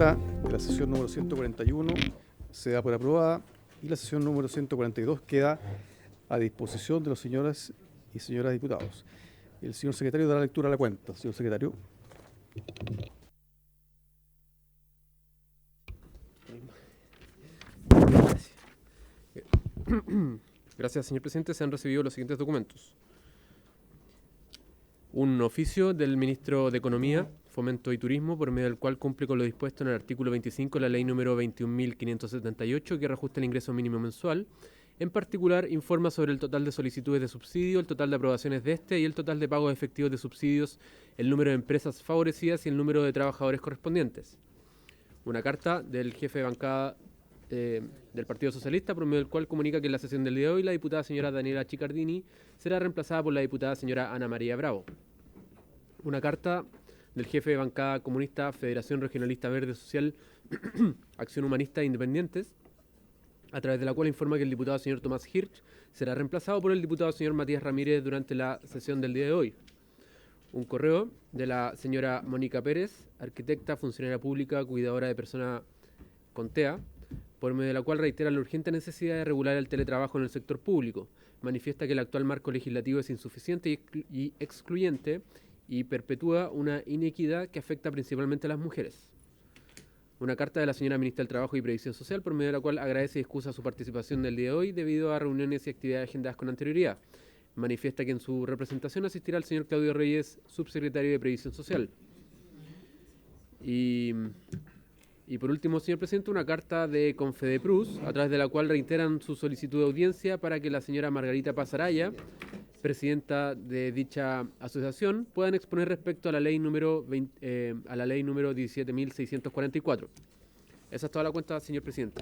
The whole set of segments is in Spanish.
cuenta de la sesión número 141 se da por aprobada y la sesión número 142 queda a disposición de los señoras y señoras diputados. El señor secretario dará lectura a la cuenta. Señor secretario. Gracias, señor presidente. Se han recibido los siguientes documentos. Un oficio del ministro de Economía, Fomento y Turismo, por medio del cual cumple con lo dispuesto en el artículo 25 de la ley número 21.578, que reajusta el ingreso mínimo mensual. En particular, informa sobre el total de solicitudes de subsidio, el total de aprobaciones de este y el total de pagos efectivos de subsidios, el número de empresas favorecidas y el número de trabajadores correspondientes. Una carta del jefe de bancada del Partido Socialista, por medio del cual comunica que en la sesión del día de hoy la diputada señora Daniela Chicardini será reemplazada por la diputada señora Ana María Bravo. Una carta del jefe de bancada comunista Federación Regionalista Verde Social, Acción Humanista e Independientes, a través de la cual informa que el diputado señor Tomás Hirsch será reemplazado por el diputado señor Matías Ramírez durante la sesión del día de hoy. Un correo de la señora Mónica Pérez, arquitecta, funcionaria pública, cuidadora de persona con TEA, por medio de la cual reitera la urgente necesidad de regular el teletrabajo en el sector público. Manifiesta que el actual marco legislativo es insuficiente y excluyente y perpetúa una inequidad que afecta principalmente a las mujeres. Una carta de la señora ministra del Trabajo y Previsión Social, por medio de la cual agradece y excusa su participación del día de hoy debido a reuniones y actividades agendadas con anterioridad. Manifiesta que en su representación asistirá el señor Claudio Reyes, subsecretario de Previsión Social. Y por último, señor presidente, una carta de Confedeprus, a través de la cual reiteran su solicitud de audiencia para que la señora Margarita Pasaraya, presidenta de dicha asociación, puedan exponer respecto a la ley número 17.644. Esa es toda la cuenta, señor presidente.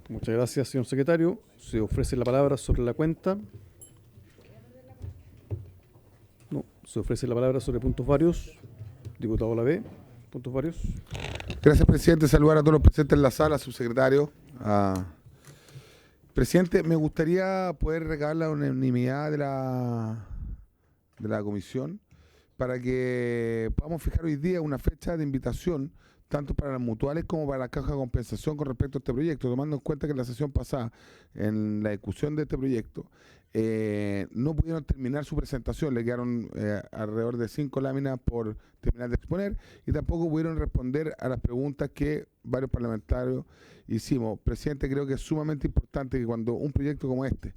Muchas gracias, señor secretario. Se ofrece la palabra sobre la cuenta. No, se ofrece la palabra sobre puntos varios. Diputado Lavé, puntos varios. Gracias, presidente. Saludar a todos los presentes en la sala, subsecretario. Presidente, me gustaría poder recabar la unanimidad de la comisión para que podamos fijar hoy día una fecha de invitación tanto para las mutuales como para la caja de compensación con respecto a este proyecto, tomando en cuenta que en la sesión pasada, en la discusión de este proyecto, no pudieron terminar su presentación, le quedaron alrededor de 5 láminas por terminar de exponer y tampoco pudieron responder a las preguntas que varios parlamentarios hicimos. Presidente, creo que es sumamente importante que cuando un proyecto como este,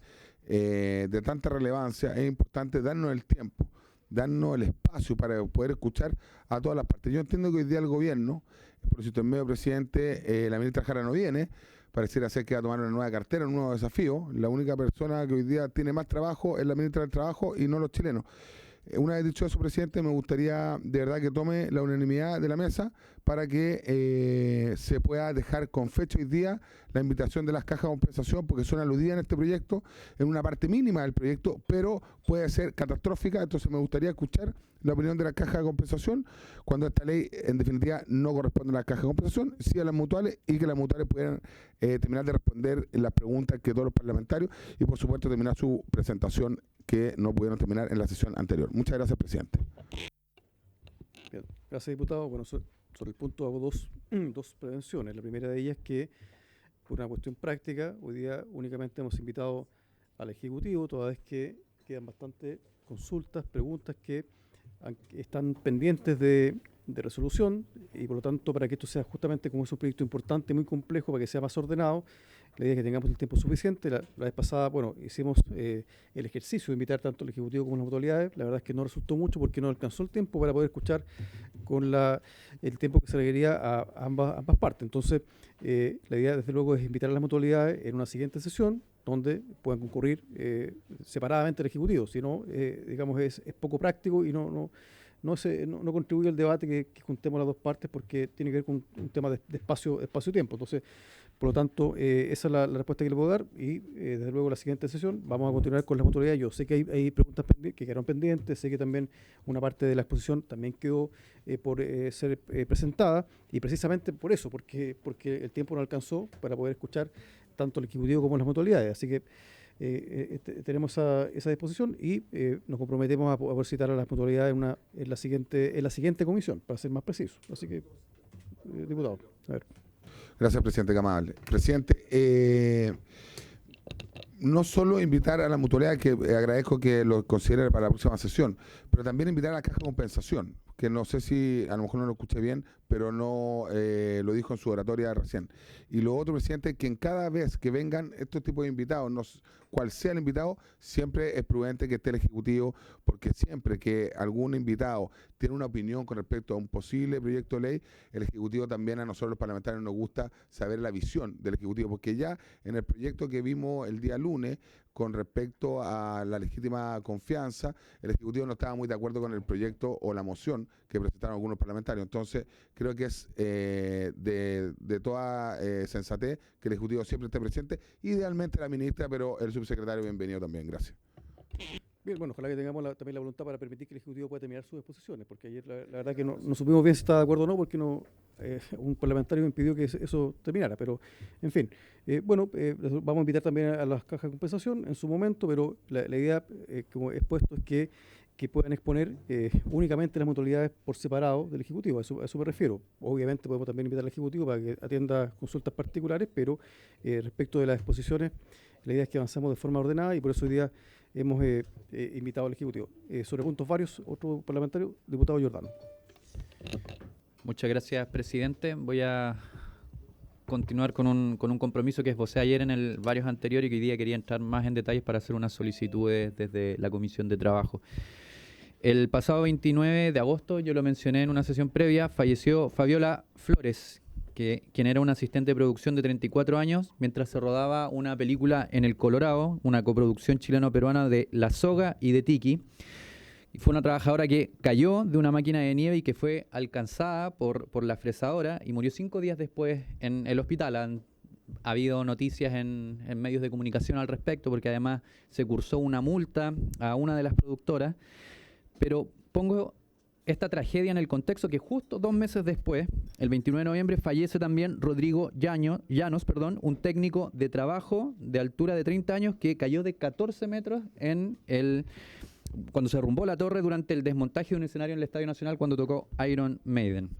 de tanta relevancia, es importante darnos el tiempo, darnos el espacio para poder escuchar a todas las partes. Yo entiendo que hoy día el gobierno, por si medio presidente, la ministra Jara no viene, pareciera ser que va a tomar una nueva cartera, un nuevo desafío. La única persona que hoy día tiene más trabajo es la ministra del Trabajo y no los chilenos. Una vez dicho eso, presidente, me gustaría de verdad que tome la unanimidad de la mesa para que se pueda dejar con fecha hoy día la invitación de las cajas de compensación, porque son aludidas en este proyecto, en una parte mínima del proyecto, pero puede ser catastrófica. Entonces me gustaría escuchar la opinión de la caja de compensación cuando esta ley en definitiva no corresponde a la caja de compensación, sí a las mutuales, y que las mutuales puedan terminar de responder las preguntas que todos los parlamentarios y por supuesto terminar su presentación que no pudieron terminar en la sesión anterior. Muchas gracias, presidente. Bien, gracias, diputado. Bueno, sobre el punto hago dos prevenciones. La primera de ellas es que, por una cuestión práctica, hoy día únicamente hemos invitado al Ejecutivo, toda vez que quedan bastantes consultas, preguntas que están pendientes de resolución, y por lo tanto, para que esto sea justamente, como es un proyecto importante, muy complejo, para que sea más ordenado, la idea es que tengamos el tiempo suficiente. La vez pasada, bueno, hicimos el ejercicio de invitar tanto al Ejecutivo como a las autoridades. La verdad es que no resultó mucho porque no alcanzó el tiempo para poder escuchar con el tiempo que se requería a ambas partes. Entonces, la idea, desde luego, es invitar a las autoridades en una siguiente sesión donde puedan concurrir separadamente el Ejecutivo. Si no, digamos, es poco práctico y no contribuye al debate que juntemos las dos partes, porque tiene que ver con un tema de espacio-tiempo. Entonces, por lo tanto, esa es la respuesta que le puedo dar, y desde luego la siguiente sesión vamos a continuar con las autoridades. Yo sé que hay preguntas que quedaron pendientes, sé que también una parte de la exposición también quedó por ser presentada, y precisamente por eso, porque el tiempo no alcanzó para poder escuchar tanto el Ejecutivo como las autoridades. Así que tenemos esa disposición y nos comprometemos a poder citar a las mutualidades en la siguiente comisión, para ser más preciso. Así que, diputado, a ver. Gracias, presidente Camagüey. Presidente, no solo invitar a la mutualidad, que agradezco que lo considere para la próxima sesión, pero también invitar a la caja de compensación, que no sé si a lo mejor no lo escuché bien, pero no lo dijo en su oratoria recién. Y lo otro, presidente, que en cada vez que vengan estos tipos de invitados, cual sea el invitado, siempre es prudente que esté el Ejecutivo, porque siempre que algún invitado tiene una opinión con respecto a un posible proyecto de ley, el Ejecutivo también, a nosotros los parlamentarios nos gusta saber la visión del Ejecutivo, porque ya en el proyecto que vimos el día lunes, con respecto a la legítima confianza, el Ejecutivo no estaba muy de acuerdo con el proyecto o la moción que presentaron algunos parlamentarios. Entonces, creo que es de toda sensatez que el Ejecutivo siempre esté presente, idealmente la ministra, pero el subsecretario bienvenido también. Gracias. Bien, bueno, ojalá que tengamos también la voluntad para permitir que el Ejecutivo pueda terminar sus exposiciones, porque ayer la verdad que no supimos bien si estaba de acuerdo o no, porque un parlamentario impidió que eso terminara, pero en fin. Vamos a invitar también a las cajas de compensación en su momento, pero la idea, como he expuesto, es que puedan exponer únicamente las mutualidades por separado del Ejecutivo, a eso me refiero. Obviamente podemos también invitar al Ejecutivo para que atienda consultas particulares, pero respecto de las exposiciones, la idea es que avancemos de forma ordenada y por eso hoy día hemos invitado al Ejecutivo. Sobre puntos varios, otro parlamentario, diputado Giordano. Muchas gracias, presidente. Voy a continuar con un compromiso que esbocé ayer en varios anteriores y que hoy día quería entrar más en detalles para hacer unas solicitudes desde la Comisión de Trabajo. El pasado 29 de agosto, yo lo mencioné en una sesión previa, falleció Fabiola Flores, quien era una asistente de producción de 34 años, mientras se rodaba una película en el Colorado, una coproducción chileno-peruana de La Soga y de Tiki. Y fue una trabajadora que cayó de una máquina de nieve y que fue alcanzada por la fresadora y murió 5 días después en el hospital. Ha habido noticias en medios de comunicación al respecto, porque además se cursó una multa a una de las productoras. Pero pongo esta tragedia en el contexto que justo 2 meses después, el 29 de noviembre, fallece también Rodrigo Llanos, un técnico de trabajo de altura de 30 años que cayó de 14 metros cuando se derrumbó la torre durante el desmontaje de un escenario en el Estadio Nacional cuando tocó Iron Maiden.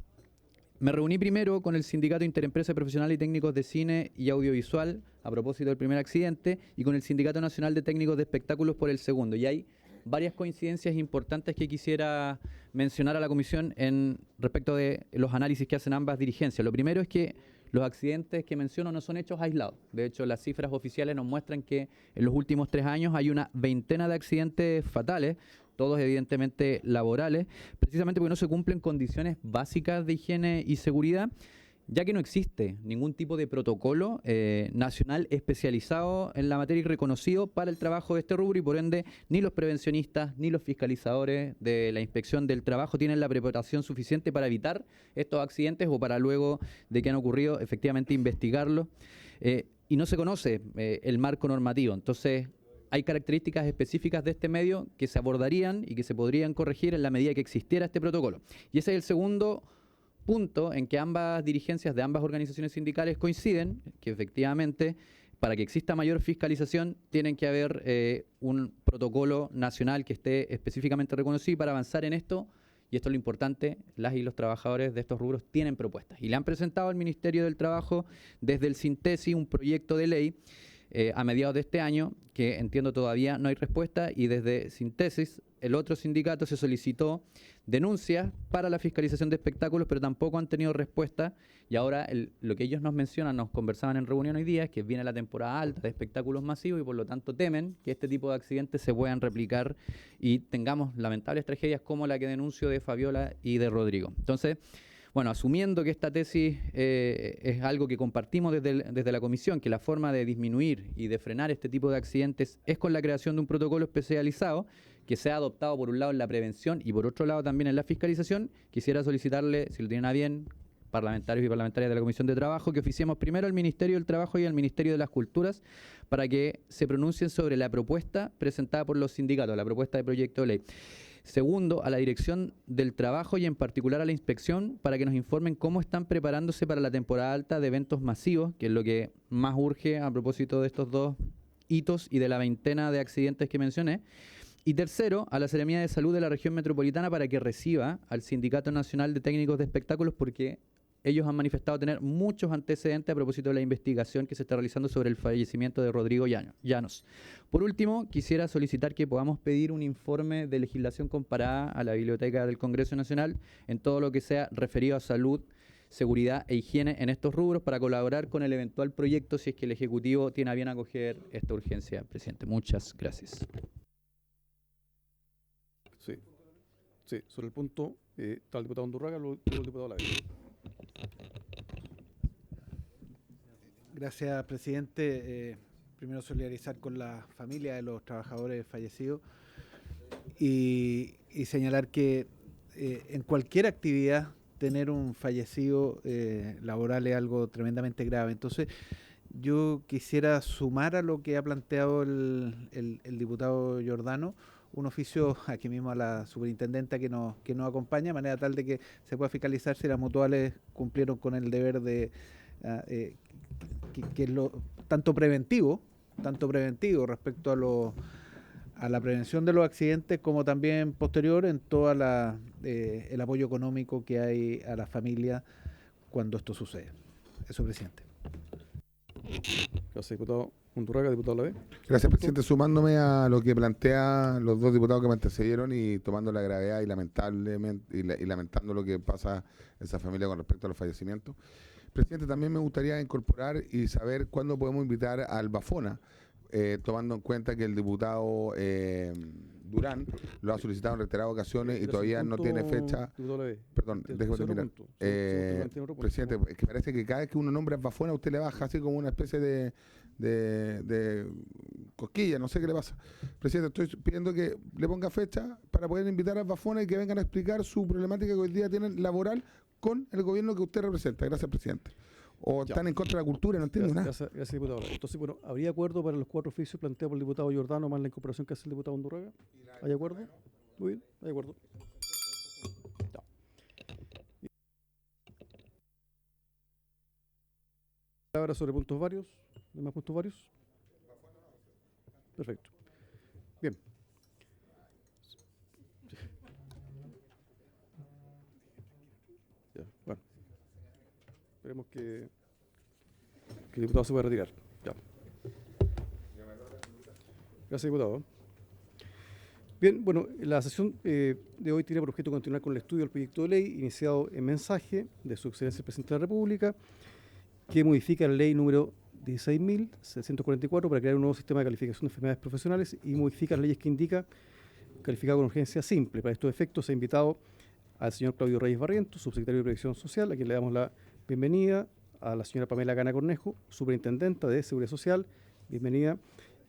Me reuní primero con el Sindicato Interempresa Profesional y Técnicos de Cine y Audiovisual a propósito del primer accidente y con el Sindicato Nacional de Técnicos de Espectáculos por el segundo. Y hay varias coincidencias importantes que quisiera mencionar a la Comisión respecto de los análisis que hacen ambas dirigencias. Lo primero es que los accidentes que menciono no son hechos aislados. De hecho, las cifras oficiales nos muestran que en los últimos 3 años hay una veintena de accidentes fatales, todos evidentemente laborales, precisamente porque no se cumplen condiciones básicas de higiene y seguridad, ya que no existe ningún tipo de protocolo nacional especializado en la materia y reconocido para el trabajo de este rubro y por ende ni los prevencionistas ni los fiscalizadores de la inspección del trabajo tienen la preparación suficiente para evitar estos accidentes o para luego de que han ocurrido efectivamente investigarlos y no se conoce el marco normativo. Entonces hay características específicas de este medio que se abordarían y que se podrían corregir en la medida que existiera este protocolo. Y ese es el segundo punto en que ambas dirigencias de ambas organizaciones sindicales coinciden, que efectivamente para que exista mayor fiscalización tienen que haber un protocolo nacional que esté específicamente reconocido y para avanzar en esto, y esto es lo importante, las y los trabajadores de estos rubros tienen propuestas y le han presentado al Ministerio del Trabajo desde el Sintesi un proyecto de ley a mediados de este año, que entiendo todavía no hay respuesta, y desde Sintesis, el otro sindicato, se solicitó denuncias para la fiscalización de espectáculos, pero tampoco han tenido respuesta, y ahora lo que ellos nos mencionan, nos conversaban en reunión hoy día, es que viene la temporada alta de espectáculos masivos y por lo tanto temen que este tipo de accidentes se puedan replicar y tengamos lamentables tragedias como la que denuncio de Fabiola y de Rodrigo. Entonces, bueno, asumiendo que esta tesis es algo que compartimos desde la Comisión, que la forma de disminuir y de frenar este tipo de accidentes es con la creación de un protocolo especializado que sea adoptado por un lado en la prevención y por otro lado también en la fiscalización, quisiera solicitarle, si lo tienen a bien, parlamentarios y parlamentarias de la Comisión de Trabajo, que oficiemos primero al Ministerio del Trabajo y al Ministerio de las Culturas para que se pronuncien sobre la propuesta presentada por los sindicatos, la propuesta de proyecto de ley. Segundo, a la Dirección del Trabajo y en particular a la Inspección para que nos informen cómo están preparándose para la temporada alta de eventos masivos, que es lo que más urge a propósito de estos dos hitos y de la veintena de accidentes que mencioné. Y tercero, a la Seremía de Salud de la región metropolitana para que reciba al Sindicato Nacional de Técnicos de Espectáculos, porque ellos han manifestado tener muchos antecedentes a propósito de la investigación que se está realizando sobre el fallecimiento de Rodrigo Llanos. Por último, quisiera solicitar que podamos pedir un informe de legislación comparada a la Biblioteca del Congreso Nacional en todo lo que sea referido a salud, seguridad e higiene en estos rubros para colaborar con el eventual proyecto si es que el Ejecutivo tiene a bien acoger esta urgencia, presidente. Muchas gracias. Sí, sobre el punto está el diputado Undurraga, luego el diputado Lavey. Gracias, presidente. Primero solidarizar con la familia de los trabajadores fallecidos y señalar que en cualquier actividad tener un fallecido laboral es algo tremendamente grave. Entonces, yo quisiera sumar a lo que ha planteado el diputado Giordano, un oficio aquí mismo a la superintendenta que nos acompaña, de manera tal de que se pueda fiscalizar si las mutuales cumplieron con el deber de que es lo tanto preventivo respecto a la prevención de los accidentes, como también posterior en todo el apoyo económico que hay a la familia cuando esto sucede. Eso, presidente. Gracias, diputado Undurraga, diputado Lavey. Gracias, presidente. Sumándome a lo que plantean los dos diputados que me antecedieron y tomando la gravedad y lamentablemente y lamentando lo que pasa en esa familia con respecto a los fallecimientos. Presidente, también me gustaría incorporar y saber cuándo podemos invitar al Bafona, tomando en cuenta que el diputado Durán lo ha solicitado en reiteradas ocasiones y todavía no tiene fecha. Perdón, déjeme terminar. Presidente, es que parece que cada vez que uno nombra a Bafona, usted le baja así como una especie de cosquilla, no sé qué le pasa. Presidente, estoy pidiendo que le ponga fecha para poder invitar a Bafona y que vengan a explicar su problemática que hoy día tienen laboral con el gobierno que usted representa. Gracias, presidente. O ya. Están en contra de la cultura, no entiendo nada. Gracias, diputado. Entonces, bueno, ¿habría acuerdo para los 4 oficios planteados por el diputado Giordano más la incorporación que hace el diputado Undurraga? ¿Hay acuerdo? Muy bien, hay acuerdo. Ya. Ahora sobre puntos varios. ¿Hay más puntos varios? Perfecto. Bien. Ya, bueno. Esperemos que el diputado se pueda retirar. Ya. Gracias, diputado. Bien, bueno, la sesión de hoy tiene por objeto continuar con el estudio del proyecto de ley iniciado en mensaje de su excelencia el presidente de la República, que modifica la ley número 16.744 para crear un nuevo sistema de calificación de enfermedades profesionales y modifica las leyes que indica calificado con urgencia simple. Para estos efectos se ha invitado al señor Claudio Reyes Barrientos, subsecretario de Previsión Social, a quien le damos la bienvenida, a la señora Pamela Gana Cornejo, superintendenta de Seguridad Social, bienvenida,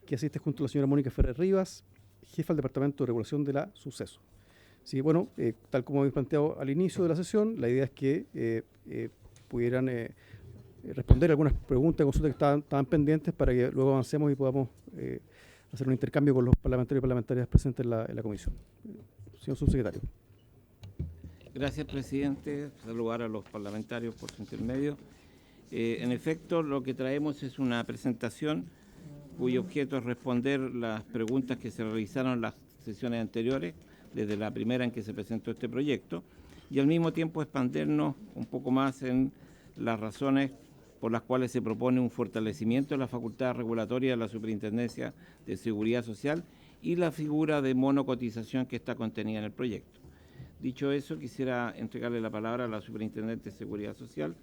que asiste junto a la señora Mónica Ferrer Rivas, jefa del Departamento de Regulación de la Suceso. Así que, bueno, tal como habéis planteado al inicio de la sesión, la idea es que pudieran responder algunas preguntas y consultas que estaban pendientes para que luego avancemos y podamos hacer un intercambio con los parlamentarios y parlamentarias presentes en la comisión. Señor subsecretario. Gracias, presidente. Saludar a los parlamentarios por su intermedio. En efecto, lo que traemos es una presentación cuyo objeto es responder las preguntas que se realizaron en las sesiones anteriores, desde la primera en que se presentó este proyecto, y al mismo tiempo expandernos un poco más en las razones por las cuales se propone un fortalecimiento de la facultad regulatoria de la Superintendencia de Seguridad Social y la figura de monocotización que está contenida en el proyecto. Dicho eso, quisiera entregarle la palabra a la Superintendente de Seguridad Social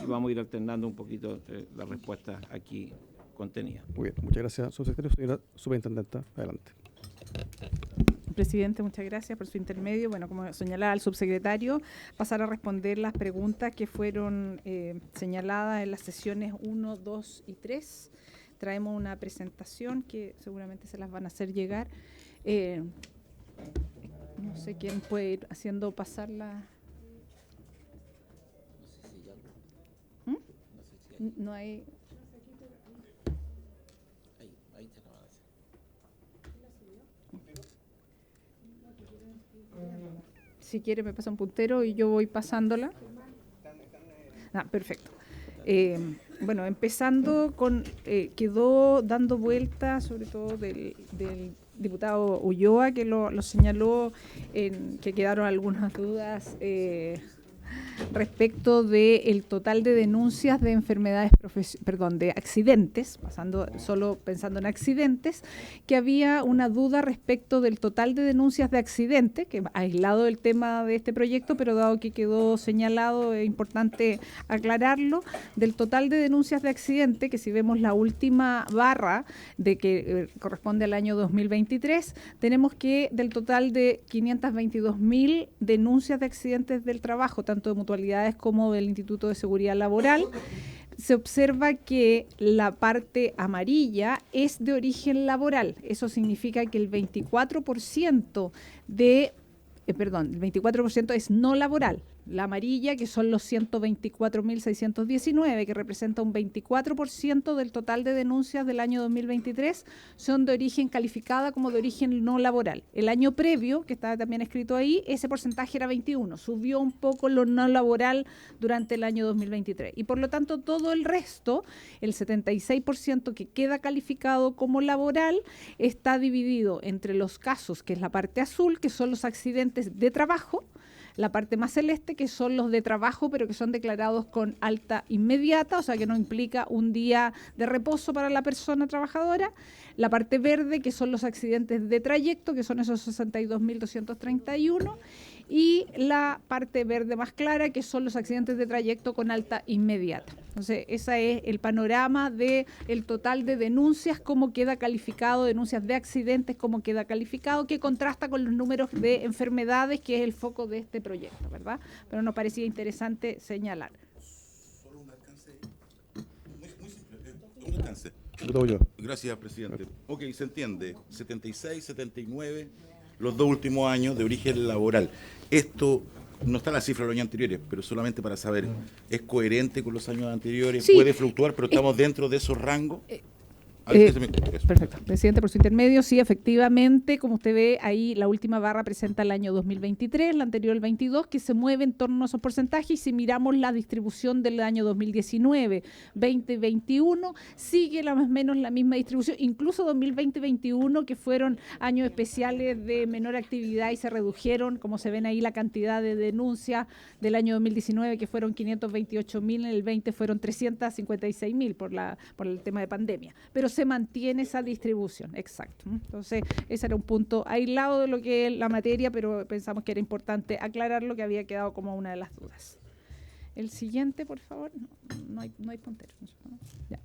y vamos a ir alternando un poquito las respuestas aquí contenidas. Muy bien, muchas gracias, subsecretario. Señora Superintendenta, adelante. Presidente, muchas gracias por su intermedio. Bueno, como señalaba el subsecretario, pasar a responder las preguntas que fueron señaladas en las sesiones 1, 2 y 3. Traemos una presentación que seguramente se las van a hacer llegar. No sé quién puede ir haciendo pasar la... No hay... Si quiere me pasa un puntero y yo voy pasándola. Perfecto. Bueno, empezando con, quedó dando vuelta, sobre todo del diputado Ulloa, que lo señaló, que quedaron algunas dudas respecto del total de denuncias de enfermedades, de accidentes, solo pensando en accidentes, que había una duda respecto del total de denuncias de accidentes, que aislado el tema de este proyecto, pero dado que quedó señalado, es importante aclararlo, del total de denuncias de accidente, que si vemos la última barra de que corresponde al año 2023, tenemos que del total de 522.000 denuncias de accidentes del trabajo, tanto de mutualidades como del Instituto de Seguridad Laboral, se observa que la parte amarilla es de origen laboral. Eso significa que el 24% el 24% es no laboral. La amarilla, que son los 124.619, que representa un 24% del total de denuncias del año 2023, son de origen calificada como de origen no laboral. El año previo, que está también escrito ahí, ese porcentaje era 21. Subió un poco lo no laboral durante el año 2023. Y por lo tanto, todo el resto, el 76% que queda calificado como laboral, está dividido entre los casos, que es la parte azul, que son los accidentes de trabajo, la parte más celeste, que son los de trabajo, pero que son declarados con alta inmediata, o sea que no implica un día de reposo para la persona trabajadora. La parte verde, que son los accidentes de trayecto, que son esos 62.231. Y la parte verde más clara, que son los accidentes de trayecto con alta inmediata. Entonces, ese es el panorama del total de denuncias, cómo queda calificado, denuncias de accidentes, cómo queda calificado, que contrasta con los números de enfermedades, que es el foco de este proyecto, ¿verdad? Pero nos parecía interesante señalar. Solo un alcance muy simple, un alcance. Gracias, presidente. Ok, se entiende. 76, 79, los 2 últimos años de origen laboral. Esto no está la cifra de los años anteriores, pero solamente para saber, ¿es coherente con los años anteriores? Sí. ¿Puede fluctuar, pero estamos dentro de esos rangos? Perfecto. Presidente, por su intermedio, sí, efectivamente, como usted ve ahí, la última barra presenta el año 2023, la anterior el 22, que se mueve en torno a esos porcentajes, y si miramos la distribución del año 2019, 2021, sigue más o menos la misma distribución, incluso 2020-21, que fueron años especiales de menor actividad y se redujeron, como se ven ahí, la cantidad de denuncias del año 2019, que fueron 528.000, en el 20 fueron 356.000 por el tema de pandemia. Pero se mantiene esa distribución, exacto. Entonces, ese era un punto aislado de lo que es la materia, pero pensamos que era importante aclarar lo que había quedado como una de las dudas. El siguiente, por favor. No hay puntero. Ya.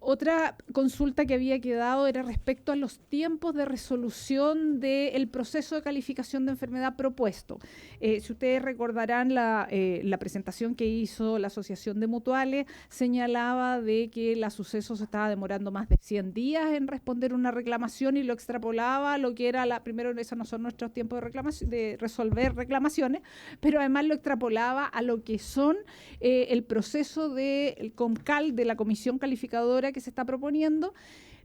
Otra consulta que había quedado era respecto a los tiempos de resolución del proceso de calificación de enfermedad propuesto. Si ustedes recordarán la presentación que hizo la Asociación de Mutuales, señalaba de que la Suceso se estaba demorando más de 100 días en responder una reclamación y lo extrapolaba a lo que era primero, esos no son nuestros tiempos de resolver reclamaciones, pero además lo extrapolaba a lo que son el proceso del COMCAL, de la Comisión Calificadora que se está proponiendo,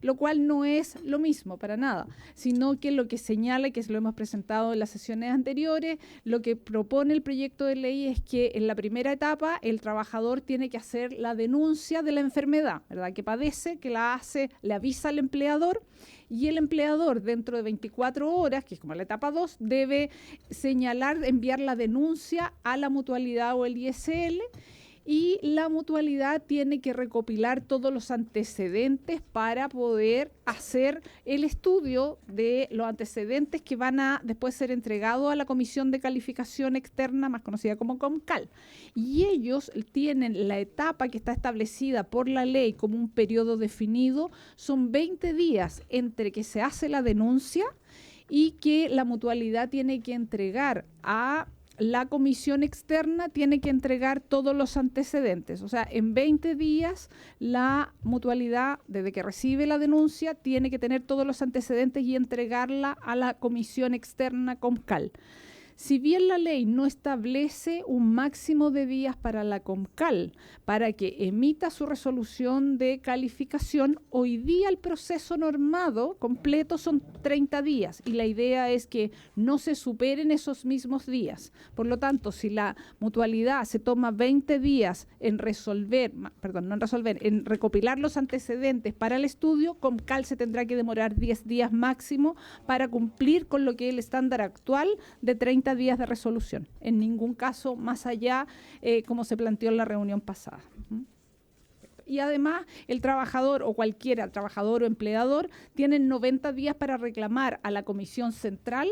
lo cual no es lo mismo para nada, sino que lo que señala, que lo hemos presentado en las sesiones anteriores, lo que propone el proyecto de ley es que en la primera etapa el trabajador tiene que hacer la denuncia de la enfermedad, ¿verdad?, que padece, que le avisa al empleador, y el empleador dentro de 24 horas, que es como la etapa 2, debe enviar la denuncia a la mutualidad o el ISL, y la mutualidad tiene que recopilar todos los antecedentes para poder hacer el estudio de los antecedentes que van a después ser entregados a la Comisión de Calificación Externa, más conocida como COMCAL. Y ellos tienen la etapa que está establecida por la ley como un periodo definido, son 20 días entre que se hace la denuncia y que la mutualidad tiene que entregar a la comisión externa, tiene que entregar todos los antecedentes. O sea, en 20 días la mutualidad, desde que recibe la denuncia, tiene que tener todos los antecedentes y entregarla a la comisión externa COMCAL. Si bien la ley no establece un máximo de días para la Comcal para que emita su resolución de calificación, hoy día el proceso normado completo son 30 días y la idea es que no se superen esos mismos días. Por lo tanto, si la mutualidad se toma 20 días en en recopilar los antecedentes para el estudio, Comcal se tendrá que demorar 10 días máximo para cumplir con lo que es el estándar actual de 30 días de resolución. En ningún caso más allá, como se planteó en la reunión pasada. Y además, el trabajador o cualquiera, trabajador o empleador, tienen 90 días para reclamar a la Comisión Central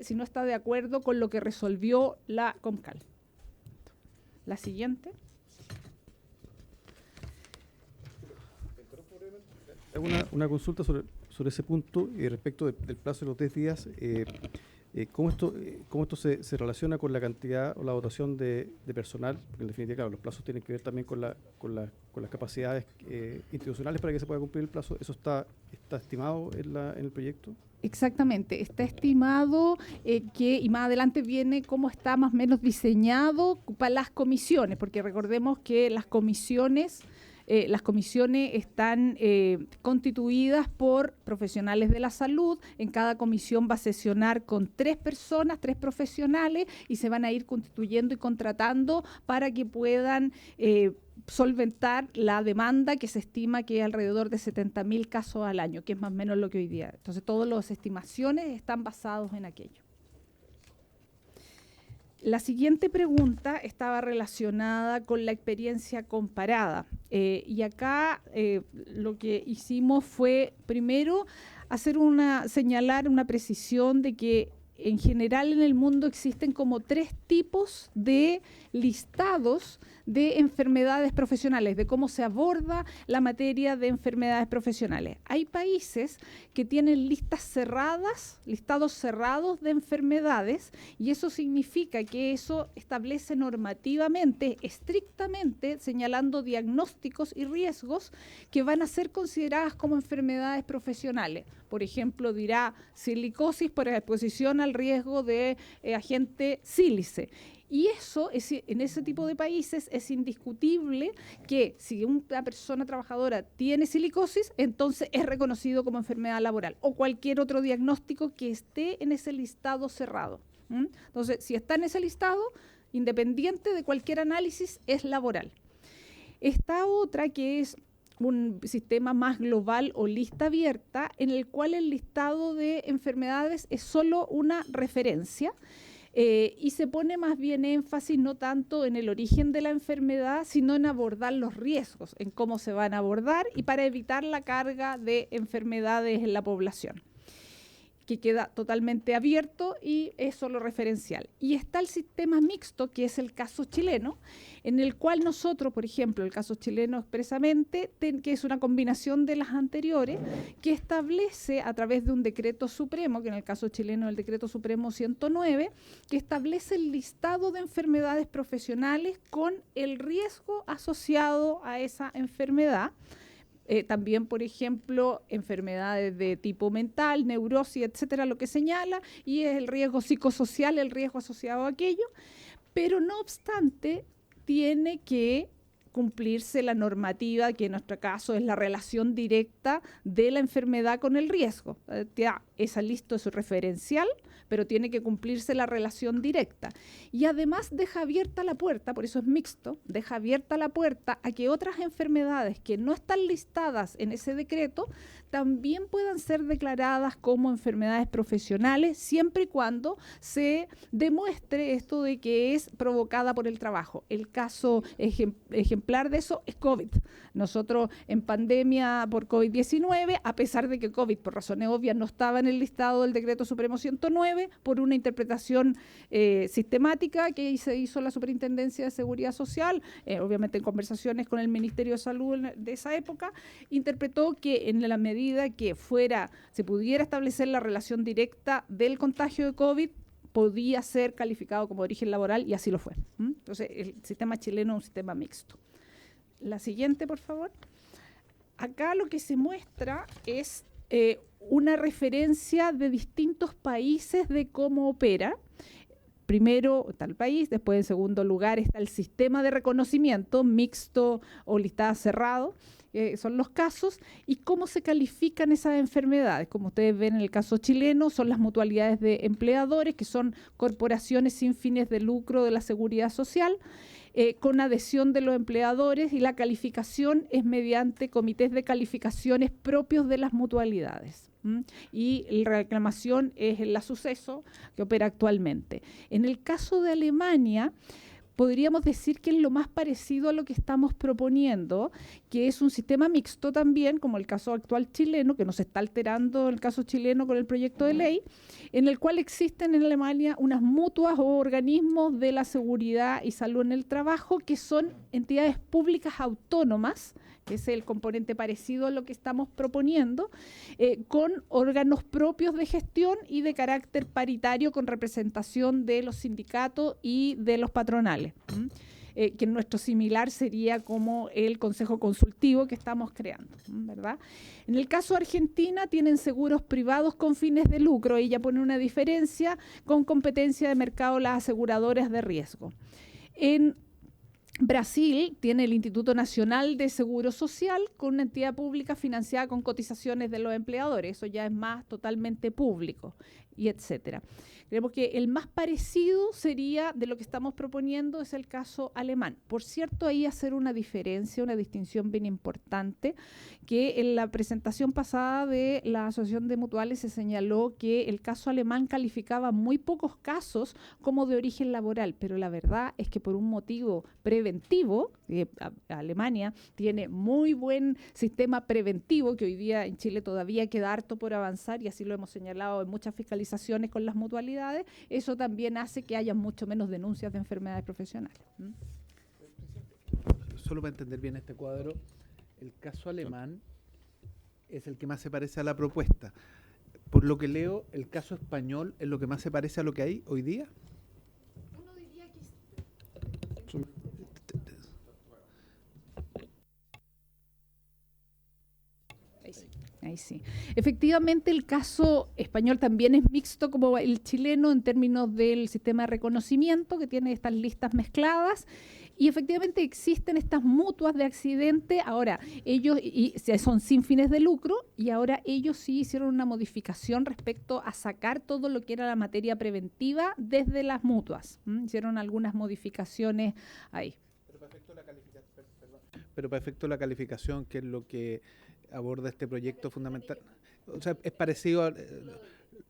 si no está de acuerdo con lo que resolvió la Comcal. La siguiente. Una consulta sobre ese punto respecto del plazo de los 10 días. ¿Cómo esto se relaciona con la cantidad o la dotación de personal? Porque en definitiva, claro, los plazos tienen que ver también con las capacidades institucionales para que se pueda cumplir el plazo. ¿Eso está estimado en el proyecto? Exactamente, está estimado y más adelante viene cómo está más o menos diseñado para las comisiones, porque recordemos que las comisiones están constituidas por profesionales de la salud. En cada comisión va a sesionar con 3 personas, 3 profesionales, y se van a ir constituyendo y contratando para que puedan solventar la demanda que se estima que es alrededor de 70.000 casos al año, que es más o menos lo que hoy día. Entonces, todas las estimaciones están basadas en aquello. La siguiente pregunta estaba relacionada con la experiencia comparada. Y acá lo que hicimos fue, primero, señalar una precisión de que en general en el mundo existen como 3 tipos de listados de enfermedades profesionales, de cómo se aborda la materia de enfermedades profesionales. Hay países que tienen listados cerrados de enfermedades, y eso significa que eso establece normativamente, estrictamente, señalando diagnósticos y riesgos que van a ser consideradas como enfermedades profesionales. Por ejemplo, dirá silicosis por exposición al riesgo de agente sílice. Y eso, en ese tipo de países, es indiscutible que si una persona trabajadora tiene silicosis, entonces es reconocido como enfermedad laboral, o cualquier otro diagnóstico que esté en ese listado cerrado. Entonces, si está en ese listado, independiente de cualquier análisis, es laboral. Esta otra, que es un sistema más global o lista abierta, en el cual el listado de enfermedades es solo una referencia, y se pone más bien énfasis no tanto en el origen de la enfermedad, sino en abordar los riesgos, en cómo se van a abordar y para evitar la carga de enfermedades en la población, que queda totalmente abierto y es solo referencial. Y está el sistema mixto, que es el caso chileno, en el cual nosotros, por ejemplo, el caso chileno expresamente, que es una combinación de las anteriores, que establece a través de un decreto supremo, que en el caso chileno es el decreto supremo 109, que establece el listado de enfermedades profesionales con el riesgo asociado a esa enfermedad. También, por ejemplo, enfermedades de tipo mental, neurosis, etcétera, lo que señala, y es el riesgo psicosocial, el riesgo asociado a aquello, pero no obstante, tiene que cumplirse la normativa, que en nuestro caso es la relación directa de la enfermedad con el riesgo. Esa lista es referencial, pero tiene que cumplirse la relación directa. Y además deja abierta la puerta, por eso es mixto, deja abierta la puerta a que otras enfermedades que no están listadas en ese decreto también puedan ser declaradas como enfermedades profesionales, siempre y cuando se demuestre esto de que es provocada por el trabajo. El caso ejemplar de eso es COVID. Nosotros en pandemia por COVID-19, a pesar de que COVID por razones obvias no estaba en el listado del Decreto Supremo 109, por una interpretación sistemática que se hizo la Superintendencia de Seguridad Social, obviamente en conversaciones con el Ministerio de Salud de esa época, interpretó que en la medida que se pudiera establecer la relación directa del contagio de COVID, podía ser calificado como origen laboral, y así lo fue. Entonces, el sistema chileno es un sistema mixto. La siguiente, por favor. Acá lo que se muestra es una referencia de distintos países de cómo opera. primero está el país, después en segundo lugar está el sistema de reconocimiento mixto o listado cerrado, son los casos, y cómo se califican esas enfermedades. Como ustedes ven en el caso chileno, son las mutualidades de empleadores, que son corporaciones sin fines de lucro de la seguridad social, con adhesión de los empleadores, y la calificación es mediante comités de calificaciones propios de las mutualidades. Y la reclamación es el suceso que opera actualmente. En el caso de Alemania, podríamos decir que es lo más parecido a lo que estamos proponiendo, que es un sistema mixto también, como el caso actual chileno, que nos está alterando el caso chileno con el proyecto de ley, en el cual existen en Alemania unas mutuas o organismos de la seguridad y salud en el trabajo, que son entidades públicas autónomas, que es el componente parecido a lo que estamos proponiendo, con órganos propios de gestión y de carácter paritario, con representación de los sindicatos y de los patronales, que nuestro similar sería como el Consejo Consultivo que estamos creando, ¿verdad? En el caso de Argentina tienen seguros privados con fines de lucro, ella pone una diferencia con competencia de mercado las aseguradoras de riesgo. En Brasil tiene el Instituto Nacional de Seguro Social, con una entidad pública financiada con cotizaciones de los empleadores. Eso ya es más totalmente público, y etcétera. Creemos que el más parecido sería de lo que estamos proponiendo es el caso alemán. Por cierto, ahí hacer una diferencia, una distinción bien importante, que en la presentación pasada de la Asociación de Mutuales se señaló que el caso alemán calificaba muy pocos casos como de origen laboral, pero la verdad es que por un motivo preventivo, Alemania tiene muy buen sistema preventivo, que hoy día en Chile todavía queda harto por avanzar, y así lo hemos señalado en muchas fiscalizaciones con las mutualidades. Eso también hace que haya mucho menos denuncias de enfermedades profesionales. Solo para entender bien este cuadro, el caso alemán es el que más se parece a la propuesta. Por lo que leo, el caso español es lo que más se parece a lo que hay hoy día. Uno diría que ahí sí. Efectivamente, el caso español también es mixto como el chileno en términos del sistema de reconocimiento, que tiene estas listas mezcladas, y efectivamente existen estas mutuas de accidente. Ahora, ellos son sin fines de lucro, y ahora ellos sí hicieron una modificación respecto a sacar todo lo que era la materia preventiva desde las mutuas. Hicieron algunas modificaciones ahí. Pero para efecto de la calificación, que es lo que aborda este proyecto fundamental, o sea, es parecido a,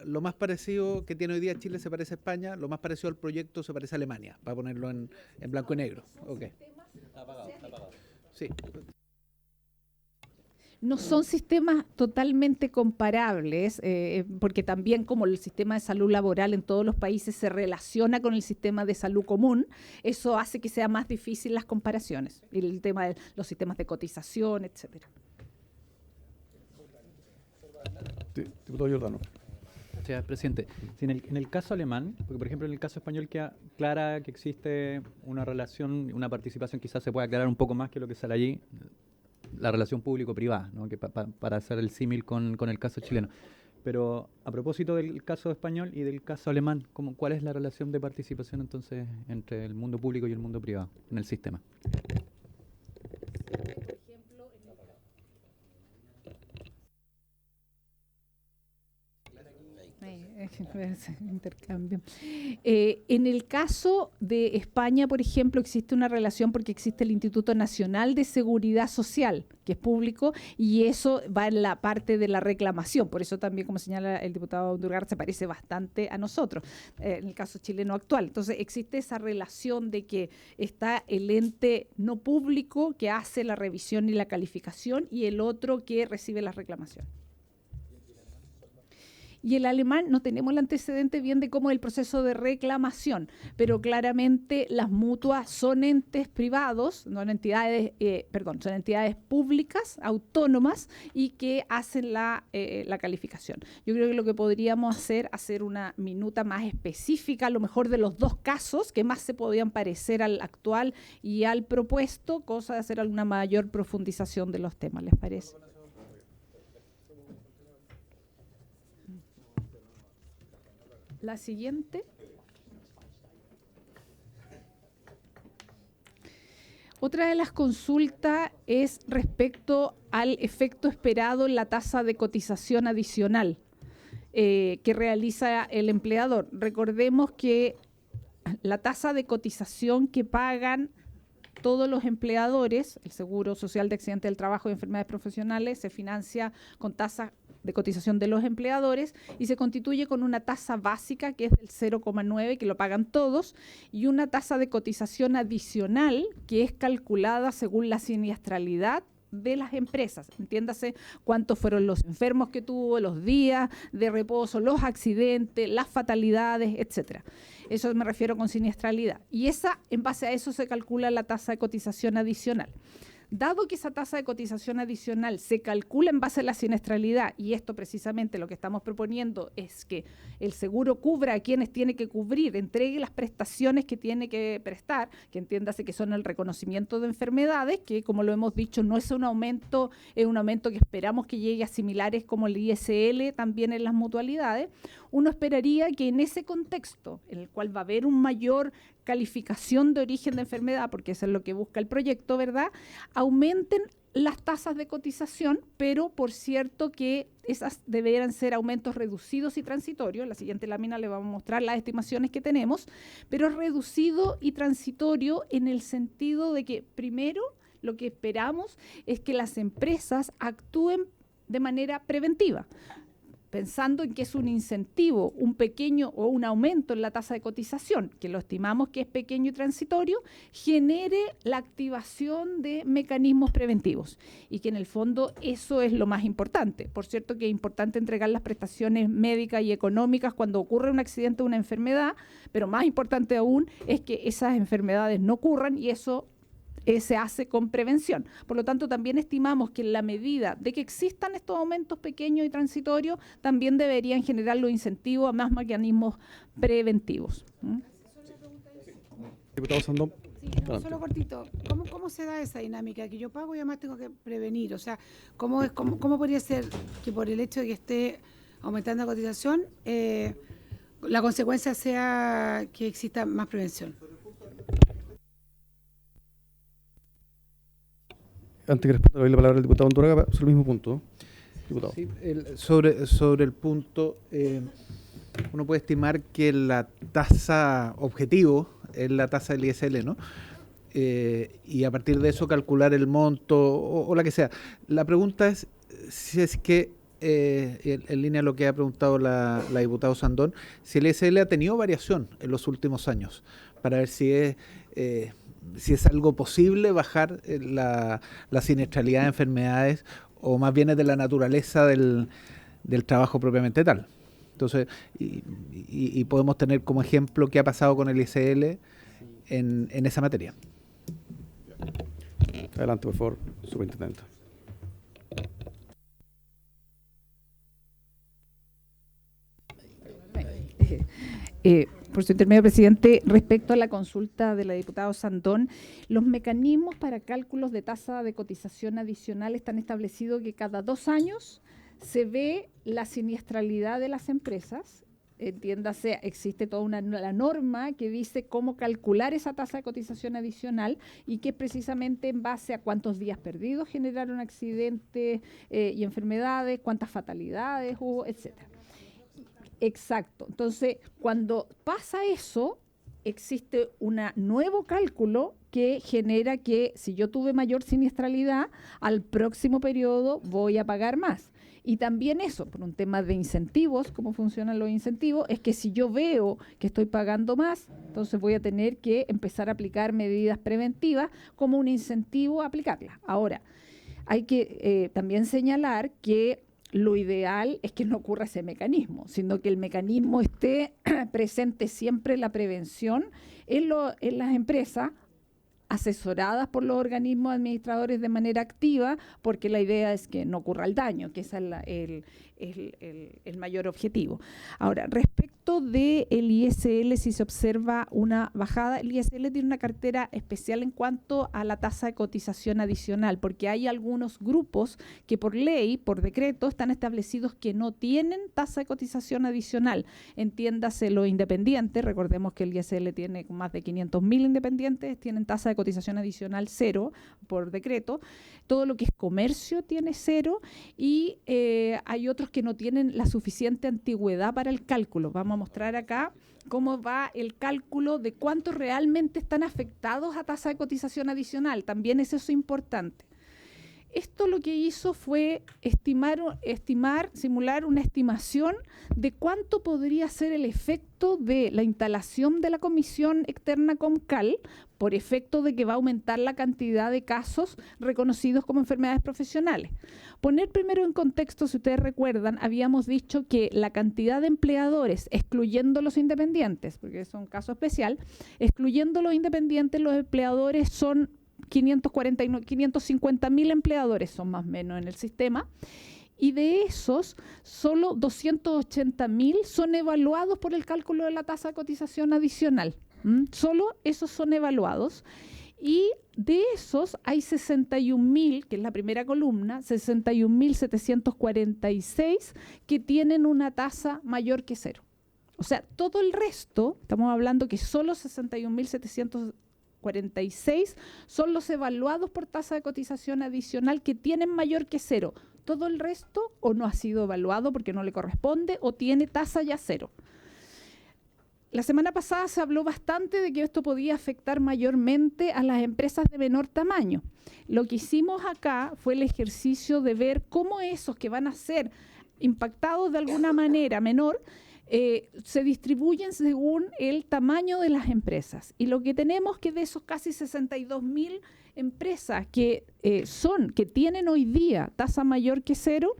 lo más parecido que tiene hoy día Chile se parece a España, lo más parecido al proyecto se parece a Alemania, para ponerlo en blanco y negro. Okay. Sí. No son sistemas totalmente comparables, porque también como el sistema de salud laboral en todos los países se relaciona con el sistema de salud común, eso hace que sea más difícil las comparaciones, y el tema de los sistemas de cotización, etcétera. Diputado Giordano. Gracias, presidente. Si en el caso alemán, porque por ejemplo en el caso español queda clara que existe una relación, una participación, quizás se puede aclarar un poco más que lo que sale allí, la relación público-privada, ¿no? Que para hacer el símil con el caso chileno. Pero a propósito del caso español y del caso alemán, ¿cuál es la relación de participación entonces entre el mundo público y el mundo privado en el sistema? Intercambio. En el caso de España, por ejemplo, existe una relación porque existe el Instituto Nacional de Seguridad Social, que es público, y eso va en la parte de la reclamación. Por eso también, como señala el diputado Durgar, se parece bastante a nosotros, en el caso chileno actual. Entonces, existe esa relación de que está el ente no público que hace la revisión y la calificación, y el otro que recibe las reclamaciones. Y el alemán no tenemos el antecedente bien de cómo es el proceso de reclamación, pero claramente las mutuas son entes privados, son entidades públicas, autónomas, y que hacen la calificación. Yo creo que lo que podríamos hacer una minuta más específica, a lo mejor de los dos casos que más se podían parecer al actual y al propuesto, cosa de hacer alguna mayor profundización de los temas, ¿les parece? La siguiente. Otra de las consultas es respecto al efecto esperado en la tasa de cotización adicional que realiza el empleador. Recordemos que la tasa de cotización que pagan todos los empleadores, el Seguro Social de Accidentes del Trabajo y Enfermedades Profesionales, se financia con tasa de cotización de los empleadores y se constituye con una tasa básica que es del 0,9, que lo pagan todos, y una tasa de cotización adicional que es calculada según la siniestralidad de las empresas. Entiéndase cuántos fueron los enfermos que tuvo, los días de reposo, los accidentes, las fatalidades, etcétera. Eso me refiero con siniestralidad. Y en base a eso se calcula la tasa de cotización adicional. Dado que esa tasa de cotización adicional se calcula en base a la siniestralidad, y esto precisamente lo que estamos proponiendo es que el seguro cubra a quienes tiene que cubrir, entregue las prestaciones que tiene que prestar, que entiéndase que son el reconocimiento de enfermedades, que como lo hemos dicho no es un aumento, es un aumento que esperamos que llegue a similares como el ISL también en las mutualidades. Uno esperaría que en ese contexto, en el cual va a haber un mayor calificación de origen de enfermedad, porque eso es lo que busca el proyecto, ¿verdad?, aumenten las tasas de cotización, pero por cierto que esas deberán ser aumentos reducidos y transitorios. En la siguiente lámina le vamos a mostrar las estimaciones que tenemos, pero reducido y transitorio en el sentido de que primero lo que esperamos es que las empresas actúen de manera preventiva, pensando en que es un incentivo, un pequeño o un aumento en la tasa de cotización, que lo estimamos que es pequeño y transitorio, genere la activación de mecanismos preventivos y que en el fondo eso es lo más importante. Por cierto que es importante entregar las prestaciones médicas y económicas cuando ocurre un accidente o una enfermedad, pero más importante aún es que esas enfermedades no ocurran y eso se hace con prevención. Por lo tanto, también estimamos que en la medida de que existan estos aumentos pequeños y transitorios, también deberían generar los incentivos a más mecanismos preventivos. Diputado Sandón. Sí, no, solo cortito. ¿Cómo se da esa dinámica? Que yo pago y además tengo que prevenir. O sea, ¿cómo podría ser que por el hecho de que esté aumentando la cotización, la consecuencia sea que exista más prevención? Antes que responda, le doy la palabra al diputado Andorraga sobre el mismo punto. Diputado. Sí, sobre el punto, uno puede estimar que la tasa objetivo es la tasa del ISL, ¿no? Y a partir de eso calcular el monto o la que sea. La pregunta es si es que, en línea a lo que ha preguntado la diputada Sandón, si el ISL ha tenido variación en los últimos años, para ver si es algo posible bajar la siniestralidad de enfermedades o más bien es de la naturaleza del trabajo propiamente tal. Entonces, y podemos tener como ejemplo qué ha pasado con el ISL en esa materia. Adelante, por favor, superintendente. Por su intermedio, presidente, respecto a la consulta de la diputada Sandón, los mecanismos para cálculos de tasa de cotización adicional están establecidos que cada 2 años se ve la siniestralidad de las empresas. Entiéndase, existe toda la norma que dice cómo calcular esa tasa de cotización adicional y que precisamente en base a cuántos días perdidos generaron accidentes y enfermedades, cuántas fatalidades hubo, etcétera. Exacto. Entonces, cuando pasa eso, existe un nuevo cálculo que genera que si yo tuve mayor siniestralidad, al próximo periodo voy a pagar más. Y también eso, por un tema de incentivos, cómo funcionan los incentivos, es que si yo veo que estoy pagando más, entonces voy a tener que empezar a aplicar medidas preventivas como un incentivo a aplicarlas. Ahora, hay que también señalar que lo ideal es que no ocurra ese mecanismo, sino que el mecanismo esté presente siempre la prevención en las empresas, asesoradas por los organismos administradores de manera activa, porque la idea es que no ocurra el daño, que ese es el mayor objetivo. Ahora, respecto del ISL, si se observa una bajada, el ISL tiene una cartera especial en cuanto a la tasa de cotización adicional, porque hay algunos grupos que por ley, por decreto, están establecidos que no tienen tasa de cotización adicional. Entiéndase los independientes, recordemos que el ISL tiene más de 500.000 independientes, tienen tasa de cotización adicional 0 por decreto. Todo lo que es comercio tiene 0 y hay otros que no tienen la suficiente antigüedad para el cálculo. Vamos a mostrar acá cómo va el cálculo de cuántos realmente están afectados a tasa de cotización adicional. También es eso importante. Esto lo que hizo fue simular una estimación de cuánto podría ser el efecto de la instalación de la comisión externa Comcal por efecto de que va a aumentar la cantidad de casos reconocidos como enfermedades profesionales. Poner primero en contexto, si ustedes recuerdan, habíamos dicho que la cantidad de empleadores, excluyendo los independientes, porque es un caso especial, excluyendo los independientes, los empleadores son 550.000 empleadores son más o menos en el sistema, y de esos, solo 280.000 son evaluados por el cálculo de la tasa de cotización adicional. Solo esos son evaluados, y de esos hay 61.000, que es la primera columna, 61.746 que tienen una tasa mayor que 0. O sea, todo el resto, estamos hablando que solo 61.746 son los evaluados por tasa de cotización adicional que tienen mayor que 0. Todo el resto o no ha sido evaluado porque no le corresponde o tiene tasa ya 0. La semana pasada se habló bastante de que esto podía afectar mayormente a las empresas de menor tamaño. Lo que hicimos acá fue el ejercicio de ver cómo esos que van a ser impactados de alguna manera menor se distribuyen según el tamaño de las empresas. Y lo que tenemos que de esos casi 62.000 empresas que tienen hoy día tasa mayor que 0,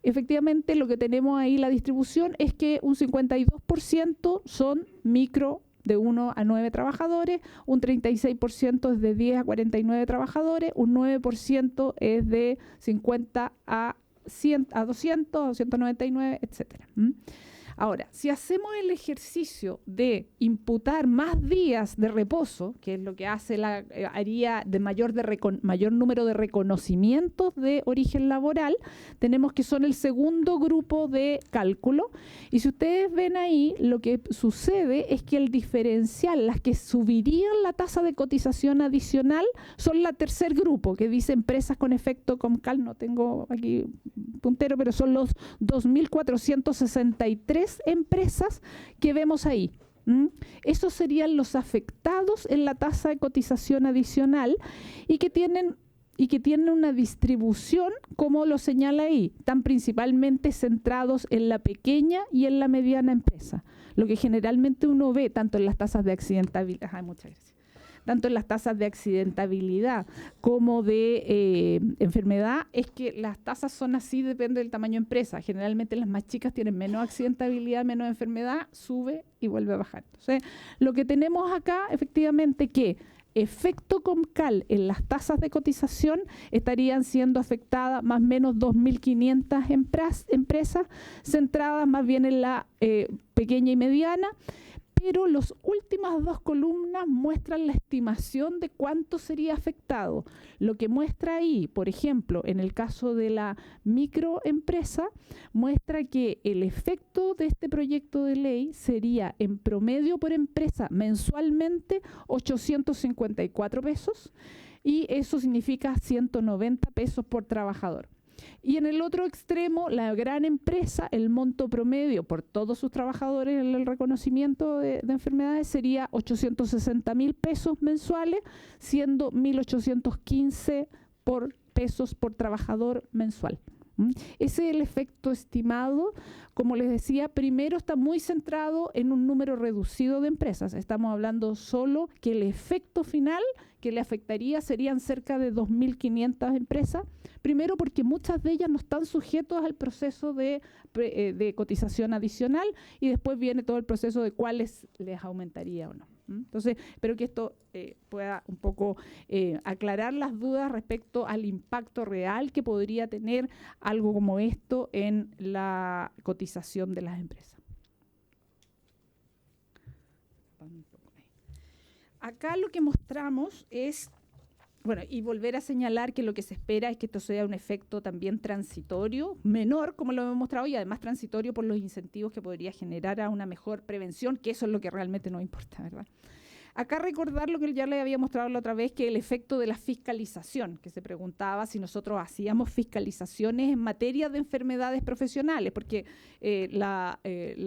efectivamente lo que tenemos ahí, la distribución, es que un 52% son micro de 1 a 9 trabajadores, un 36% es de 10 a 49 trabajadores, un 9% es de 50 a 100, a 200, a 299, etcétera. Ahora, si hacemos el ejercicio de imputar más días de reposo, que es lo que hace haría de mayor número de reconocimientos de origen laboral, tenemos que son el segundo grupo de cálculo. Y si ustedes ven ahí, lo que sucede es que el diferencial, las que subirían la tasa de cotización adicional, son la tercer grupo, que dice empresas con efecto Comcal, no tengo aquí puntero, pero son los 2.463 empresas que vemos ahí. Esos serían los afectados en la tasa de cotización adicional y que tienen una distribución, como lo señala ahí, están principalmente centrados en la pequeña y en la mediana empresa. Lo que generalmente uno ve tanto en las tasas de accidentabilidad, muchas gracias, tanto en las tasas de accidentabilidad como de enfermedad, es que las tasas son así, depende del tamaño de empresa. Generalmente las más chicas tienen menos accidentabilidad, menos enfermedad, sube y vuelve a bajar. Entonces, lo que tenemos acá, efectivamente, que efecto Comcal en las tasas de cotización estarían siendo afectadas más o menos 2.500 empresas, centradas más bien en la pequeña y mediana. Pero las últimas dos columnas muestran la estimación de cuánto sería afectado. Lo que muestra ahí, por ejemplo, en el caso de la microempresa, muestra que el efecto de este proyecto de ley sería en promedio por empresa mensualmente 854 pesos y eso significa 190 pesos por trabajador. Y en el otro extremo, la gran empresa, el monto promedio por todos sus trabajadores en el reconocimiento de enfermedades sería 860.000 pesos mensuales, siendo 1.815 pesos por trabajador mensual. Ese es el efecto estimado. Como les decía, primero está muy centrado en un número reducido de empresas. Estamos hablando solo que el efecto final que le afectaría serían cerca de 2.500 empresas. Primero porque muchas de ellas no están sujetas al proceso de cotización adicional y después viene todo el proceso de cuáles les aumentaría o no. Entonces, espero que esto pueda un poco aclarar las dudas respecto al impacto real que podría tener algo como esto en la cotización de las empresas. Acá lo que mostramos es, bueno, y volver a señalar que lo que se espera es que esto sea un efecto también transitorio, menor, como lo hemos mostrado, y además transitorio por los incentivos que podría generar a una mejor prevención, que eso es lo que realmente nos importa, ¿verdad? Acá recordar lo que ya les había mostrado la otra vez, que el efecto de la fiscalización, que se preguntaba si nosotros hacíamos fiscalizaciones en materia de enfermedades profesionales, porque la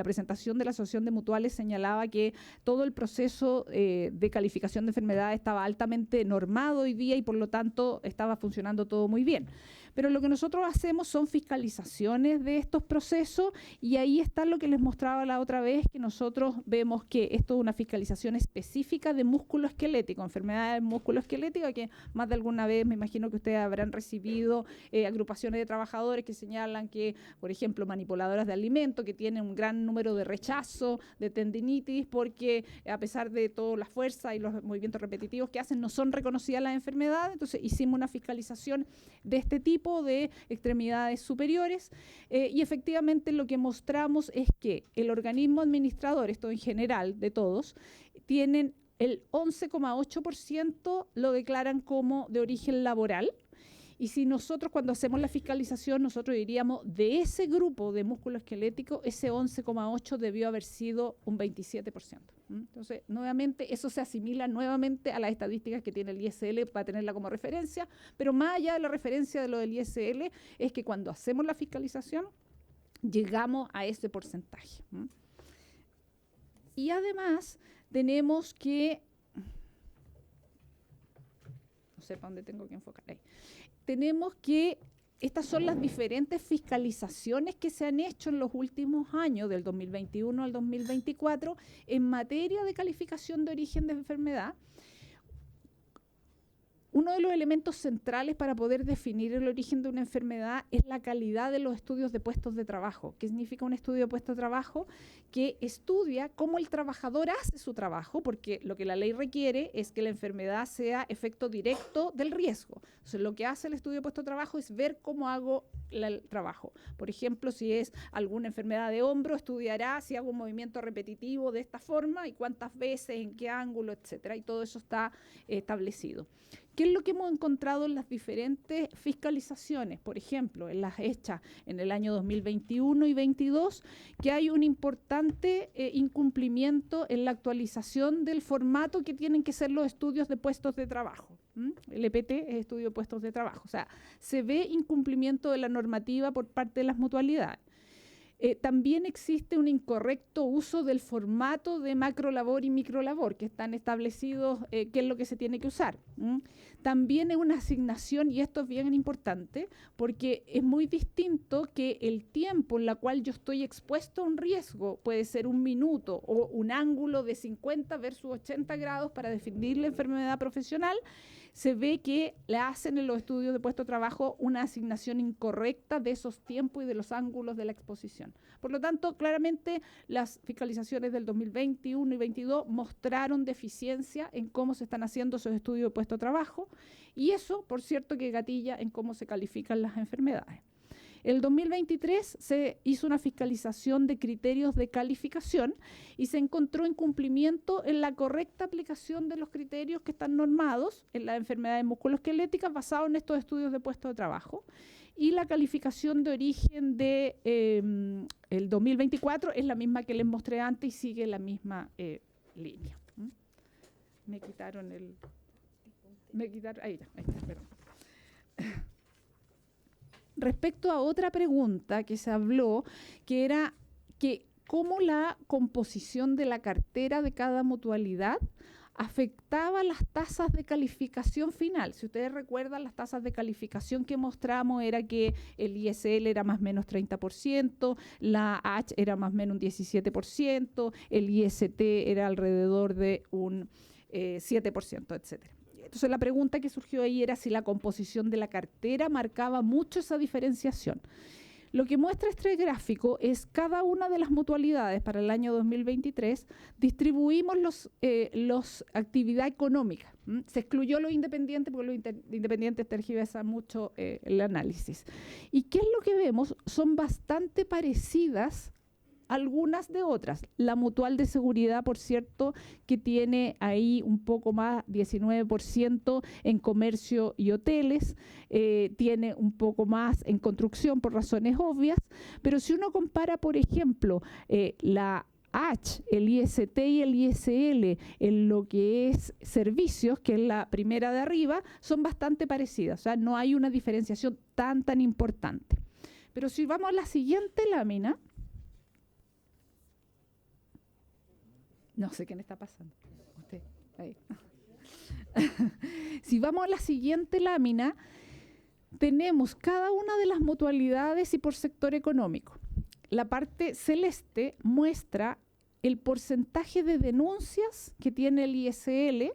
presentación de la Asociación de Mutuales señalaba que todo el proceso de calificación de enfermedades estaba altamente normado hoy día y por lo tanto estaba funcionando todo muy bien. Pero lo que nosotros hacemos son fiscalizaciones de estos procesos y ahí está lo que les mostraba la otra vez, que nosotros vemos que esto es una fiscalización específica de músculo esquelético, enfermedades del músculo esquelético, que más de alguna vez me imagino que ustedes habrán recibido agrupaciones de trabajadores que señalan que, por ejemplo, manipuladoras de alimentos que tienen un gran número de rechazo, de tendinitis, porque a pesar de toda la fuerza y los movimientos repetitivos que hacen, no son reconocidas las enfermedades. Entonces hicimos una fiscalización de este tipo de extremidades superiores y efectivamente lo que mostramos es que el organismo administrador, esto en general de todos, tienen el 11,8% lo declaran como de origen laboral. Y si nosotros cuando hacemos la fiscalización, nosotros diríamos de ese grupo de músculo esquelético, ese 11,8 debió haber sido un 27%. Entonces, nuevamente, eso se asimila nuevamente a las estadísticas que tiene el ISL para tenerla como referencia, pero más allá de la referencia de lo del ISL, es que cuando hacemos la fiscalización, llegamos a ese porcentaje. Y además, tenemos que... No sé para dónde tengo que enfocar ahí. Tenemos que, estas son las diferentes fiscalizaciones que se han hecho en los últimos años, del 2021 al 2024, en materia de calificación de origen de enfermedad. Uno de los elementos centrales para poder definir el origen de una enfermedad es la calidad de los estudios de puestos de trabajo. ¿Qué significa un estudio de puestos de trabajo? Que estudia cómo el trabajador hace su trabajo, porque lo que la ley requiere es que la enfermedad sea efecto directo del riesgo. Entonces, lo que hace el estudio de puestos de trabajo es ver cómo hago el trabajo. Por ejemplo, si es alguna enfermedad de hombro, estudiará si hago un movimiento repetitivo de esta forma y cuántas veces, en qué ángulo, etcétera. Y todo eso está establecido. ¿Qué es lo que hemos encontrado en las diferentes fiscalizaciones? Por ejemplo, en las hechas en el año 2021 y 2022, que hay un importante incumplimiento en la actualización del formato que tienen que ser los estudios de puestos de trabajo. El EPT es estudio de puestos de trabajo. O sea, se ve incumplimiento de la normativa por parte de las mutualidades. También existe un incorrecto uso del formato de macrolabor y microlabor que están establecidos, qué es lo que se tiene que usar. También es una asignación, y esto es bien importante, porque es muy distinto que el tiempo en el cual yo estoy expuesto a un riesgo, puede ser un minuto o un ángulo de 50 versus 80 grados para definir la enfermedad profesional. Se ve que le hacen en los estudios de puesto de trabajo una asignación incorrecta de esos tiempos y de los ángulos de la exposición. Por lo tanto, claramente las fiscalizaciones del 2021 y 2022 mostraron deficiencia en cómo se están haciendo esos estudios de puesto de trabajo y eso, por cierto, que gatilla en cómo se califican las enfermedades. En el 2023 se hizo una fiscalización de criterios de calificación y se encontró incumplimiento en la correcta aplicación de los criterios que están normados en las enfermedades musculoesqueléticas basados en estos estudios de puesto de trabajo. Y la calificación de origen de el 2024 es la misma que les mostré antes y sigue la misma línea. Me quitaron el... ahí está, perdón. Respecto a otra pregunta que se habló, que era que cómo la composición de la cartera de cada mutualidad afectaba las tasas de calificación final. Si ustedes recuerdan, las tasas de calificación que mostramos era que el ISL era más o menos 30%, la H era más o menos un 17%, el IST era alrededor de un 7%, etcétera. Entonces la pregunta que surgió ahí era si la composición de la cartera marcaba mucho esa diferenciación. Lo que muestra este gráfico es cada una de las mutualidades para el año 2023, distribuimos los actividad económica. Se excluyó lo independiente porque lo independiente tergiversa mucho el análisis. ¿Y qué es lo que vemos? Son bastante parecidas algunas de otras. La mutual de seguridad, por cierto, que tiene ahí un poco más, 19% en comercio y hoteles, tiene un poco más en construcción por razones obvias, pero si uno compara, por ejemplo, la H, el IST y el ISL en lo que es servicios, que es la primera de arriba, son bastante parecidas, o sea, no hay una diferenciación tan importante. Pero si vamos a la siguiente lámina, no sé qué me está pasando. Usted, ahí. Si vamos a la siguiente lámina, tenemos cada una de las mutualidades y por sector económico. La parte celeste muestra el porcentaje de denuncias que tiene el ISL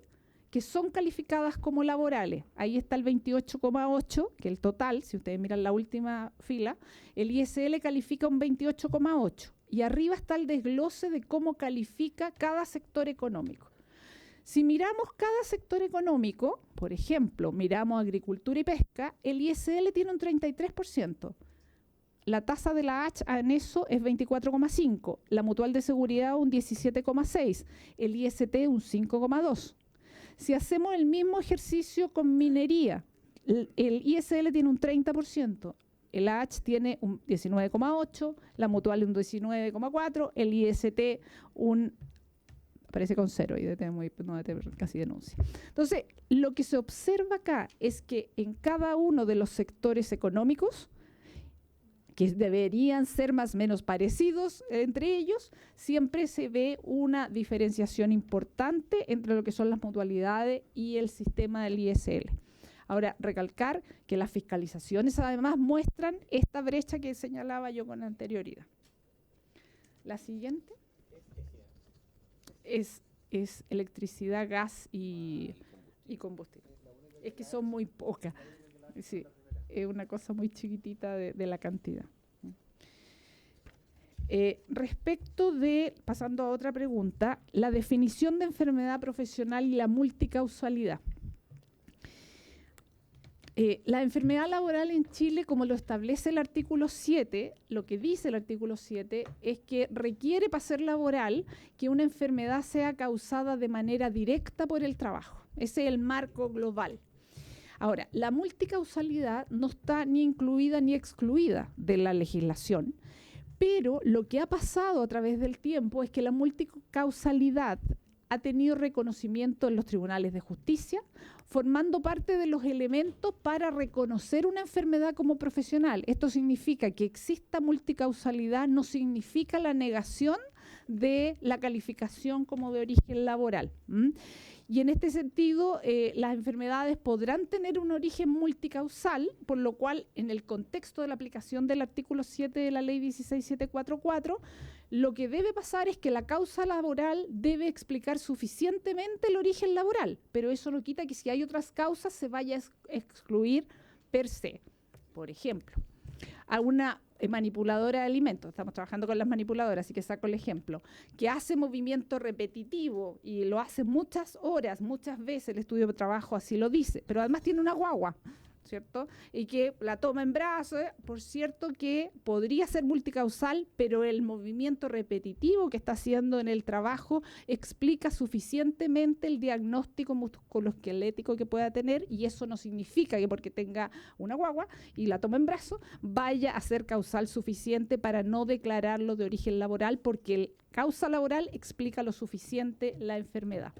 que son calificadas como laborales. Ahí está el 28,8, que es el total, si ustedes miran la última fila, el ISL califica un 28,8. Y arriba está el desglose de cómo califica cada sector económico. Si miramos cada sector económico, por ejemplo, miramos agricultura y pesca, el ISL tiene un 33%. La tasa de la H en eso es 24,5%. La mutual de seguridad un 17,6%. El IST un 5,2%. Si hacemos el mismo ejercicio con minería, el ISL tiene un 30%. El AH tiene un 19,8%, la mutual un 19,4%, el IST aparece con 0 y no casi denuncia. Entonces, lo que se observa acá es que en cada uno de los sectores económicos, que deberían ser más o menos parecidos entre ellos, siempre se ve una diferenciación importante entre lo que son las mutualidades y el sistema del ISL. Ahora, recalcar que las fiscalizaciones además muestran esta brecha que señalaba yo con anterioridad. La siguiente es electricidad, gas y combustible. Es que son muy pocas. Sí, es una cosa muy chiquitita de la cantidad. Respecto de, pasando a otra pregunta, la definición de enfermedad profesional y la multicausalidad. La enfermedad laboral en Chile, como lo establece el artículo 7, lo que dice el artículo 7 es que requiere para ser laboral que una enfermedad sea causada de manera directa por el trabajo. Ese es el marco global. Ahora, la multicausalidad no está ni incluida ni excluida de la legislación, pero lo que ha pasado a través del tiempo es que la multicausalidad ha tenido reconocimiento en los tribunales de justicia, formando parte de los elementos para reconocer una enfermedad como profesional. Esto significa que exista multicausalidad, no significa la negación de la calificación como de origen laboral. Y en este sentido, las enfermedades podrán tener un origen multicausal, por lo cual, en el contexto de la aplicación del artículo 7 de la Ley 16744, lo que debe pasar es que la causa laboral debe explicar suficientemente el origen laboral, pero eso no quita que si hay otras causas se vaya a excluir per se. Por ejemplo, a una manipuladora de alimentos, estamos trabajando con las manipuladoras, así que saco el ejemplo, que hace movimiento repetitivo y lo hace muchas horas, muchas veces, el estudio de trabajo así lo dice, pero además tiene una guagua, ¿cierto? Y que la toma en brazos, por cierto que podría ser multicausal, pero el movimiento repetitivo que está haciendo en el trabajo explica suficientemente el diagnóstico musculoesquelético que pueda tener, y eso no significa que porque tenga una guagua y la toma en brazos vaya a ser causal suficiente para no declararlo de origen laboral, porque el causa laboral explica lo suficiente la enfermedad.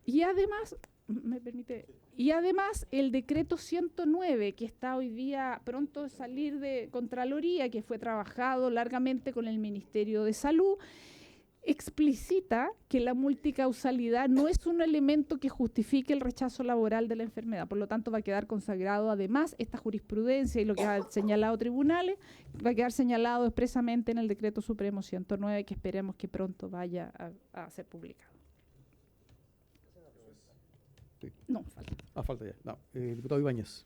Y además, ¿me permite? Y además el decreto 109, que está hoy día pronto de salir de Contraloría, que fue trabajado largamente con el Ministerio de Salud, explicita que la multicausalidad no es un elemento que justifique el rechazo laboral de la enfermedad. Por lo tanto, va a quedar consagrado además esta jurisprudencia y lo que ha señalado tribunales, va a quedar señalado expresamente en el decreto supremo 109, que esperemos que pronto vaya a ser publicado. Sí. No, falta. Falta ya. No. Diputado Ibáñez.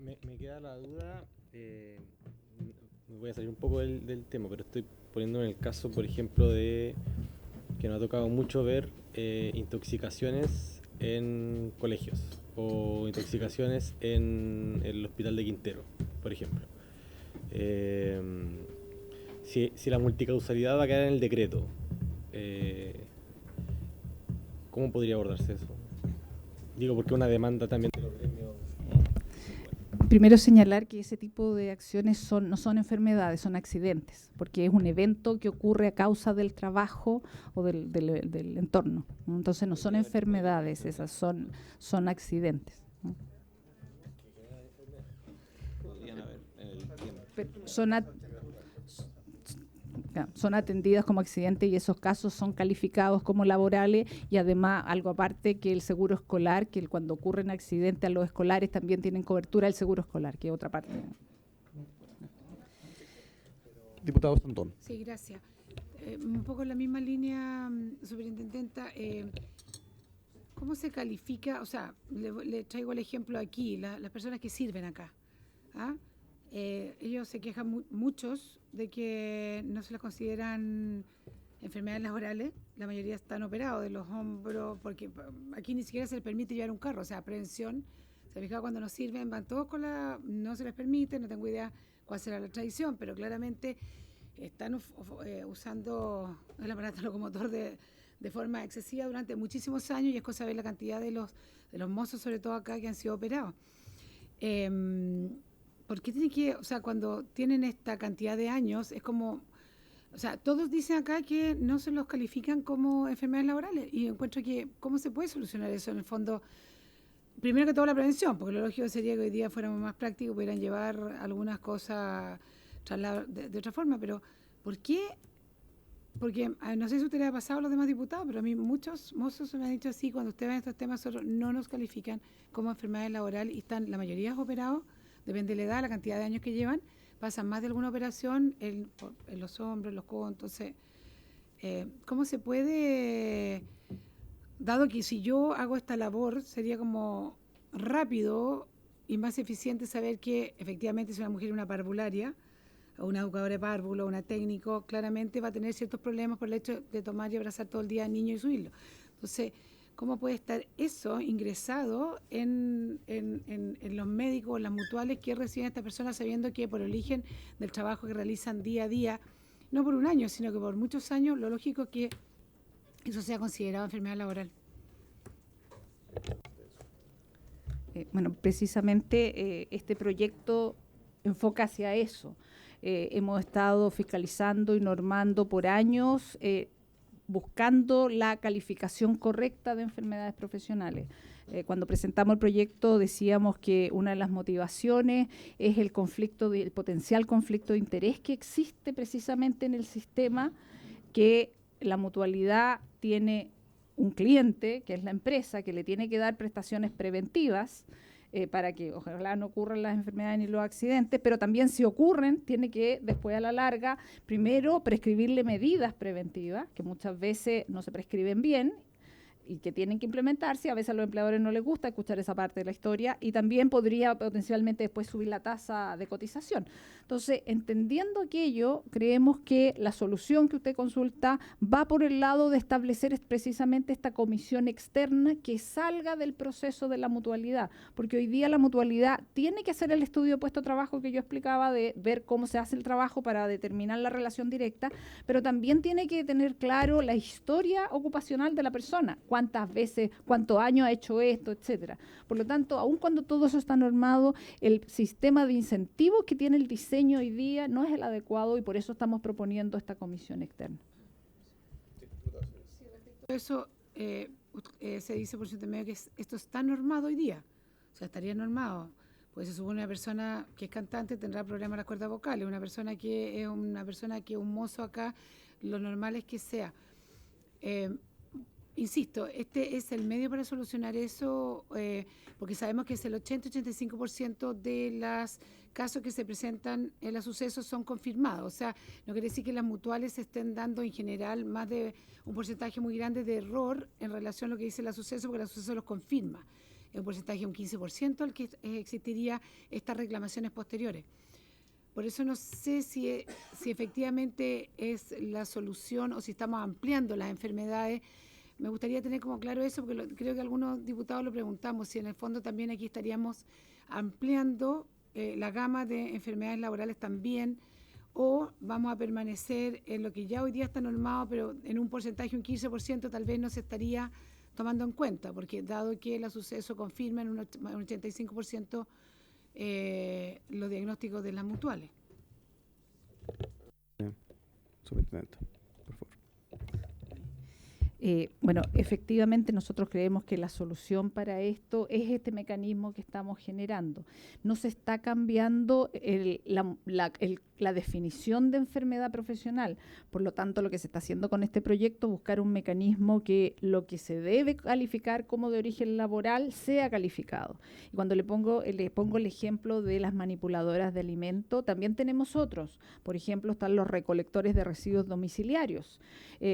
Me queda la duda, me voy a salir un poco del tema, pero estoy poniendo en el caso, por ejemplo, de que nos ha tocado mucho ver intoxicaciones en colegios o intoxicaciones en el hospital de Quintero, por ejemplo. Si la multicausalidad va a quedar en el decreto, ¿cómo podría abordarse eso? Digo, porque una demanda también de los gremios. Primero señalar que ese tipo de acciones no son enfermedades, son accidentes, porque es un evento que ocurre a causa del trabajo o del entorno, ¿no? Entonces no son enfermedades, esas son accidentes, ¿no? Podrían haber en el tiempo. Pero son atendidas como accidentes y esos casos son calificados como laborales, y además algo aparte, que el seguro escolar, que cuando ocurren accidentes a los escolares también tienen cobertura el seguro escolar, que es otra parte. Diputado Santón. Sí, gracias. Un poco en la misma línea, superintendenta, ¿cómo se califica? O sea, le traigo el ejemplo aquí, las personas que sirven acá, ¿ah? Ellos se quejan muchos de que no se les consideran enfermedades laborales. La mayoría están operados de los hombros, porque aquí ni siquiera se les permite llevar un carro, o sea, prevención. Se fija cuando no sirven, van todos no se les permite, no tengo idea cuál será la tradición, pero claramente están usando el aparato locomotor de forma excesiva durante muchísimos años, y es cosa de ver la cantidad de los mozos, sobre todo acá, que han sido operados. ¿Por qué tienen que, o sea, cuando tienen esta cantidad de años, es como, o sea, todos dicen acá que no se los califican como enfermedades laborales, y encuentro que, ¿cómo se puede solucionar eso en el fondo? Primero que todo la prevención, porque lo lógico sería que hoy día fuéramos más prácticos, pudieran llevar algunas cosas de otra forma, pero ¿por qué? Porque no sé si a usted le ha pasado a los demás diputados, pero a mí muchos mozos me han dicho así: cuando usted ve estos temas, nosotros no nos califican como enfermedades laborales, y están la mayoría operados. Depende de la edad, la cantidad de años que llevan, pasan más de alguna operación en los hombros, en los codos. Entonces, ¿cómo se puede, dado que si yo hago esta labor, sería como rápido y más eficiente saber que efectivamente si una mujer es una parvularia, o una educadora de párvulo, o una técnico, claramente va a tener ciertos problemas por el hecho de tomar y abrazar todo el día al niño y subirlo? Entonces, ¿cómo puede estar eso ingresado en los médicos, en las mutuales que reciben a estas personas, sabiendo que por origen del trabajo que realizan día a día, no por un año, sino que por muchos años, lo lógico es que eso sea considerado enfermedad laboral? Bueno, precisamente este proyecto enfoca hacia eso. Hemos estado fiscalizando y normando por años, buscando la calificación correcta de enfermedades profesionales. Cuando presentamos el proyecto decíamos que una de las motivaciones es el potencial conflicto de interés que existe precisamente en el sistema, que la mutualidad tiene un cliente, que es la empresa, que le tiene que dar prestaciones preventivas para que ojalá no ocurran las enfermedades ni los accidentes, pero también si ocurren, tiene que después a la larga, primero prescribirle medidas preventivas, que muchas veces no se prescriben bien y que tienen que implementarse. A veces a los empleadores no les gusta escuchar esa parte de la historia, y también podría potencialmente después subir la tasa de cotización. Entonces, entendiendo aquello, creemos que la solución que usted consulta va por el lado de establecer precisamente esta comisión externa que salga del proceso de la mutualidad, porque hoy día la mutualidad tiene que hacer el estudio de puesto de trabajo que yo explicaba, de ver cómo se hace el trabajo para determinar la relación directa, pero también tiene que tener claro la historia ocupacional de la persona, cuántas veces, cuántos años ha hecho esto, etcétera. Por lo tanto, aun cuando todo eso está normado, el sistema de incentivos que tiene el diseño hoy día no es el adecuado, y por eso estamos proponiendo esta comisión externa. Eso se dice por su intermedio que esto está normado hoy día, o sea, estaría normado. Pues se supone una persona que es cantante tendrá problemas en las cuerdas vocales, una persona que es un mozo acá, lo normal es que sea. Insisto, este es el medio para solucionar eso, porque sabemos que es el 80-85% de los casos que se presentan en los sucesos son confirmados. O sea, no quiere decir que las mutuales estén dando en general más de un porcentaje muy grande de error en relación a lo que dice la suceso, porque la suceso los confirma. un porcentaje de un 15% el que existiría estas reclamaciones posteriores. Por eso no sé si efectivamente es la solución o si estamos ampliando las enfermedades. Me gustaría tener como claro eso, porque creo que algunos diputados lo preguntamos, si en el fondo también aquí estaríamos ampliando la gama de enfermedades laborales también, o vamos a permanecer en lo que ya hoy día está normado, pero en un porcentaje, un 15%, tal vez no se estaría tomando en cuenta, porque dado que el suceso confirma en un 85% los diagnósticos de las mutuales. Superintendente, por favor. Bueno, efectivamente nosotros creemos que la solución para esto es este mecanismo que estamos generando. No se está cambiando la definición de enfermedad profesional. Por lo tanto, lo que se está haciendo con este proyecto es buscar un mecanismo que lo que se debe calificar como de origen laboral sea calificado. Y cuando le pongo el ejemplo de las manipuladoras de alimento, también tenemos otros. Por ejemplo, están los recolectores de residuos domiciliarios.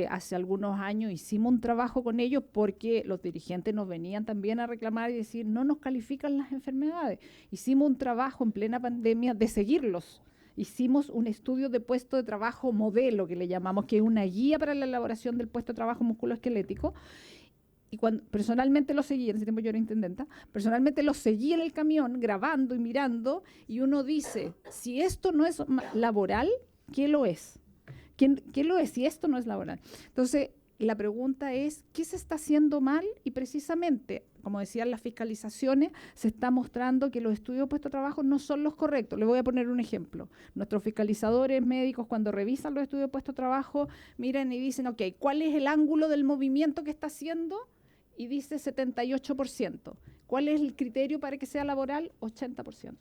Hace algunos años hicimos un trabajo con ellos porque los dirigentes nos venían también a reclamar y decir, no nos califican las enfermedades. Hicimos un trabajo en plena pandemia de seguirlos. Hicimos un estudio de puesto de trabajo modelo, que le llamamos, que es una guía para la elaboración del puesto de trabajo musculoesquelético. Y cuando personalmente lo seguí, en ese tiempo yo era intendenta, personalmente lo seguí en el camión, grabando y mirando, y uno dice, si esto no es laboral, ¿qué lo es? ¿Qué lo es si esto no es laboral? Entonces, la pregunta es, ¿qué se está haciendo mal? Y precisamente, como decían las fiscalizaciones, se está mostrando que los estudios de puesto de trabajo no son los correctos. Le voy a poner un ejemplo. Nuestros fiscalizadores médicos, cuando revisan los estudios de puesto de trabajo, miran y dicen, ok, ¿cuál es el ángulo del movimiento que está haciendo? Y dice 78%. ¿Cuál es el criterio para que sea laboral? 80%.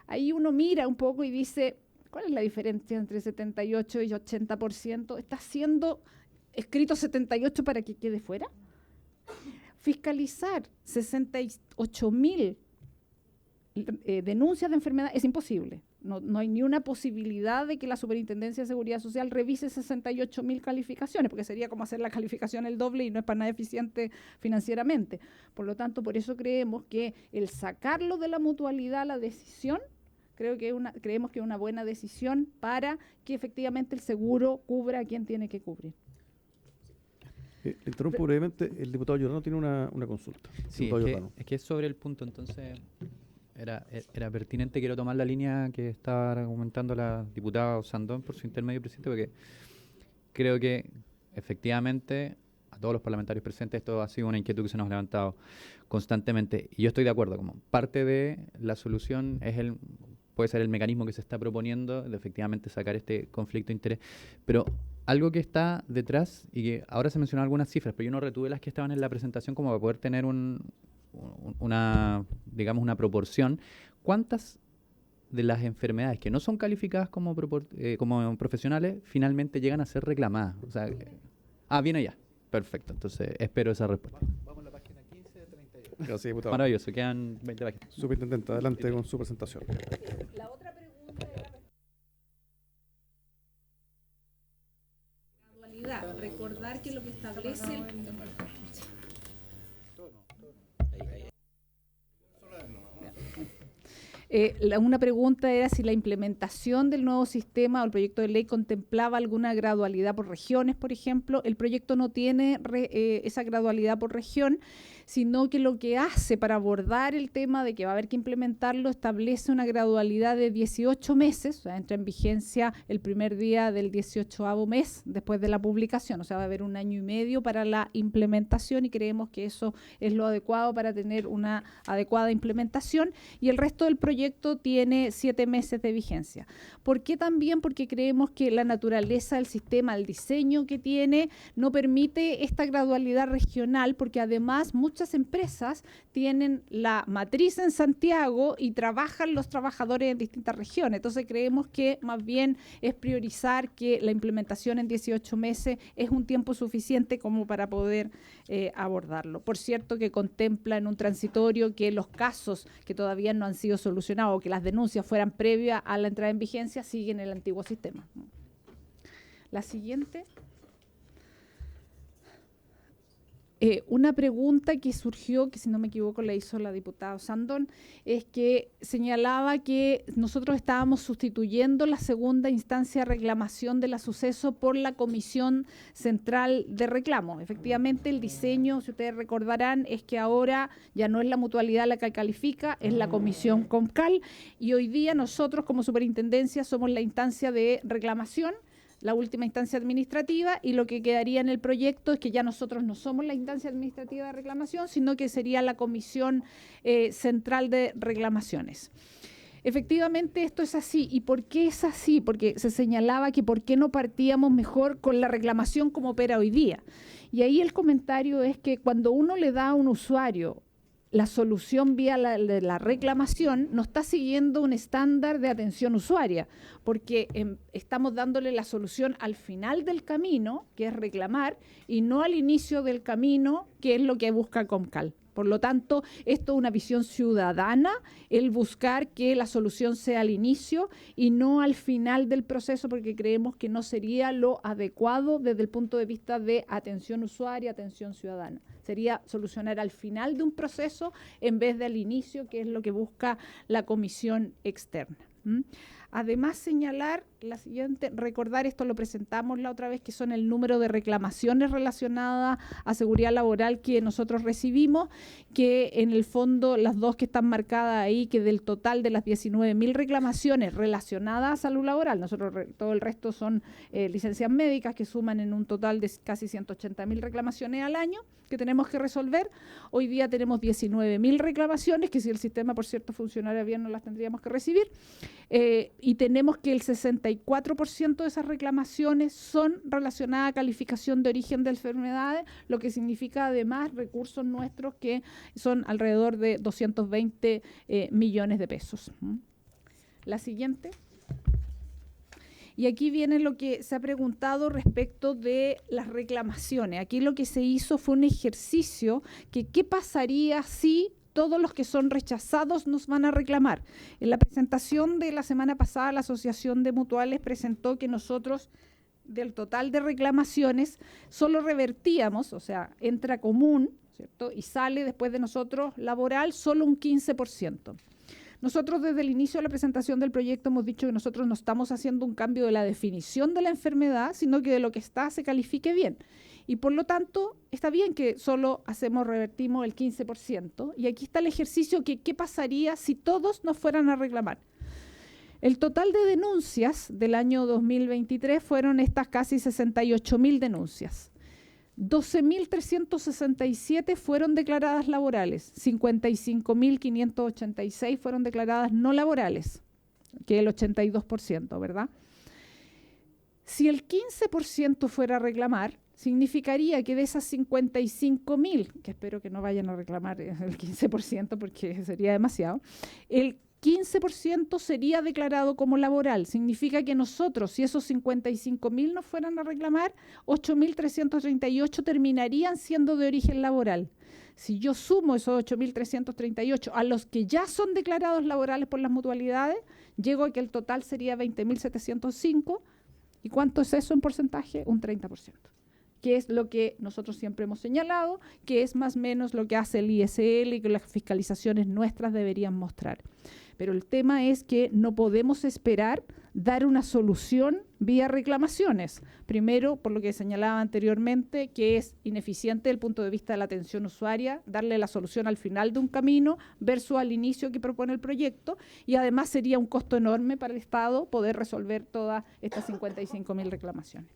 Ahí uno mira un poco y dice, ¿cuál es la diferencia entre 78 y 80%? ¿Está siendo escrito 78 para que quede fuera? Fiscalizar 68.000 denuncias de enfermedad es imposible. No hay ni una posibilidad de que la Superintendencia de Seguridad Social revise 68.000 calificaciones, porque sería como hacer la calificación el doble y no es para nada eficiente financieramente. Por lo tanto, por eso creemos que el sacarlo de la mutualidad, la decisión, creemos que es una buena decisión para que efectivamente el seguro cubra a quien tiene que cubrir. Le interrumpo brevemente, el diputado Giordano tiene una consulta. Sí, es que es sobre el punto, entonces era pertinente. Quiero tomar la línea que estaba argumentando la diputada Sandón por su intermedio, presidente, porque creo que efectivamente a todos los parlamentarios presentes esto ha sido una inquietud que se nos ha levantado constantemente, y yo estoy de acuerdo, como parte de la solución puede ser el mecanismo que se está proponiendo de efectivamente sacar este conflicto de interés, pero algo que está detrás, y que ahora se mencionaron algunas cifras, pero yo no retuve las que estaban en la presentación como para poder tener una proporción. ¿Cuántas de las enfermedades que no son calificadas como profesionales finalmente llegan a ser reclamadas? O sea, viene ya. Perfecto, entonces espero esa respuesta. Vamos a la página 15 de 38. Gracias, diputado. Maravilloso, quedan 20 páginas. Superintendente, adelante con su presentación. La otra pregunta era gradualidad. Recordar que lo que establece una pregunta era si la implementación del nuevo sistema o el proyecto de ley contemplaba alguna gradualidad por regiones, por ejemplo. El proyecto no tiene esa gradualidad por región, sino que lo que hace para abordar el tema de que va a haber que implementarlo, establece una gradualidad de 18 meses, o sea, entra en vigencia el primer día del 18º mes después de la publicación, o sea, va a haber 1 año y medio para la implementación, y creemos que eso es lo adecuado para tener una adecuada implementación, y el resto del proyecto tiene 7 meses de vigencia. ¿Por qué también? Porque creemos que la naturaleza del sistema, el diseño que tiene, no permite esta gradualidad regional, porque además muchas empresas tienen la matriz en Santiago y trabajan los trabajadores en distintas regiones. Entonces creemos que más bien es priorizar que la implementación en 18 meses es un tiempo suficiente como para poder abordarlo. Por cierto, que contempla en un transitorio que los casos que todavía no han sido solucionados o que las denuncias fueran previas a la entrada en vigencia siguen el antiguo sistema. La siguiente. Una pregunta que surgió, que si no me equivoco la hizo la diputada Sandón, es que señalaba que nosotros estábamos sustituyendo la segunda instancia de reclamación del suceso por la Comisión Central de Reclamo. Efectivamente, el diseño, si ustedes recordarán, es que ahora ya no es la mutualidad la que califica, es la Comisión Comcal, y hoy día nosotros como superintendencia somos la instancia de reclamación, la última instancia administrativa, y lo que quedaría en el proyecto es que ya nosotros no somos la instancia administrativa de reclamación, sino que sería la Comisión Central de Reclamaciones. Efectivamente, esto es así. ¿Y por qué es así? Porque se señalaba que por qué no partíamos mejor con la reclamación como opera hoy día. Y ahí el comentario es que cuando uno le da a un usuario la solución vía la reclamación, no está siguiendo un estándar de atención usuaria, porque estamos dándole la solución al final del camino, que es reclamar, y no al inicio del camino, que es lo que busca Comcal. Por lo tanto, esto es una visión ciudadana, el buscar que la solución sea al inicio y no al final del proceso, porque creemos que no sería lo adecuado desde el punto de vista de atención usuaria, atención ciudadana. Sería solucionar al final de un proceso en vez de al inicio, que es lo que busca la comisión externa. Además, señalar la siguiente, recordar, esto lo presentamos la otra vez, que son el número de reclamaciones relacionadas a seguridad laboral que nosotros recibimos, que en el fondo las dos que están marcadas ahí, que del total de las 19.000 reclamaciones relacionadas a salud laboral, nosotros todo el resto son licencias médicas que suman en un total de casi 180.000 reclamaciones al año que tenemos que resolver. Hoy día tenemos 19.000 reclamaciones, que si el sistema, por cierto, funcionara bien, no las tendríamos que recibir. Y tenemos que el 64% de esas reclamaciones son relacionadas a calificación de origen de enfermedades, lo que significa además recursos nuestros que son alrededor de 220 millones de pesos. La siguiente. Y aquí viene lo que se ha preguntado respecto de las reclamaciones. Aquí lo que se hizo fue un ejercicio que qué pasaría si todos los que son rechazados nos van a reclamar. En la presentación de la semana pasada, la Asociación de Mutuales presentó que nosotros, del total de reclamaciones, solo revertíamos, o sea, entra común, ¿cierto?, y sale después de nosotros laboral solo un 15%. Nosotros desde el inicio de la presentación del proyecto hemos dicho que nosotros no estamos haciendo un cambio de la definición de la enfermedad, sino que de lo que está se califique bien. Y por lo tanto, está bien que solo revertimos el 15%. Y aquí está el ejercicio que qué pasaría si todos nos fueran a reclamar. El total de denuncias del año 2023 fueron estas casi 68.000 denuncias. 12.367 fueron declaradas laborales, 55.586 fueron declaradas no laborales, que es el 82%, ¿verdad? Si el 15% fuera a reclamar, significaría que de esas 55.000, que espero que no vayan a reclamar el 15% porque sería demasiado, el 15% sería declarado como laboral. Significa que nosotros, si esos 55.000 nos fueran a reclamar, 8.338 terminarían siendo de origen laboral. Si yo sumo esos 8.338 a los que ya son declarados laborales por las mutualidades, llego a que el total sería 20.705. ¿Y cuánto es eso en porcentaje? Un 30%. Que es lo que nosotros siempre hemos señalado, que es más o menos lo que hace el ISL y que las fiscalizaciones nuestras deberían mostrar. Pero el tema es que no podemos esperar dar una solución vía reclamaciones. Primero, por lo que señalaba anteriormente, que es ineficiente desde el punto de vista de la atención usuaria, darle la solución al final de un camino versus al inicio que propone el proyecto, y además sería un costo enorme para el Estado poder resolver todas estas 55.000 reclamaciones.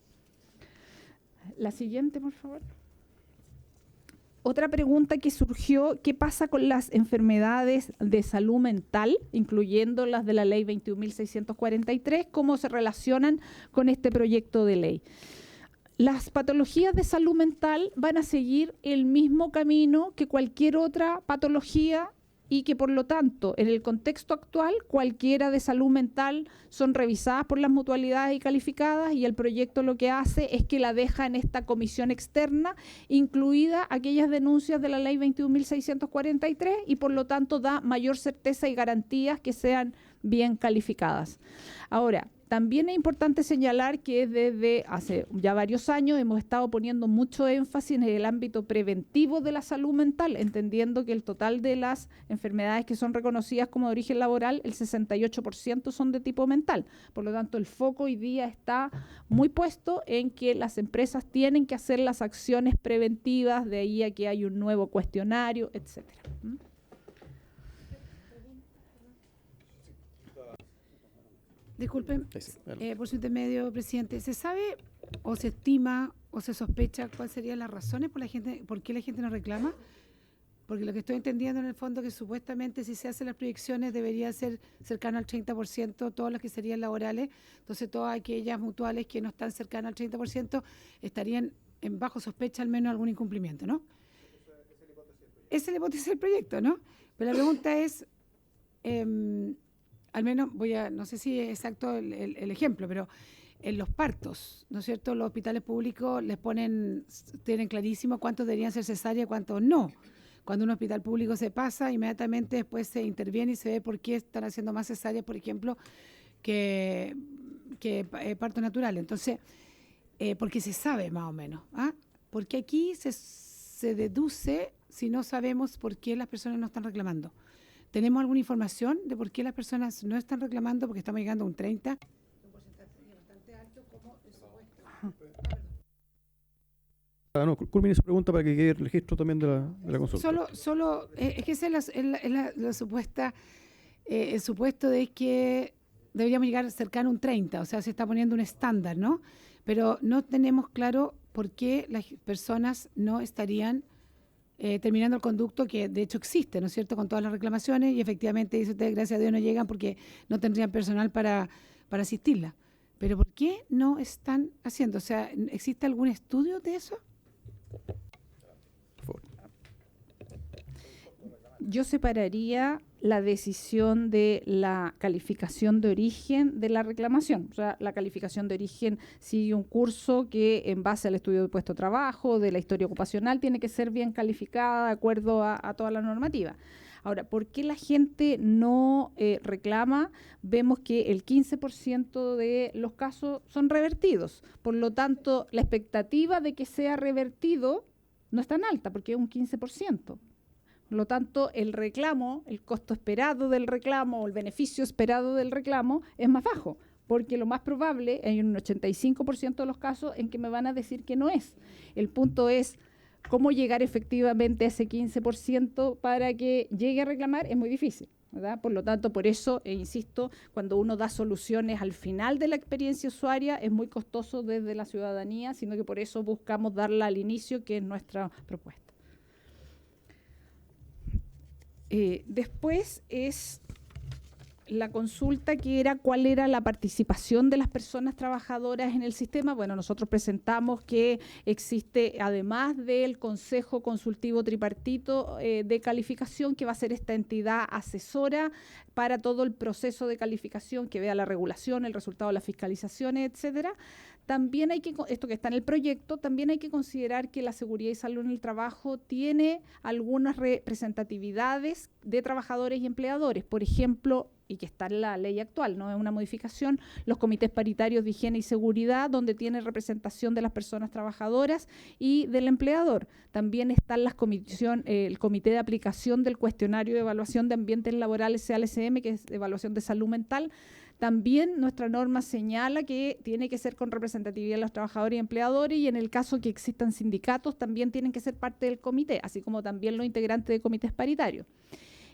La siguiente, por favor. Otra pregunta que surgió, ¿qué pasa con las enfermedades de salud mental, incluyendo las de la ley 21.643? ¿Cómo se relacionan con este proyecto de ley? Las patologías de salud mental van a seguir el mismo camino que cualquier otra patología y que por lo tanto en el contexto actual cualquiera de salud mental son revisadas por las mutualidades y calificadas, y el proyecto lo que hace es que la deja en esta comisión externa, incluida aquellas denuncias de la ley 21.643, y por lo tanto da mayor certeza y garantías que sean bien calificadas. Ahora, También es importante señalar que desde hace ya varios años hemos estado poniendo mucho énfasis en el ámbito preventivo de la salud mental, entendiendo que el total de las enfermedades que son reconocidas como de origen laboral, el 68% son de tipo mental. Por lo tanto, el foco hoy día está muy puesto en que las empresas tienen que hacer las acciones preventivas, de ahí a que hay un nuevo cuestionario, etcétera. Disculpen, por su intermedio, presidente, ¿se sabe o se estima o se sospecha cuáles serían las razones por qué la gente no reclama? Porque lo que estoy entendiendo en el fondo que supuestamente si se hacen las proyecciones debería ser cercano al 30% todos los que serían laborales, entonces todas aquellas mutuales que no están cercanas al 30% estarían en bajo sospecha al menos algún incumplimiento, ¿no? Esa es la hipótesis del proyecto, ¿no? Pero la pregunta es... al menos no sé si es exacto el ejemplo, pero en los partos, ¿no es cierto? Los hospitales públicos tienen clarísimo cuántos deberían ser cesáreas y cuántos no. Cuando un hospital público se pasa, inmediatamente después se interviene y se ve por qué están haciendo más cesáreas, por ejemplo, que parto natural. Entonces, porque se sabe más o menos, ¿ah? Porque aquí se deduce si no sabemos por qué las personas no están reclamando. ¿Tenemos alguna información de por qué las personas no están reclamando? Porque estamos llegando a un 30%. Un porcentaje bastante alto como el supuesto. No, culmine su pregunta para que quede el registro también de la consulta. Es que ese es el supuesto de que deberíamos llegar cercano a un 30%, o sea, se está poniendo un estándar, ¿no? Pero no tenemos claro por qué las personas no estarían terminando el conducto que de hecho existe, ¿no es cierto?, con todas las reclamaciones y efectivamente, dice usted, gracias a Dios no llegan porque no tendrían personal para asistirla. Pero ¿por qué no están haciendo? O sea, ¿existe algún estudio de eso? Por favor. Yo separaría la decisión de la calificación de origen de la reclamación. O sea, la calificación de origen sigue un curso que en base al estudio de puesto de trabajo, de la historia ocupacional, tiene que ser bien calificada de acuerdo a toda la normativa. Ahora, ¿por qué la gente no reclama? Vemos que el 15% de los casos son revertidos. Por lo tanto, la expectativa de que sea revertido no es tan alta, porque es un 15%. Por lo tanto, el reclamo, el costo esperado del reclamo o el beneficio esperado del reclamo es más bajo, porque lo más probable, hay un 85% de los casos en que me van a decir que no es. El punto es cómo llegar efectivamente a ese 15% para que llegue a reclamar es muy difícil, ¿verdad? Por lo tanto, por eso, insisto, cuando uno da soluciones al final de la experiencia usuaria es muy costoso desde la ciudadanía, sino que por eso buscamos darla al inicio, que es nuestra propuesta. Después es la consulta que era cuál era la participación de las personas trabajadoras en el sistema. Bueno, nosotros presentamos que existe, además del Consejo Consultivo Tripartito de Calificación, que va a ser esta entidad asesora para todo el proceso de calificación, que vea la regulación, el resultado de las fiscalizaciones, etcétera. También hay que, esto que está en el proyecto, también hay que considerar que la seguridad y salud en el trabajo tiene algunas representatividades de trabajadores y empleadores. Por ejemplo, y que está en la ley actual, no es una modificación, los comités paritarios de higiene y seguridad, donde tiene representación de las personas trabajadoras y del empleador. También está el comité de aplicación del cuestionario de evaluación de ambientes laborales CALSM, que es evaluación de salud mental. También nuestra norma señala que tiene que ser con representatividad de los trabajadores y empleadores, y en el caso que existan sindicatos también tienen que ser parte del comité, así como también los integrantes de comités paritarios.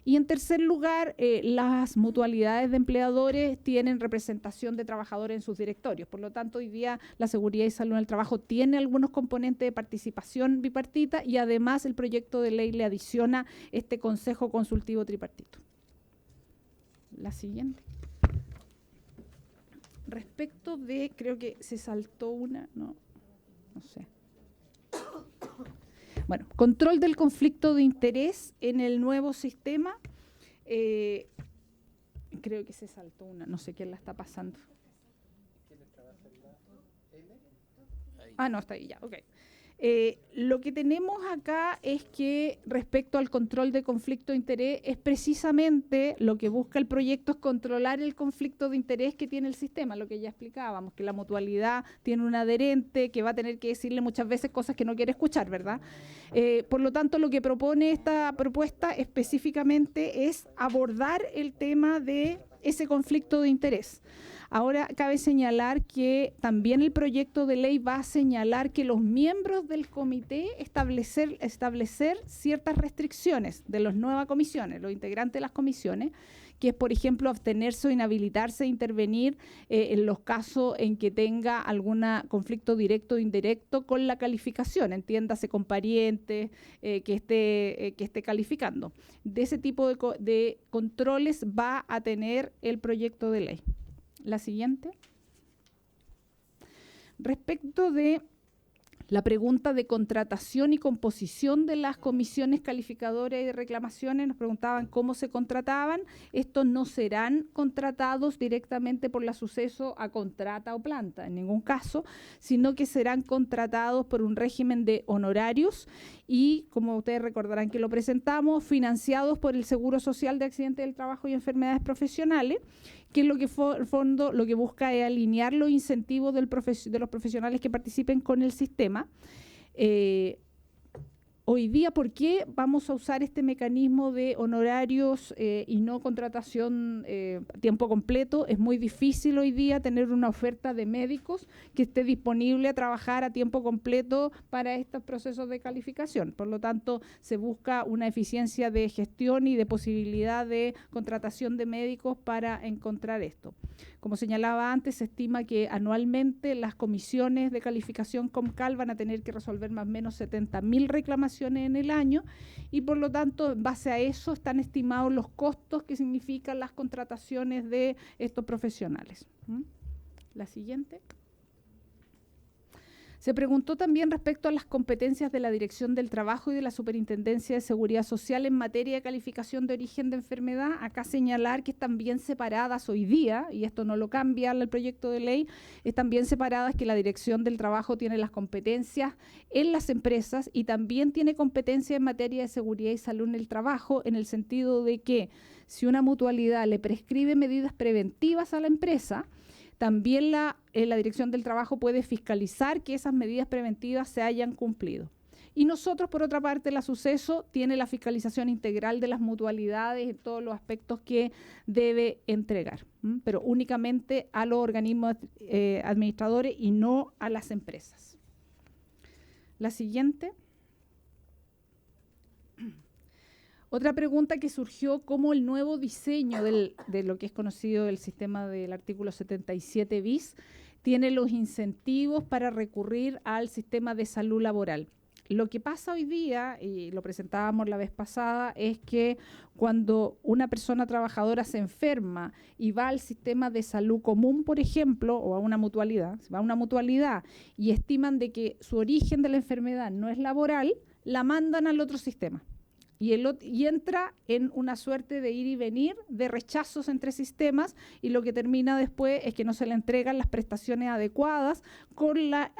Y en tercer lugar, las mutualidades de empleadores tienen representación de trabajadores en sus directorios. Por lo tanto, hoy día la seguridad y salud en el trabajo tiene algunos componentes de participación bipartita, y además el proyecto de ley le adiciona este Consejo Consultivo Tripartito. La siguiente. Respecto de, creo que se saltó una, no sé. Bueno, control del conflicto de interés en el nuevo sistema. Creo que se saltó una, no sé quién la está pasando. Ah, no, está ahí ya, ok. Lo que tenemos acá es que respecto al control de conflicto de interés es precisamente lo que busca el proyecto, es controlar el conflicto de interés que tiene el sistema, lo que ya explicábamos, que la mutualidad tiene un adherente que va a tener que decirle muchas veces cosas que no quiere escuchar, ¿verdad? Por lo tanto, lo que propone esta propuesta específicamente es abordar el tema de ese conflicto de interés. Ahora, cabe señalar que también el proyecto de ley va a señalar que los miembros del comité establecer ciertas restricciones de las nuevas comisiones, los integrantes de las comisiones, que es, por ejemplo, abstenerse o inhabilitarse a intervenir en los casos en que tenga algún conflicto directo o indirecto con la calificación, entiéndase con parientes que esté calificando. De ese tipo de controles va a tener el proyecto de ley. La siguiente. Respecto de la pregunta de contratación y composición de las comisiones calificadoras y de reclamaciones, nos preguntaban cómo se contrataban. Estos no serán contratados directamente por la Suceso a contrata o planta, en ningún caso, sino que serán contratados por un régimen de honorarios y, como ustedes recordarán que lo presentamos, financiados por el Seguro Social de Accidentes del Trabajo y Enfermedades Profesionales, que es lo que el fondo lo que busca es alinear los incentivos de los profesionales que participen con el sistema. Hoy día, ¿por qué vamos a usar este mecanismo de honorarios y no contratación a tiempo completo? Es muy difícil hoy día tener una oferta de médicos que esté disponible a trabajar a tiempo completo para estos procesos de calificación. Por lo tanto, se busca una eficiencia de gestión y de posibilidad de contratación de médicos para encontrar esto. Como señalaba antes, se estima que anualmente las comisiones de calificación COMCAL van a tener que resolver más o menos 70.000 reclamaciones en el año y por lo tanto, en base a eso, están estimados los costos que significan las contrataciones de estos profesionales. La siguiente. Se preguntó también respecto a las competencias de la Dirección del Trabajo y de la Superintendencia de Seguridad Social en materia de calificación de origen de enfermedad. Acá señalar que están bien separadas hoy día, y esto no lo cambia el proyecto de ley, están bien separadas que la Dirección del Trabajo tiene las competencias en las empresas y también tiene competencia en materia de seguridad y salud en el trabajo, en el sentido de que si una mutualidad le prescribe medidas preventivas a la empresa, también la Dirección del Trabajo puede fiscalizar que esas medidas preventivas se hayan cumplido. Y nosotros, por otra parte, la Suceso tiene la fiscalización integral de las mutualidades en todos los aspectos que debe entregar, pero únicamente a los organismos administradores y no a las empresas. La siguiente. Otra pregunta que surgió, cómo el nuevo diseño de lo que es conocido el sistema del artículo 77 bis tiene los incentivos para recurrir al sistema de salud laboral. Lo que pasa hoy día, y lo presentábamos la vez pasada, es que cuando una persona trabajadora se enferma y va al sistema de salud común, por ejemplo, o a una mutualidad, va a una mutualidad y estiman de que su origen de la enfermedad no es laboral, la mandan al otro sistema. Y entra en una suerte de ir y venir, de rechazos entre sistemas, y lo que termina después es que no se le entregan las prestaciones adecuadas con la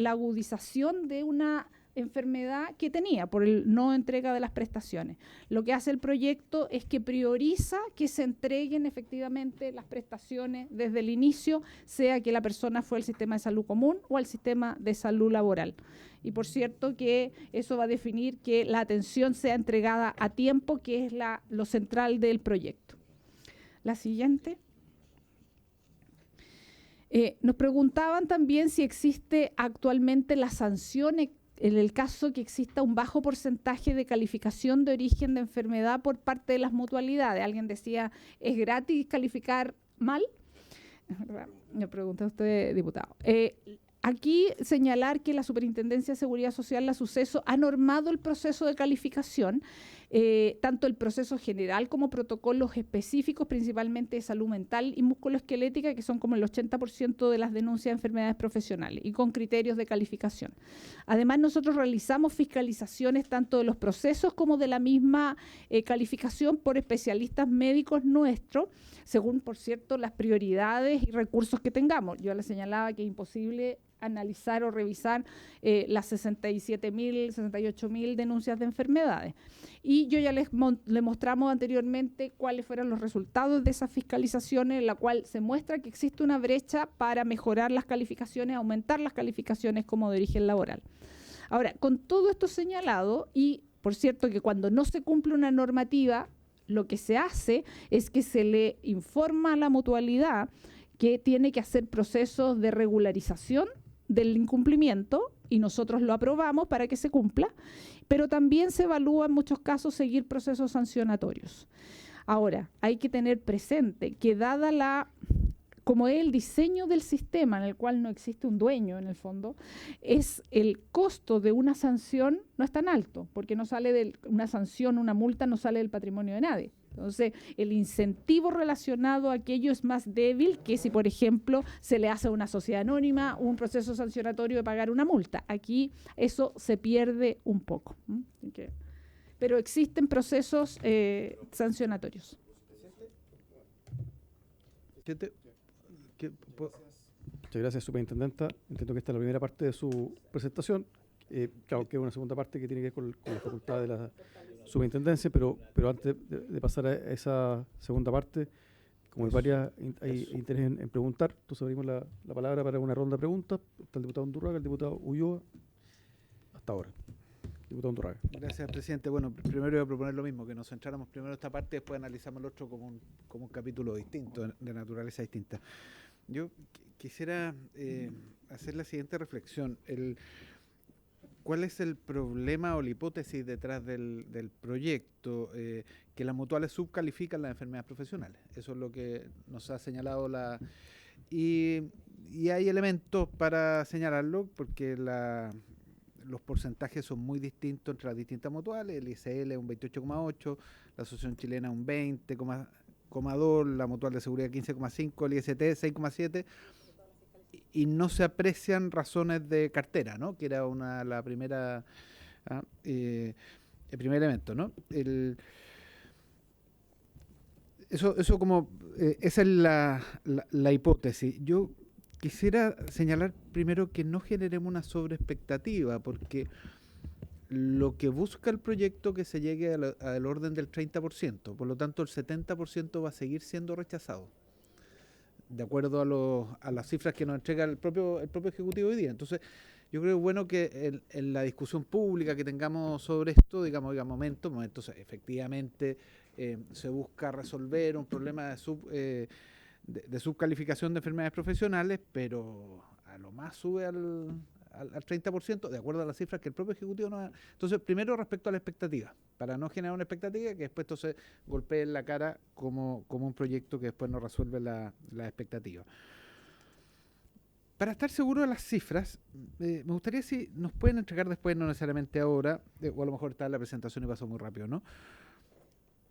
agudización de una enfermedad que tenía por el no entrega de las prestaciones. Lo que hace el proyecto es que prioriza que se entreguen efectivamente las prestaciones desde el inicio, sea que la persona fue al sistema de salud común o al sistema de salud laboral. Y por cierto que eso va a definir que la atención sea entregada a tiempo, que es lo central del proyecto. La siguiente. Nos preguntaban también si existe actualmente la sanción en el caso que exista un bajo porcentaje de calificación de origen de enfermedad por parte de las mutualidades. Alguien decía, ¿es gratis calificar mal? Me pregunta usted, diputado. Aquí señalar que la Superintendencia de Seguridad Social, la Suceso, ha normado el proceso de calificación, tanto el proceso general como protocolos específicos, principalmente de salud mental y musculoesquelética, que son como el 80% de las denuncias de enfermedades profesionales, y con criterios de calificación. Además, nosotros realizamos fiscalizaciones tanto de los procesos como de la misma calificación por especialistas médicos nuestros, según, por cierto, las prioridades y recursos que tengamos. Yo le señalaba que es imposible analizar o revisar las 67.000, 68.000 denuncias de enfermedades. Y yo ya les mostramos anteriormente cuáles fueron los resultados de esas fiscalizaciones, en la cual se muestra que existe una brecha para mejorar las calificaciones, aumentar las calificaciones como de origen laboral. Ahora, con todo esto señalado, y por cierto que cuando no se cumple una normativa, lo que se hace es que se le informa a la mutualidad que tiene que hacer procesos de regularización del incumplimiento y nosotros lo aprobamos para que se cumpla, pero también se evalúa en muchos casos seguir procesos sancionatorios. Ahora, hay que tener presente que como es el diseño del sistema en el cual no existe un dueño en el fondo, es el costo de una sanción no es tan alto, porque no sale una sanción, una multa no sale del patrimonio de nadie. Entonces, el incentivo relacionado a aquello es más débil que si, por ejemplo, se le hace a una sociedad anónima un proceso sancionatorio de pagar una multa. Aquí eso se pierde un poco. Pero existen procesos sancionatorios. Muchas gracias, superintendenta. Entiendo que esta es la primera parte de su presentación. Claro, que es una segunda parte que tiene que ver con la facultad de la superintendencia, pero antes de pasar a esa segunda parte, como hay interés en preguntar, entonces abrimos la palabra para una ronda de preguntas. Está el diputado Undurraga, el diputado Ulloa, hasta ahora. Diputado Undurraga. Gracias, presidente. Bueno, primero voy a proponer lo mismo, que nos centráramos primero en esta parte y después analizamos el otro como un capítulo distinto, de naturaleza distinta. Yo quisiera hacer la siguiente reflexión. ¿Cuál es el problema o la hipótesis detrás del proyecto? Que las mutuales subcalifican las enfermedades profesionales. Eso es lo que nos ha señalado y hay elementos para señalarlo, porque los porcentajes son muy distintos entre las distintas mutuales. El ICL es un 28,8, la Asociación Chilena un 20,2, la Mutual de Seguridad 15,5, el IST 6,7, y no se aprecian razones de cartera, ¿no? Que era el primer elemento, ¿no? Esa es la hipótesis. Yo quisiera señalar primero que no generemos una sobreexpectativa, porque lo que busca el proyecto que se llegue al orden del 30%, por lo tanto el 70% va a seguir siendo rechazado, de acuerdo a las cifras que nos entrega el propio Ejecutivo hoy día. Entonces, yo creo que es bueno que en la discusión pública que tengamos sobre esto, digamos, oiga, momentos, efectivamente se busca resolver un problema de subcalificación de enfermedades profesionales, pero a lo más sube al 30%, de acuerdo a las cifras que el propio Ejecutivo nos da. Entonces, primero respecto a la expectativa, para no generar una expectativa que después esto se golpee en la cara como un proyecto que después no resuelve la expectativa. Para estar seguro de las cifras, me gustaría si nos pueden entregar después, no necesariamente ahora, o a lo mejor está en la presentación y pasó muy rápido, ¿no?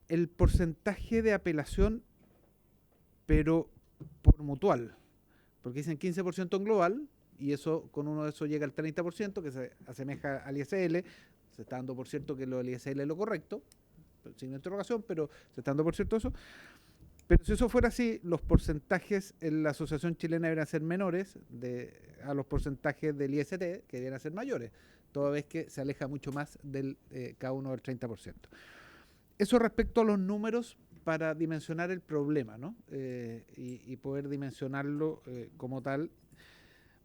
El porcentaje de apelación, pero por mutual, porque dicen 15% en global, y eso con uno de esos llega al 30%, que se asemeja al ISL. Se está dando por cierto que lo del ISL es lo correcto, sin interrogación, pero se está dando por cierto eso. Pero si eso fuera así, los porcentajes en la Asociación Chilena deberían ser menores a los porcentajes del IST, que deberían ser mayores, toda vez que se aleja mucho más del cada uno del 30%. Eso respecto a los números para dimensionar el problema, ¿no? Y poder dimensionarlo como tal.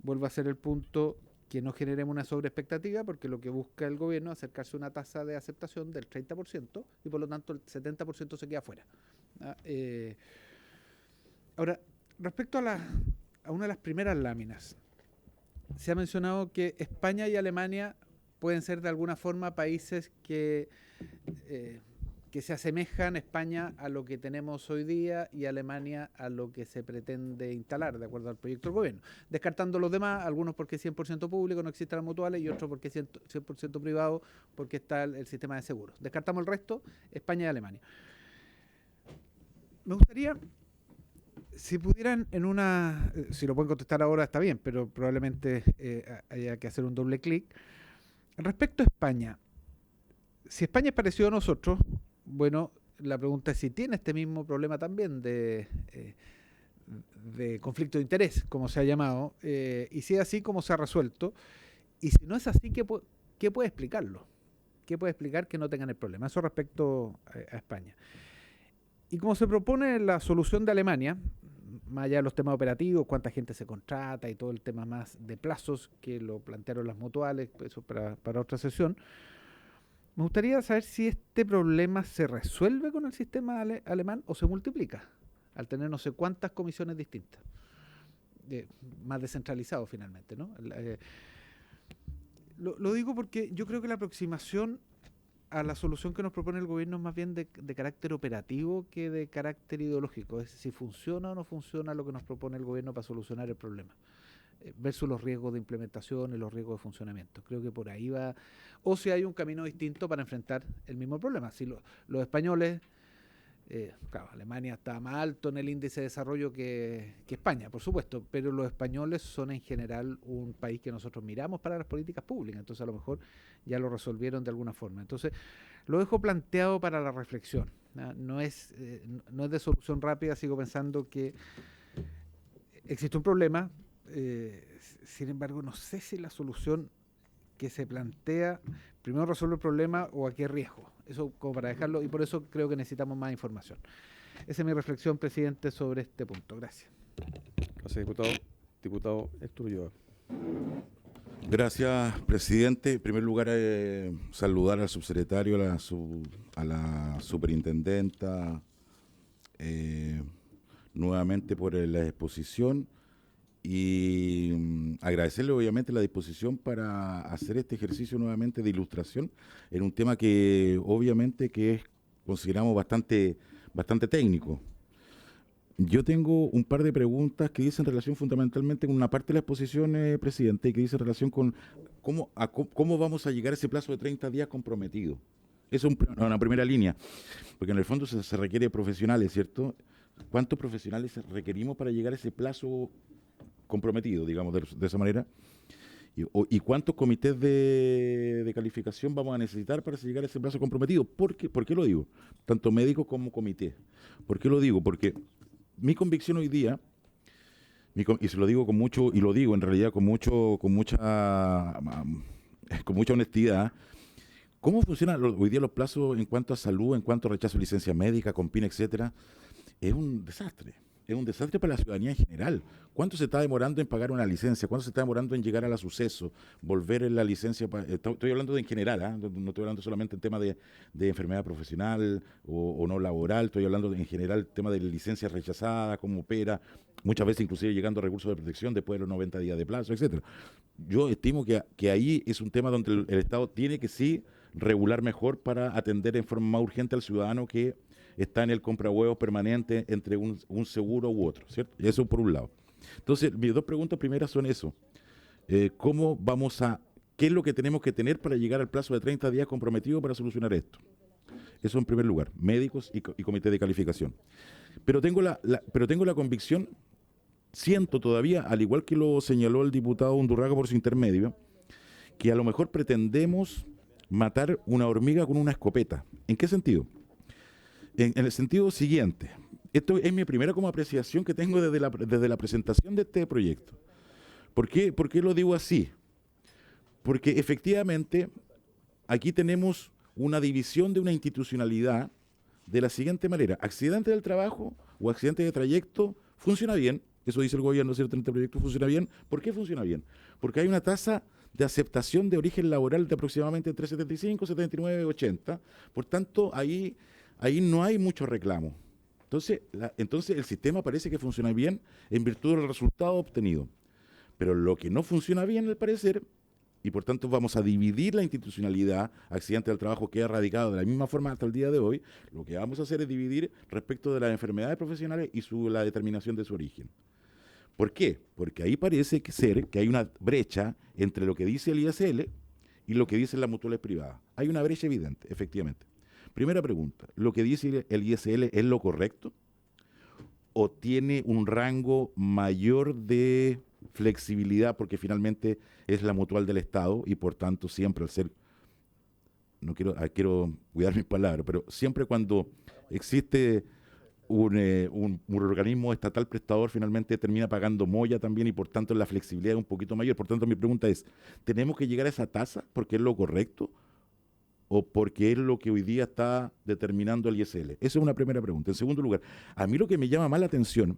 Vuelvo a ser el punto, que no generemos una sobreexpectativa, porque lo que busca el gobierno es acercarse a una tasa de aceptación del 30% y por lo tanto el 70% se queda fuera. Ahora, respecto a una de las primeras láminas, se ha mencionado que España y Alemania pueden ser de alguna forma países que se asemejan, España a lo que tenemos hoy día y Alemania a lo que se pretende instalar, de acuerdo al proyecto del gobierno. Descartando los demás, algunos porque es 100% público, no existen las mutuales, y otros porque es 100% privado, porque está el sistema de seguros. Descartamos el resto, España y Alemania. Me gustaría, si pudieran si lo pueden contestar ahora está bien, pero probablemente haya que hacer un doble clic. Respecto a España, si España es parecido a nosotros, bueno, la pregunta es si tiene este mismo problema también de de conflicto de interés, como se ha llamado, y si es así, ¿cómo se ha resuelto? Y si no es así, ¿qué puede explicarlo? ¿Qué puede explicar que no tengan el problema? Eso respecto a España. Y como se propone la solución de Alemania, más allá de los temas operativos, cuánta gente se contrata y todo el tema más de plazos que lo plantearon las mutuales, eso para otra sesión, me gustaría saber si este problema se resuelve con el sistema alemán o se multiplica, al tener no sé cuántas comisiones distintas, más descentralizado finalmente, ¿no? Lo digo porque yo creo que la aproximación a la solución que nos propone el gobierno es más bien de carácter operativo que de carácter ideológico. Es si funciona o no funciona lo que nos propone el gobierno para solucionar el problema, versus los riesgos de implementación y los riesgos de funcionamiento. Creo que por ahí va, o si hay un camino distinto para enfrentar el mismo problema. Si los españoles, claro, Alemania está más alto en el índice de desarrollo que España, por supuesto, pero los españoles son en general un país que nosotros miramos para las políticas públicas, entonces a lo mejor ya lo resolvieron de alguna forma. Entonces lo dejo planteado para la reflexión. No es de solución rápida, sigo pensando que existe un problema, sin embargo no sé si la solución que se plantea primero resuelve el problema o a qué riesgo. Eso como para dejarlo, y por eso creo que necesitamos más información. Esa es mi reflexión, presidente, sobre este punto. Gracias. Gracias, diputado. Diputado Héctor Ulloa. Gracias, presidente. En primer lugar, saludar al subsecretario, a la superintendenta, nuevamente por la exposición, y agradecerle obviamente la disposición para hacer este ejercicio nuevamente de ilustración en un tema que obviamente que consideramos bastante técnico. Yo tengo un par de preguntas que dicen relación fundamentalmente con una parte de la exposición, presidente, y que dice relación con cómo vamos a llegar a ese plazo de 30 días comprometido. Esa es una primera línea, porque en el fondo se requiere profesionales, ¿cierto? ¿Cuántos profesionales requerimos para llegar a ese plazo comprometido, digamos, de esa manera? ¿Y cuántos comités de calificación vamos a necesitar para llegar a ese plazo comprometido? ¿Por qué lo digo? Tanto médicos como comité. ¿Por qué lo digo? Porque mi convicción hoy día, y se lo digo con mucho, y lo digo en realidad con mucha honestidad, ¿cómo funcionan hoy día los plazos en cuanto a salud, en cuanto a rechazo de licencia médica, CONPIN, etcétera? Es un desastre. Es un desastre para la ciudadanía en general. ¿Cuánto se está demorando en pagar una licencia? ¿Cuánto se está demorando en llegar a la suceso? Volver en la licencia. Estoy hablando de en general, no estoy hablando solamente en tema de enfermedad profesional o no laboral. Estoy hablando en general tema de licencia rechazada, cómo opera, muchas veces inclusive llegando a recursos de protección después de los 90 días de plazo, etcétera. Yo estimo que ahí es un tema donde el Estado tiene que sí regular mejor para atender en forma más urgente al ciudadano que está en el comprahuevos permanente entre un seguro u otro, ¿cierto? Eso por un lado. Entonces, mis dos preguntas primeras son eso. ¿Qué es lo que tenemos que tener para llegar al plazo de 30 días comprometido para solucionar esto? Eso en primer lugar, médicos y comité de calificación. Pero tengo la convicción, siento todavía, al igual que lo señaló el diputado Undurraga por su intermedio, que a lo mejor pretendemos matar una hormiga con una escopeta. ¿En qué sentido? En el sentido siguiente, esto es mi primera como apreciación que tengo desde la presentación de este proyecto. ¿Por qué lo digo así? Porque efectivamente aquí tenemos una división de una institucionalidad de la siguiente manera: accidente del trabajo o accidente de trayecto funciona bien, eso dice el gobierno, ¿cierto? Este proyecto funciona bien. ¿Por qué funciona bien? Porque hay una tasa de aceptación de origen laboral de aproximadamente entre 75, 79, 80. Por tanto, ahí no hay mucho reclamo. Entonces el sistema parece que funciona bien en virtud del resultado obtenido. Pero lo que no funciona bien, al parecer, y por tanto vamos a dividir la institucionalidad, accidente del trabajo queda radicado de la misma forma hasta el día de hoy, lo que vamos a hacer es dividir respecto de las enfermedades profesionales y la determinación de su origen. ¿Por qué? Porque ahí parece que hay una brecha entre lo que dice el ISL y lo que dicen las mutuales privadas. Hay una brecha evidente, efectivamente. Primera pregunta, ¿lo que dice el ISL es lo correcto? ¿O tiene un rango mayor de flexibilidad porque finalmente es la mutual del Estado y por tanto siempre al ser, quiero cuidar mis palabras, pero siempre cuando existe un organismo estatal prestador finalmente termina pagando molla también y por tanto la flexibilidad es un poquito mayor. Por tanto, mi pregunta es, ¿tenemos que llegar a esa tasa porque es lo correcto o porque es lo que hoy día está determinando el ISL? Esa es una primera pregunta. En segundo lugar, a mí lo que me llama más la atención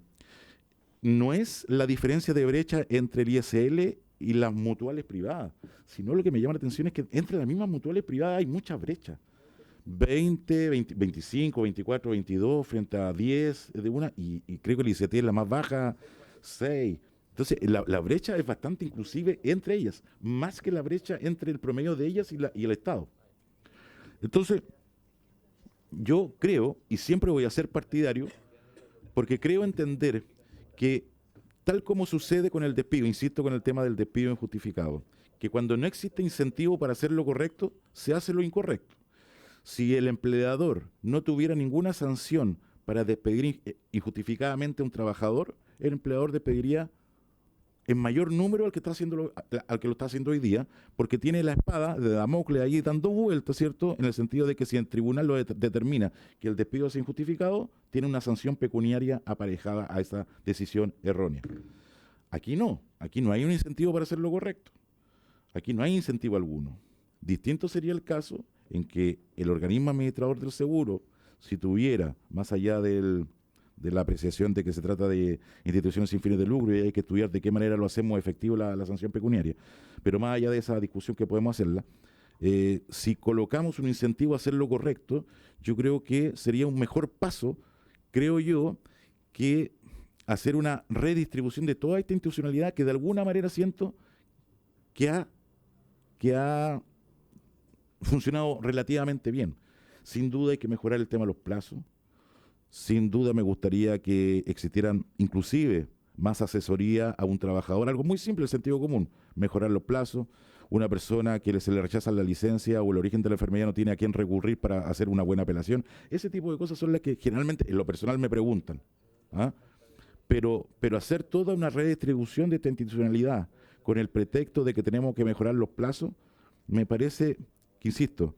no es la diferencia de brecha entre el ISL y las mutuales privadas, sino lo que me llama la atención es que entre las mismas mutuales privadas hay muchas brechas. 20, 25, 24, 22 frente a 10 de una, y creo que el ICT es la más baja, 6. Entonces, la brecha es bastante inclusive entre ellas, más que la brecha entre el promedio de ellas y el Estado. Entonces, yo creo, y siempre voy a ser partidario, porque creo entender que, tal como sucede con el despido, insisto con el tema del despido injustificado, que cuando no existe incentivo para hacer lo correcto, se hace lo incorrecto. Si el empleador no tuviera ninguna sanción para despedir injustificadamente a un trabajador, el empleador despediría en mayor número al que lo está haciendo hoy día, porque tiene la espada de Damocles ahí dando vueltas, ¿cierto? En el sentido de que si el tribunal lo determina que el despido es injustificado, tiene una sanción pecuniaria aparejada a esa decisión errónea. Aquí no hay un incentivo para hacer lo correcto. Aquí no hay incentivo alguno. Distinto sería el caso en que el organismo administrador del seguro, si tuviera, más allá de la apreciación de que se trata de instituciones sin fines de lucro y hay que estudiar de qué manera lo hacemos efectivo la sanción pecuniaria, pero más allá de esa discusión que podemos hacerla, si colocamos un incentivo a hacer lo correcto, yo creo que sería un mejor paso, creo yo, que hacer una redistribución de toda esta institucionalidad que de alguna manera siento que ha funcionado relativamente bien. Sin duda hay que mejorar el tema de los plazos. Sin duda me gustaría que existieran inclusive más asesoría a un trabajador, algo muy simple, el sentido común, mejorar los plazos. Una persona que se le rechaza la licencia o el origen de la enfermedad no tiene a quién recurrir para hacer una buena apelación. Ese tipo de cosas son las que generalmente en lo personal me preguntan. ¿Ah? Pero hacer toda una redistribución de esta institucionalidad con el pretexto de que tenemos que mejorar los plazos, me parece que, insisto,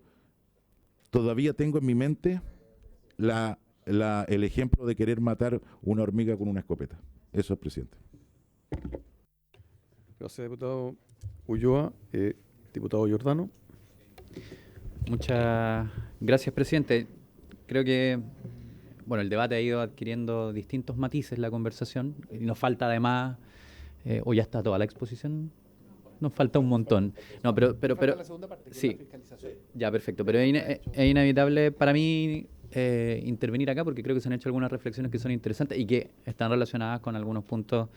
todavía tengo en mi mente el ejemplo de querer matar una hormiga con una escopeta. Eso es, presidente. Gracias, diputado Ulloa. Diputado Giordano. Muchas gracias, presidente. Creo que el debate ha ido adquiriendo distintos matices, la conversación, y nos falta además, o ya está toda la exposición, nos falta un montón. No, pero la segunda parte, sí, la fiscalización. Ya, perfecto, pero es inevitable para mí intervenir acá porque creo que se han hecho algunas reflexiones que son interesantes y que están relacionadas con algunos puntos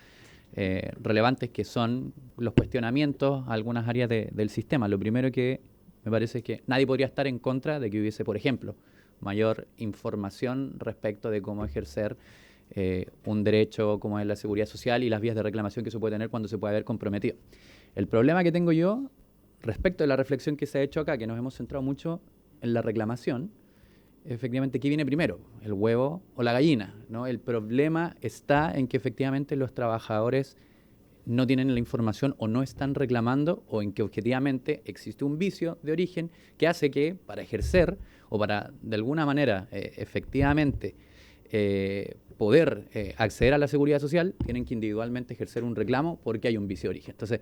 relevantes que son los cuestionamientos a algunas áreas del sistema. Lo primero que me parece es que nadie podría estar en contra de que hubiese, por ejemplo, mayor información respecto de cómo ejercer un derecho como es la seguridad social y las vías de reclamación que se puede tener cuando se puede haber comprometido. El problema que tengo yo respecto de la reflexión que se ha hecho acá, que nos hemos centrado mucho en la reclamación, efectivamente, ¿qué viene primero? ¿El huevo o la gallina? ¿No? El problema está en que efectivamente los trabajadores no tienen la información o no están reclamando, o en que objetivamente existe un vicio de origen que hace que para ejercer o para de alguna manera efectivamente poder acceder a la seguridad social, tienen que individualmente ejercer un reclamo porque hay un vicio de origen. Entonces,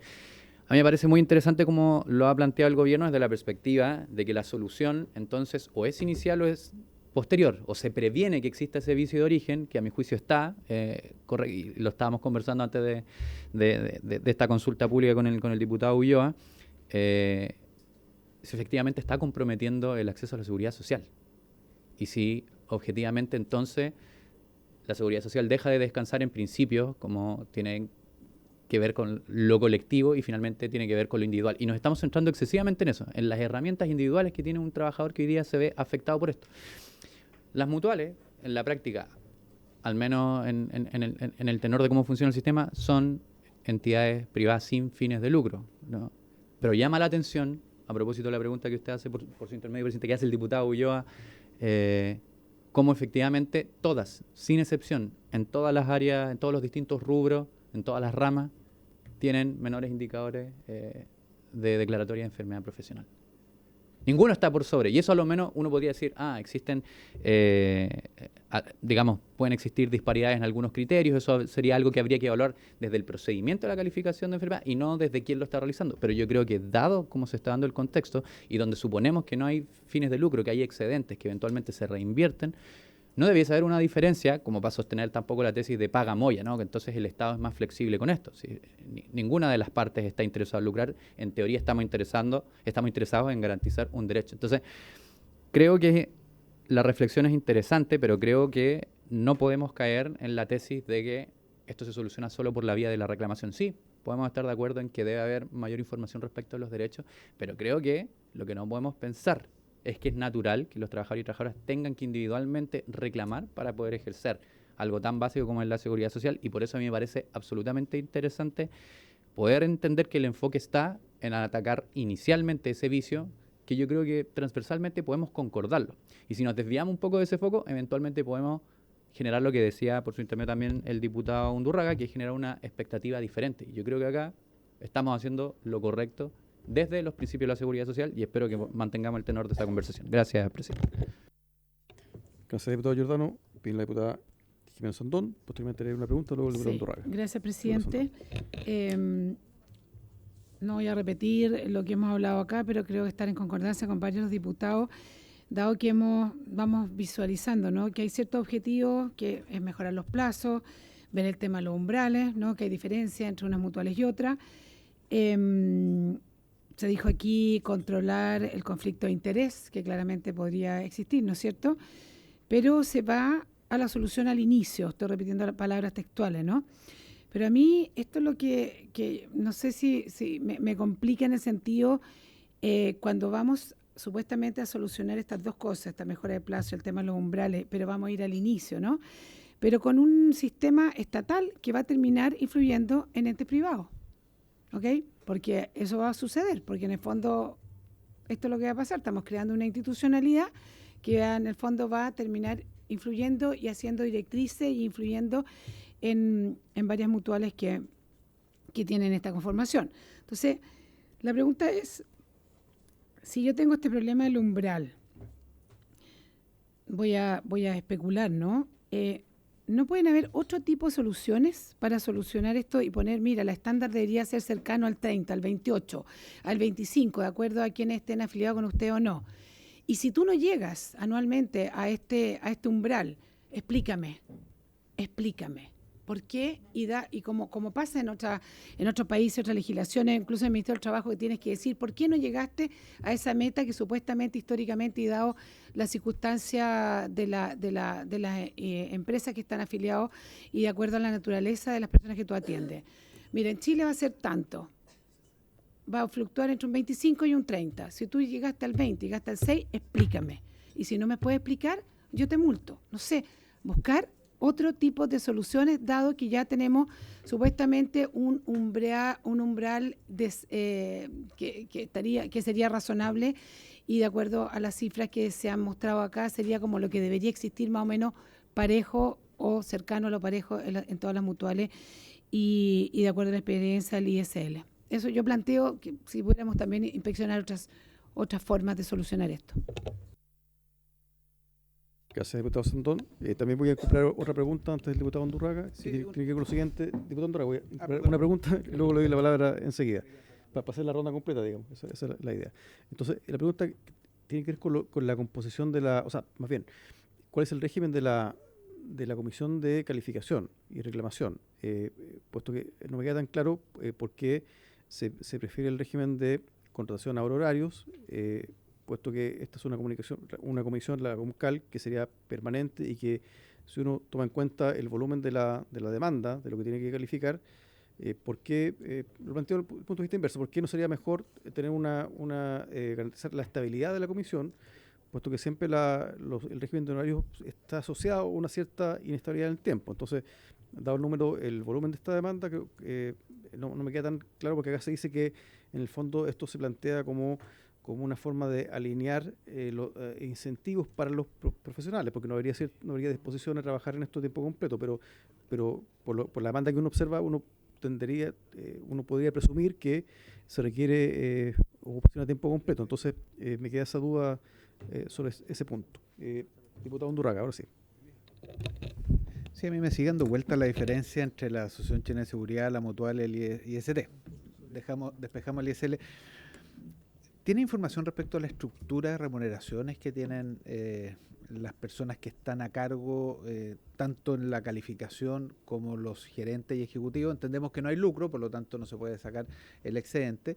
a mí me parece muy interesante cómo lo ha planteado el gobierno desde la perspectiva de que la solución entonces o es inicial o es posterior, o se previene que exista ese vicio de origen, que a mi juicio está, y lo estábamos conversando antes de esta consulta pública con el diputado Ulloa, si efectivamente está comprometiendo el acceso a la seguridad social. Y si objetivamente entonces la seguridad social deja de descansar en principios como tienen que ver con lo colectivo y finalmente tiene que ver con lo individual. Y nos estamos centrando excesivamente en eso, en las herramientas individuales que tiene un trabajador que hoy día se ve afectado por esto. Las mutuales, en la práctica, al menos en el tenor de cómo funciona el sistema, son entidades privadas sin fines de lucro, ¿no? Pero llama la atención, a propósito de la pregunta que usted hace por su intermedio, presidente, que hace el diputado Ulloa, cómo efectivamente todas, sin excepción, en todas las áreas, en todos los distintos rubros, en todas las ramas, tienen menores indicadores de declaratoria de enfermedad profesional. Ninguno está por sobre. Y eso a lo menos uno podría decir, existen, digamos, pueden existir disparidades en algunos criterios. Eso sería algo que habría que evaluar desde el procedimiento de la calificación de enfermedad y no desde quién lo está realizando. Pero yo creo que dado cómo se está dando el contexto y donde suponemos que no hay fines de lucro, que hay excedentes que eventualmente se reinvierten, no debiese haber una diferencia, como para sostener tampoco la tesis de paga moya, ¿no? Que entonces el Estado es más flexible con esto. Si ninguna de las partes está interesada en lucrar, en teoría estamos interesados en garantizar un derecho. Entonces, creo que la reflexión es interesante, pero creo que no podemos caer en la tesis de que esto se soluciona solo por la vía de la reclamación. Sí, podemos estar de acuerdo en que debe haber mayor información respecto a los derechos, pero creo que lo que no podemos pensar es que es natural que los trabajadores y trabajadoras tengan que individualmente reclamar para poder ejercer algo tan básico como es la seguridad social, y por eso a mí me parece absolutamente interesante poder entender que el enfoque está en atacar inicialmente ese vicio, que yo creo que transversalmente podemos concordarlo. Y si nos desviamos un poco de ese foco, eventualmente podemos generar lo que decía por su intermedio también el diputado Undurraga, que es generar una expectativa diferente. Y yo creo que acá estamos haciendo lo correcto desde los principios de la seguridad social, y espero que mantengamos el tenor de esta conversación. Gracias, presidente. Gracias, diputado Giordano. Pide la diputada Jimena Sandón. Posteriormente haré una pregunta, luego el diputado Undurraga. Gracias, presidente. No voy a repetir lo que hemos hablado acá, pero creo que estar en concordancia con varios diputados, dado que vamos visualizando, ¿no?, que hay ciertos objetivos, que es mejorar los plazos, ver el tema de los umbrales, ¿no?, que hay diferencia entre unas mutuales y otras. Se dijo aquí controlar el conflicto de interés, que claramente podría existir, ¿no es cierto? Pero se va a la solución al inicio, estoy repitiendo las palabras textuales, ¿no? Pero a mí esto es lo que no sé si me complica en el sentido, cuando vamos supuestamente a solucionar estas dos cosas, esta mejora de plazo, el tema de los umbrales, pero vamos a ir al inicio, ¿no? Pero con un sistema estatal que va a terminar influyendo en entes privados, ¿ok? Porque eso va a suceder, porque en el fondo esto es lo que va a pasar, estamos creando una institucionalidad que en el fondo va a terminar influyendo y haciendo directrices y influyendo en varias mutuales que tienen esta conformación. Entonces, la pregunta es, si yo tengo este problema del umbral, voy a especular, ¿no? ¿No pueden haber otro tipo de soluciones para solucionar esto y poner, mira, la estándar debería ser cercano al 30, al 28, al 25, de acuerdo a quienes estén afiliados con usted o no? Y si tú no llegas anualmente a este umbral, explícame. ¿Por qué? Y como pasa en otros países, otras legislaciones, incluso en el Ministerio del Trabajo, que tienes que decir, ¿por qué no llegaste a esa meta que supuestamente, históricamente, y dado la circunstancia de las empresas que están afiliados y de acuerdo a la naturaleza de las personas que tú atiendes? Mira, en Chile va a ser tanto. Va a fluctuar entre un 25 y un 30. Si tú llegaste al 20, llegaste al 6, explícame. Y si no me puedes explicar, yo te multo. No sé, buscar otro tipo de soluciones, dado que ya tenemos supuestamente un umbral que sería razonable, y de acuerdo a las cifras que se han mostrado acá, sería como lo que debería existir más o menos parejo o cercano a lo parejo en todas las mutuales y de acuerdo a la experiencia del ISL. Eso yo planteo que si pudiéramos también inspeccionar otras formas de solucionar esto. Gracias, diputado Sandón. También voy a incorporar otra pregunta antes del diputado Undurraga. Sí, tiene que ver con lo siguiente. Diputado Undurraga, voy a incorporar una pregunta y luego le doy la palabra enseguida, para hacer la ronda completa, digamos. Esa es la idea. Entonces, la pregunta tiene que ver con la composición de la... O sea, más bien, ¿cuál es el régimen de la Comisión de Calificación y Reclamación? Puesto que no me queda tan claro por qué se prefiere el régimen de contratación a horarios, puesto que esta es una comisión, la COMCAL, que sería permanente y que, si uno toma en cuenta el volumen de la demanda, de lo que tiene que calificar, ¿por qué, lo planteo desde el punto de vista inverso, por qué no sería mejor tener garantizar la estabilidad de la comisión, puesto que siempre el régimen de horarios está asociado a una cierta inestabilidad en el tiempo? Entonces, dado el volumen de esta demanda, no me queda tan claro, porque acá se dice que en el fondo esto se plantea como una forma de alinear los incentivos para los profesionales, porque no habría disposición a trabajar en esto a tiempo completo, pero por la demanda que uno observa, uno podría presumir que se requiere ocupación a tiempo completo. Entonces, me queda esa duda sobre ese punto. Diputado Undurraga, ahora sí. Sí, a mí me sigue dando vuelta la diferencia entre la Asociación Chilena de Seguridad, la Mutual y el IST. Despejamos el ISL. ¿Tiene información respecto a la estructura de remuneraciones que tienen las personas que están a cargo, tanto en la calificación como los gerentes y ejecutivos? Entendemos que no hay lucro, por lo tanto no se puede sacar el excedente.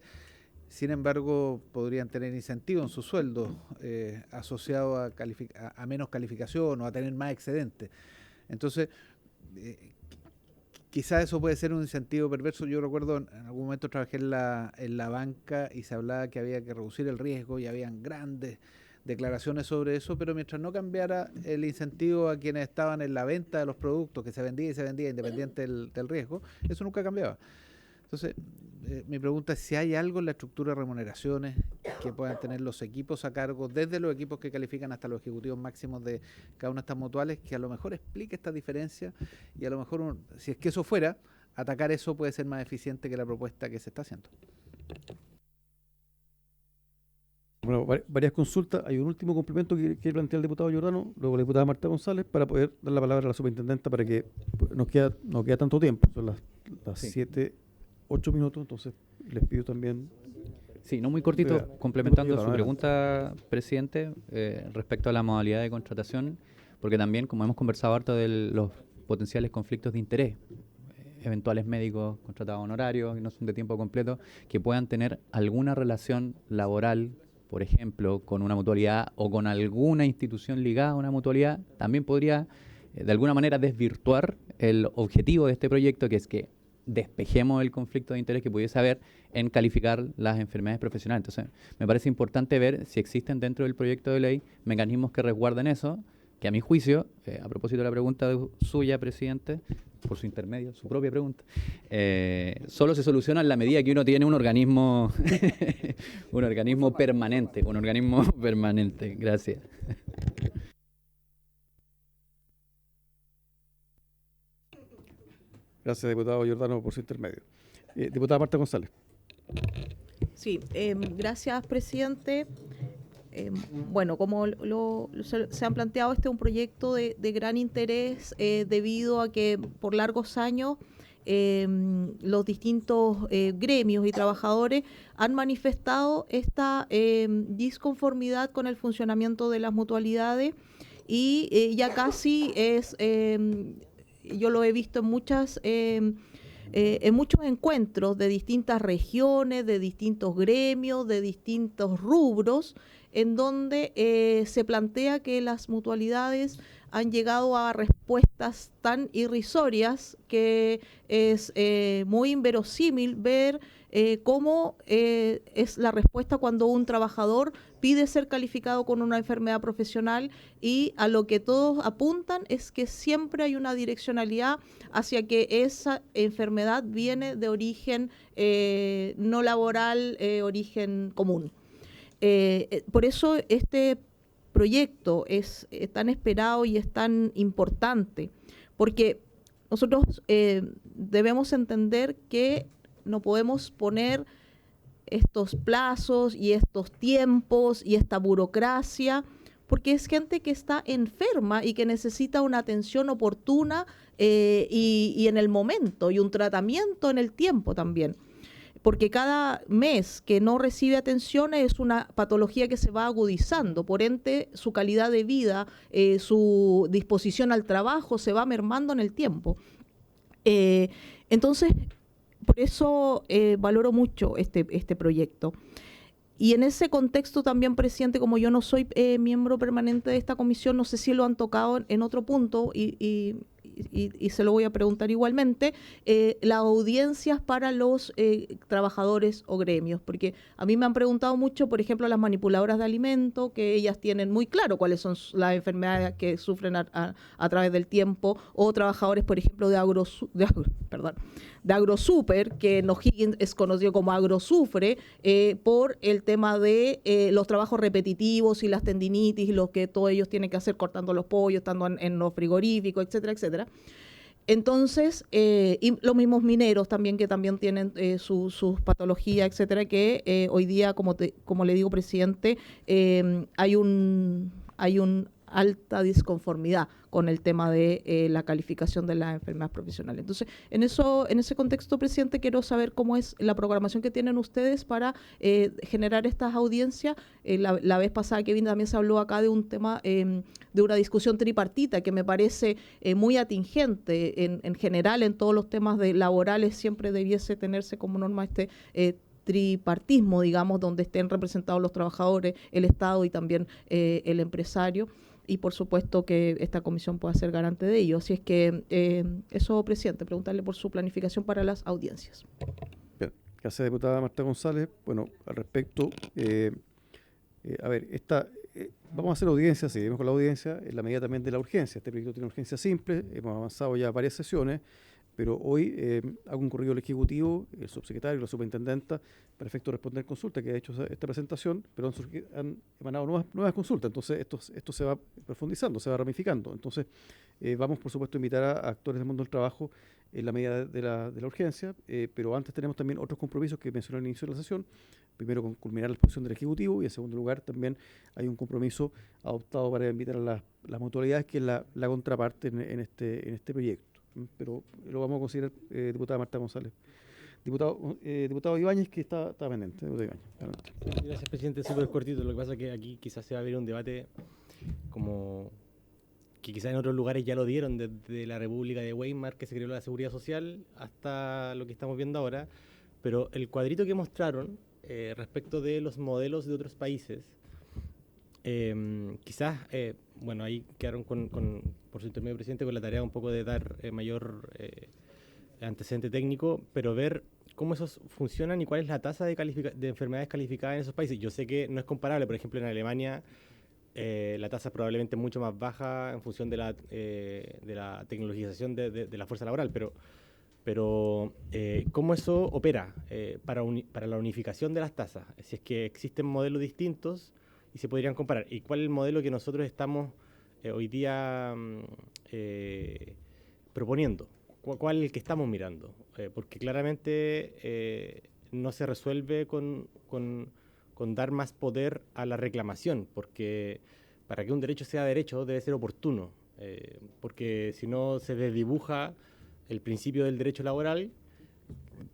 Sin embargo, podrían tener incentivo en su sueldo asociado a menos calificación o a tener más excedente. Entonces, quizás eso puede ser un incentivo perverso. Yo recuerdo en algún momento trabajé en la banca y se hablaba que había que reducir el riesgo y habían grandes declaraciones sobre eso, pero mientras no cambiara el incentivo a quienes estaban en la venta de los productos, que se vendía y se vendía independiente del riesgo, eso nunca cambiaba. Entonces, mi pregunta es si hay algo en la estructura de remuneraciones que puedan tener los equipos a cargo, desde los equipos que califican hasta los ejecutivos máximos de cada una de estas mutuales, que a lo mejor explique esta diferencia y a lo mejor, si es que eso fuera, atacar eso puede ser más eficiente que la propuesta que se está haciendo. Bueno, varias consultas. Hay un último complemento que plantea el diputado Giordano, luego la diputada Marta González, para poder dar la palabra a la superintendenta para que no queda tanto tiempo. Son las 7-8 minutos, entonces les pido también... Sí, no muy cortito, complementando su pregunta, presidente, respecto a la modalidad de contratación, porque también, como hemos conversado harto de los potenciales conflictos de interés, eventuales médicos contratados honorarios, que no son de tiempo completo, que puedan tener alguna relación laboral, por ejemplo, con una mutualidad o con alguna institución ligada a una mutualidad, también podría, de alguna manera, desvirtuar el objetivo de este proyecto, que es que despejemos el conflicto de interés que pudiese haber en calificar las enfermedades profesionales. Entonces, me parece importante ver si existen dentro del proyecto de ley mecanismos que resguarden eso, que a mi juicio, a propósito de la pregunta suya, presidente, por su intermedio, su propia pregunta, solo se soluciona en la medida que uno tiene un organismo permanente. Gracias. Gracias, diputado Giordano, por su intermedio. Diputada Marta González. Sí, gracias, presidente. Bueno, como se han planteado, este es un proyecto de gran interés debido a que por largos años los distintos gremios y trabajadores han manifestado esta disconformidad con el funcionamiento de las mutualidades y ya casi es... yo lo he visto en muchos encuentros de distintas regiones, de distintos gremios, de distintos rubros, en donde se plantea que las mutualidades han llegado a respuestas tan irrisorias que es muy inverosímil ver cómo es la respuesta cuando un trabajador pide ser calificado con una enfermedad profesional, y a lo que todos apuntan es que siempre hay una direccionalidad hacia que esa enfermedad viene de origen no laboral, origen común. Por eso este proyecto es tan esperado y es tan importante, porque nosotros debemos entender que no podemos poner estos plazos y estos tiempos y esta burocracia, porque es gente que está enferma y que necesita una atención oportuna y en el momento, y un tratamiento en el tiempo también. Porque cada mes que no recibe atención es una patología que se va agudizando, por ende su calidad de vida, su disposición al trabajo se va mermando en el tiempo. Entonces, por eso valoro mucho este proyecto. Y en ese contexto también, presidente, como yo no soy miembro permanente de esta comisión, no sé si lo han tocado en otro punto y se lo voy a preguntar igualmente, las audiencias para los trabajadores o gremios, porque a mí me han preguntado mucho, por ejemplo, las manipuladoras de alimentos, que ellas tienen muy claro cuáles son las enfermedades que sufren a través del tiempo, o trabajadores, por ejemplo, de AgroSuper, que en O'Higgins es conocido como AgroSufre, por el tema de los trabajos repetitivos y las tendinitis y lo que todos ellos tienen que hacer cortando los pollos, estando en los frigoríficos, etcétera, etcétera. Entonces, y los mismos mineros también, que también tienen sus patologías, etcétera, que hoy día, como le digo, presidente, hay un alta disconformidad con el tema de la calificación de las enfermedades profesionales. Entonces, en ese contexto, presidente, quiero saber cómo es la programación que tienen ustedes para generar estas audiencias. La vez pasada, Kevin, también se habló acá de un tema, de una discusión tripartita que me parece muy atingente en general en todos los temas laborales. Siempre debiese tenerse como norma tripartismo, digamos, donde estén representados los trabajadores, el Estado y también el empresario. Y por supuesto que esta comisión pueda ser garante de ello. Así es que eso, presidente, preguntarle por su planificación para las audiencias. Bien, gracias, diputada Marta González. Bueno, al respecto, a ver, vamos a hacer audiencias, seguimos con la audiencia, en la medida también de la urgencia. Este proyecto tiene urgencia simple, hemos avanzado ya varias sesiones, pero hoy hago un correo al Ejecutivo, el subsecretario y la superintendenta, para efecto de responder consulta que ha hecho esta presentación, pero han emanado nuevas consultas. Entonces esto se va profundizando, se va ramificando. Entonces vamos, por supuesto, a invitar a actores del mundo del trabajo en la medida de la urgencia, pero antes tenemos también otros compromisos que mencioné al inicio de la sesión. Primero, con culminar la exposición del Ejecutivo, y en segundo lugar también hay un compromiso adoptado para invitar a las mutualidades, que es la contraparte en este proyecto. Pero lo vamos a considerar, diputada Marta González. Diputado Ibáñez, que está pendiente. Gracias, presidente. Súper cortito. Lo que pasa es que aquí quizás se va a abrir un debate como que quizás en otros lugares ya lo dieron, desde la República de Weimar, que se creó la Seguridad Social, hasta lo que estamos viendo ahora. Pero el cuadrito que mostraron respecto de los modelos de otros países, quizás, bueno, ahí quedaron por su intermedio, presidente, con la tarea un poco de dar mayor antecedente técnico, pero ver cómo esos funcionan y cuál es la tasa de enfermedades calificadas en esos países. Yo sé que no es comparable, por ejemplo, en Alemania la tasa es probablemente mucho más baja en función de la tecnologización de la fuerza laboral, pero ¿cómo eso opera para la unificación de las tasas? Si es que existen modelos distintos y se podrían comparar. ¿Y cuál es el modelo que nosotros estamos hoy día proponiendo? ¿Cuál es el que estamos mirando? Porque claramente no se resuelve con dar más poder a la reclamación, porque para que un derecho sea derecho debe ser oportuno, porque si no se desdibuja el principio del derecho laboral,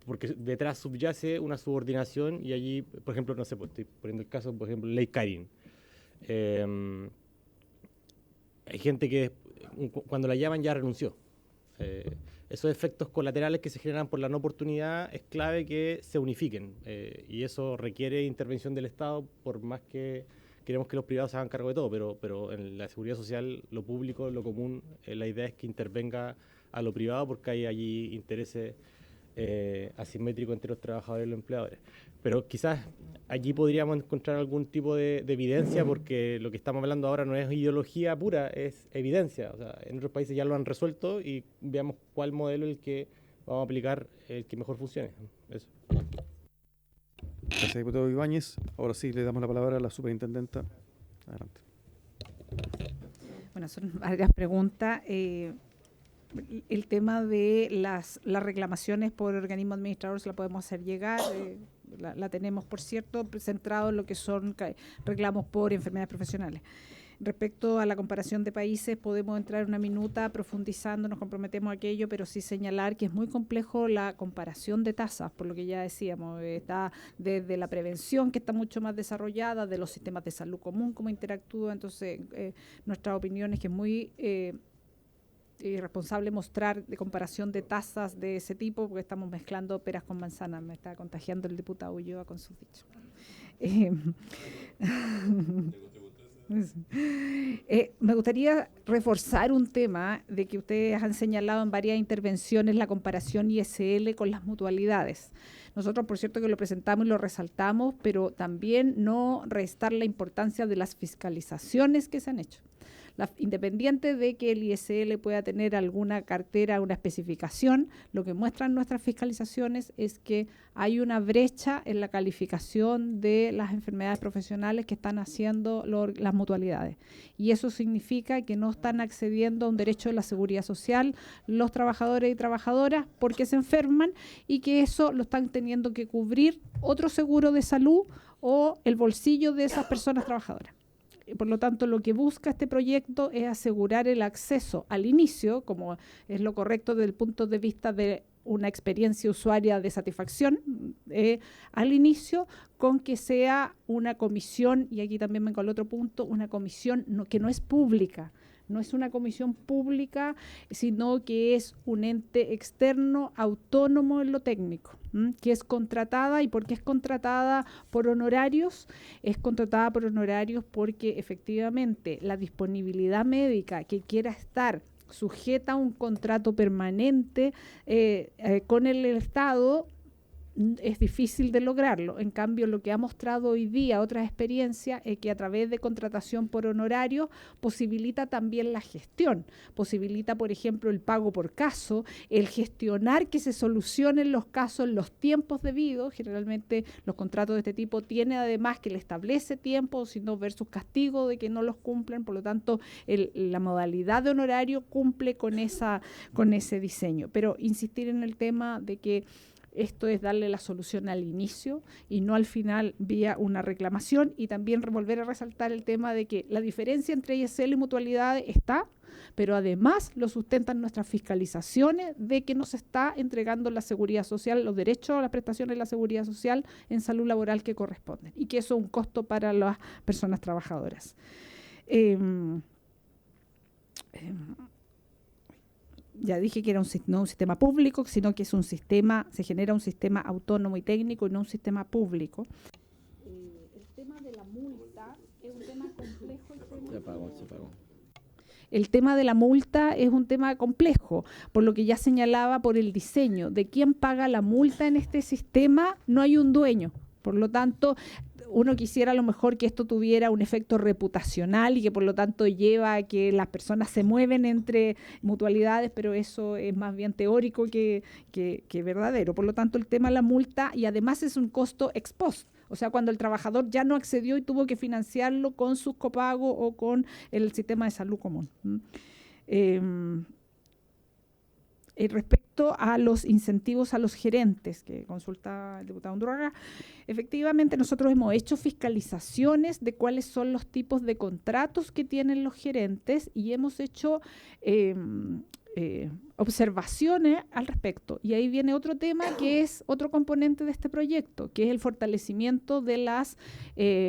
porque detrás subyace una subordinación y allí, por ejemplo, no sé, pues estoy poniendo el caso, por ejemplo, Ley Karin. Hay gente que cuando la llaman ya renunció. Esos efectos colaterales que se generan por la no oportunidad es clave que se unifiquen y eso requiere intervención del Estado, por más que queremos que los privados se hagan cargo de todo, pero en la seguridad social, lo público, lo común, la idea es que intervenga a lo privado porque hay allí intereses asimétricos entre los trabajadores y los empleadores. Pero quizás allí podríamos encontrar algún tipo de evidencia, porque lo que estamos hablando ahora no es ideología pura, es evidencia. O sea, en otros países ya lo han resuelto y veamos cuál modelo es el que vamos a aplicar, el que mejor funcione. Eso. Gracias, diputado Ibáñez. Ahora sí le damos la palabra a la superintendenta. Adelante. Bueno, son varias preguntas. El tema de las reclamaciones por organismo administrador se la podemos hacer llegar. La tenemos, por cierto, centrado en lo que son reclamos por enfermedades profesionales. Respecto a la comparación de países, podemos entrar una minuta profundizando, nos comprometemos a aquello, pero sí señalar que es muy complejo la comparación de tasas, por lo que ya decíamos, está desde la prevención, que está mucho más desarrollada, de los sistemas de salud común, cómo interactúa. Entonces, nuestra opinión es que es muy irresponsable mostrar de comparación de tasas de ese tipo, porque estamos mezclando peras con manzanas. Me está contagiando el diputado Ulloa con sus dichos. Me gustaría reforzar un tema de que ustedes han señalado en varias intervenciones, la comparación ISL con las mutualidades. Nosotros, por cierto, que lo presentamos y lo resaltamos, pero también no restar la importancia de las fiscalizaciones que se han hecho. Independiente de que el ISL pueda tener alguna cartera, una especificación, lo que muestran nuestras fiscalizaciones es que hay una brecha en la calificación de las enfermedades profesionales que están haciendo las mutualidades. Y eso significa que no están accediendo a un derecho de la seguridad social los trabajadores y trabajadoras porque se enferman, y que eso lo están teniendo que cubrir otro seguro de salud o el bolsillo de esas personas trabajadoras. Por lo tanto, lo que busca este proyecto es asegurar el acceso al inicio, como es lo correcto desde el punto de vista de una experiencia usuaria de satisfacción al inicio, con que sea una comisión, y aquí también vengo al otro punto, una comisión que no es pública. No es una comisión pública, sino que es un ente externo autónomo en lo técnico, que es contratada. ¿Y por qué es contratada por honorarios? Es contratada por honorarios porque efectivamente la disponibilidad médica que quiera estar sujeta a un contrato permanente con el Estado es difícil de lograrlo. En cambio, lo que ha mostrado hoy día otras experiencias es que a través de contratación por honorarios posibilita también la gestión, posibilita, por ejemplo, el pago por caso, el gestionar que se solucionen los casos en los tiempos debidos. Generalmente los contratos de este tipo tienen además que le establece tiempo, sino versus castigo de que no los cumplen. Por lo tanto, la modalidad de honorario cumple con ese diseño. Pero insistir en el tema de que esto es darle la solución al inicio y no al final vía una reclamación, y también volver a resaltar el tema de que la diferencia entre ISL y mutualidades está, pero además lo sustentan nuestras fiscalizaciones de que nos está entregando la seguridad social, los derechos a las prestaciones de la seguridad social en salud laboral que corresponden, y que eso es un costo para las personas trabajadoras. Ya dije que era no un sistema público, sino que es un sistema, se genera un sistema autónomo y técnico y no un sistema público. El tema de la multa es un tema complejo. Se apagó. El tema de la multa es un tema complejo, por lo que ya señalaba, por el diseño de quién paga la multa en este sistema, no hay un dueño. Por lo tanto, uno quisiera a lo mejor que esto tuviera un efecto reputacional y que por lo tanto lleva a que las personas se mueven entre mutualidades, pero eso es más bien teórico que verdadero. Por lo tanto, el tema de la multa, y además es un costo ex post, o sea, cuando el trabajador ya no accedió y tuvo que financiarlo con sus copagos o con el sistema de salud común. Respecto a los incentivos a los gerentes, que consulta el diputado Undurraga, efectivamente nosotros hemos hecho fiscalizaciones de cuáles son los tipos de contratos que tienen los gerentes y hemos hecho observaciones al respecto. Y ahí viene otro tema que es otro componente de este proyecto, que es el fortalecimiento de las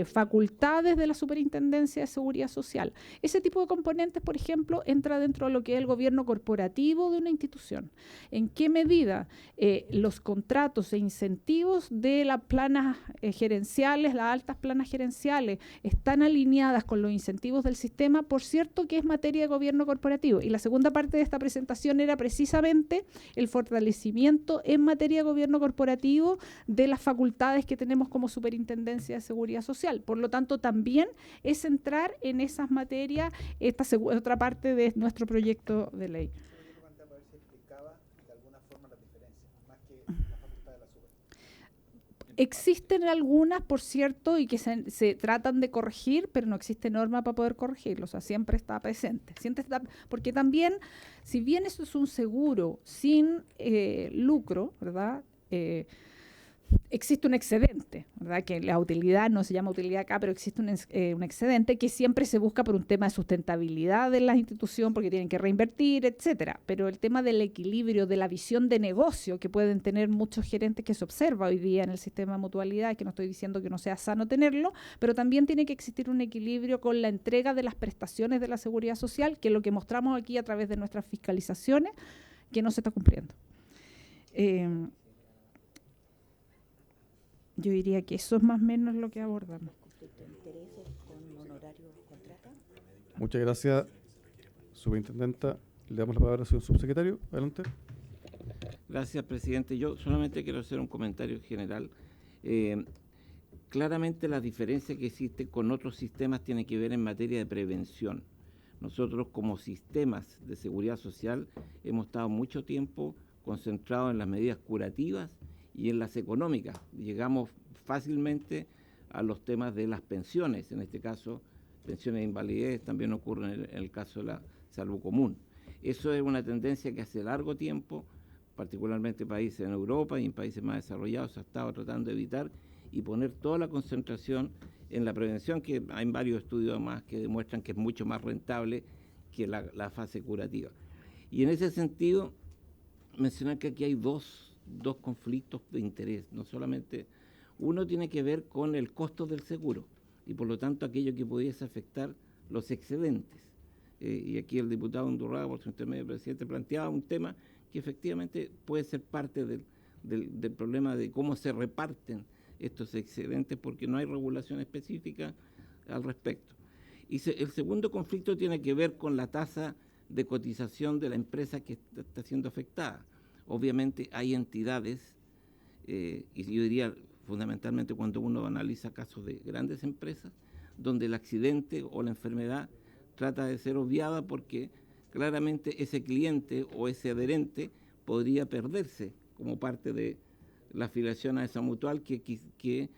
facultades de la Superintendencia de Seguridad Social. Ese tipo de componentes, por ejemplo, entra dentro de lo que es el gobierno corporativo de una institución. ¿En qué medida los contratos e incentivos de las planas gerenciales, las altas planas gerenciales, están alineadas con los incentivos del sistema? Por cierto, que es materia de gobierno corporativo. Y la segunda parte de esta presentación era precisamente el fortalecimiento en materia de gobierno corporativo de las facultades que tenemos como Superintendencia de Seguridad Social. Por lo tanto, también es entrar en esas materias, esta otra parte de nuestro proyecto de ley. Existen algunas, por cierto, y que se tratan de corregir, pero no existe norma para poder corregirlo. O sea, siempre está presente. Porque también, si bien eso es un seguro sin lucro, ¿verdad? Existe un excedente, ¿verdad? Que la utilidad no se llama utilidad acá, pero existe un excedente que siempre se busca por un tema de sustentabilidad de la institución, porque tienen que reinvertir, etcétera. Pero el tema del equilibrio, de la visión de negocio que pueden tener muchos gerentes, que se observa hoy día en el sistema de mutualidad, que no estoy diciendo que no sea sano tenerlo, pero también tiene que existir un equilibrio con la entrega de las prestaciones de la seguridad social, que es lo que mostramos aquí a través de nuestras fiscalizaciones, que no se está cumpliendo. Yo diría que eso es más o menos lo que abordamos. Muchas gracias, superintendenta. Le damos la palabra al señor subsecretario. Adelante. Gracias, presidente. Yo solamente quiero hacer un comentario general. Claramente la diferencia que existe con otros sistemas tiene que ver en materia de prevención, Nosotros como sistemas de seguridad social hemos estado mucho tiempo concentrados en las medidas curativas y en las económicas. Llegamos fácilmente a los temas de las pensiones, en este caso pensiones de invalidez, también ocurre en el caso de la salud común. Eso es una tendencia que hace largo tiempo, particularmente países en Europa y en países más desarrollados, se ha estado tratando de evitar y poner toda la concentración en la prevención, que hay varios estudios más que demuestran que es mucho más rentable que la fase curativa. Y en ese sentido, mencionar que aquí hay dos conflictos de interés, no solamente uno tiene que ver con el costo del seguro y por lo tanto aquello que pudiese afectar los excedentes. Y aquí el diputado Undurraga, por su intermedio presidente, planteaba un tema que efectivamente puede ser parte del problema de cómo se reparten estos excedentes, porque no hay regulación específica al respecto. Y el segundo conflicto tiene que ver con la tasa de cotización de la empresa que está siendo afectada. Obviamente hay entidades, y yo diría fundamentalmente cuando uno analiza casos de grandes empresas, donde el accidente o la enfermedad trata de ser obviada porque claramente ese cliente o ese adherente podría perderse como parte de la afiliación a esa mutual que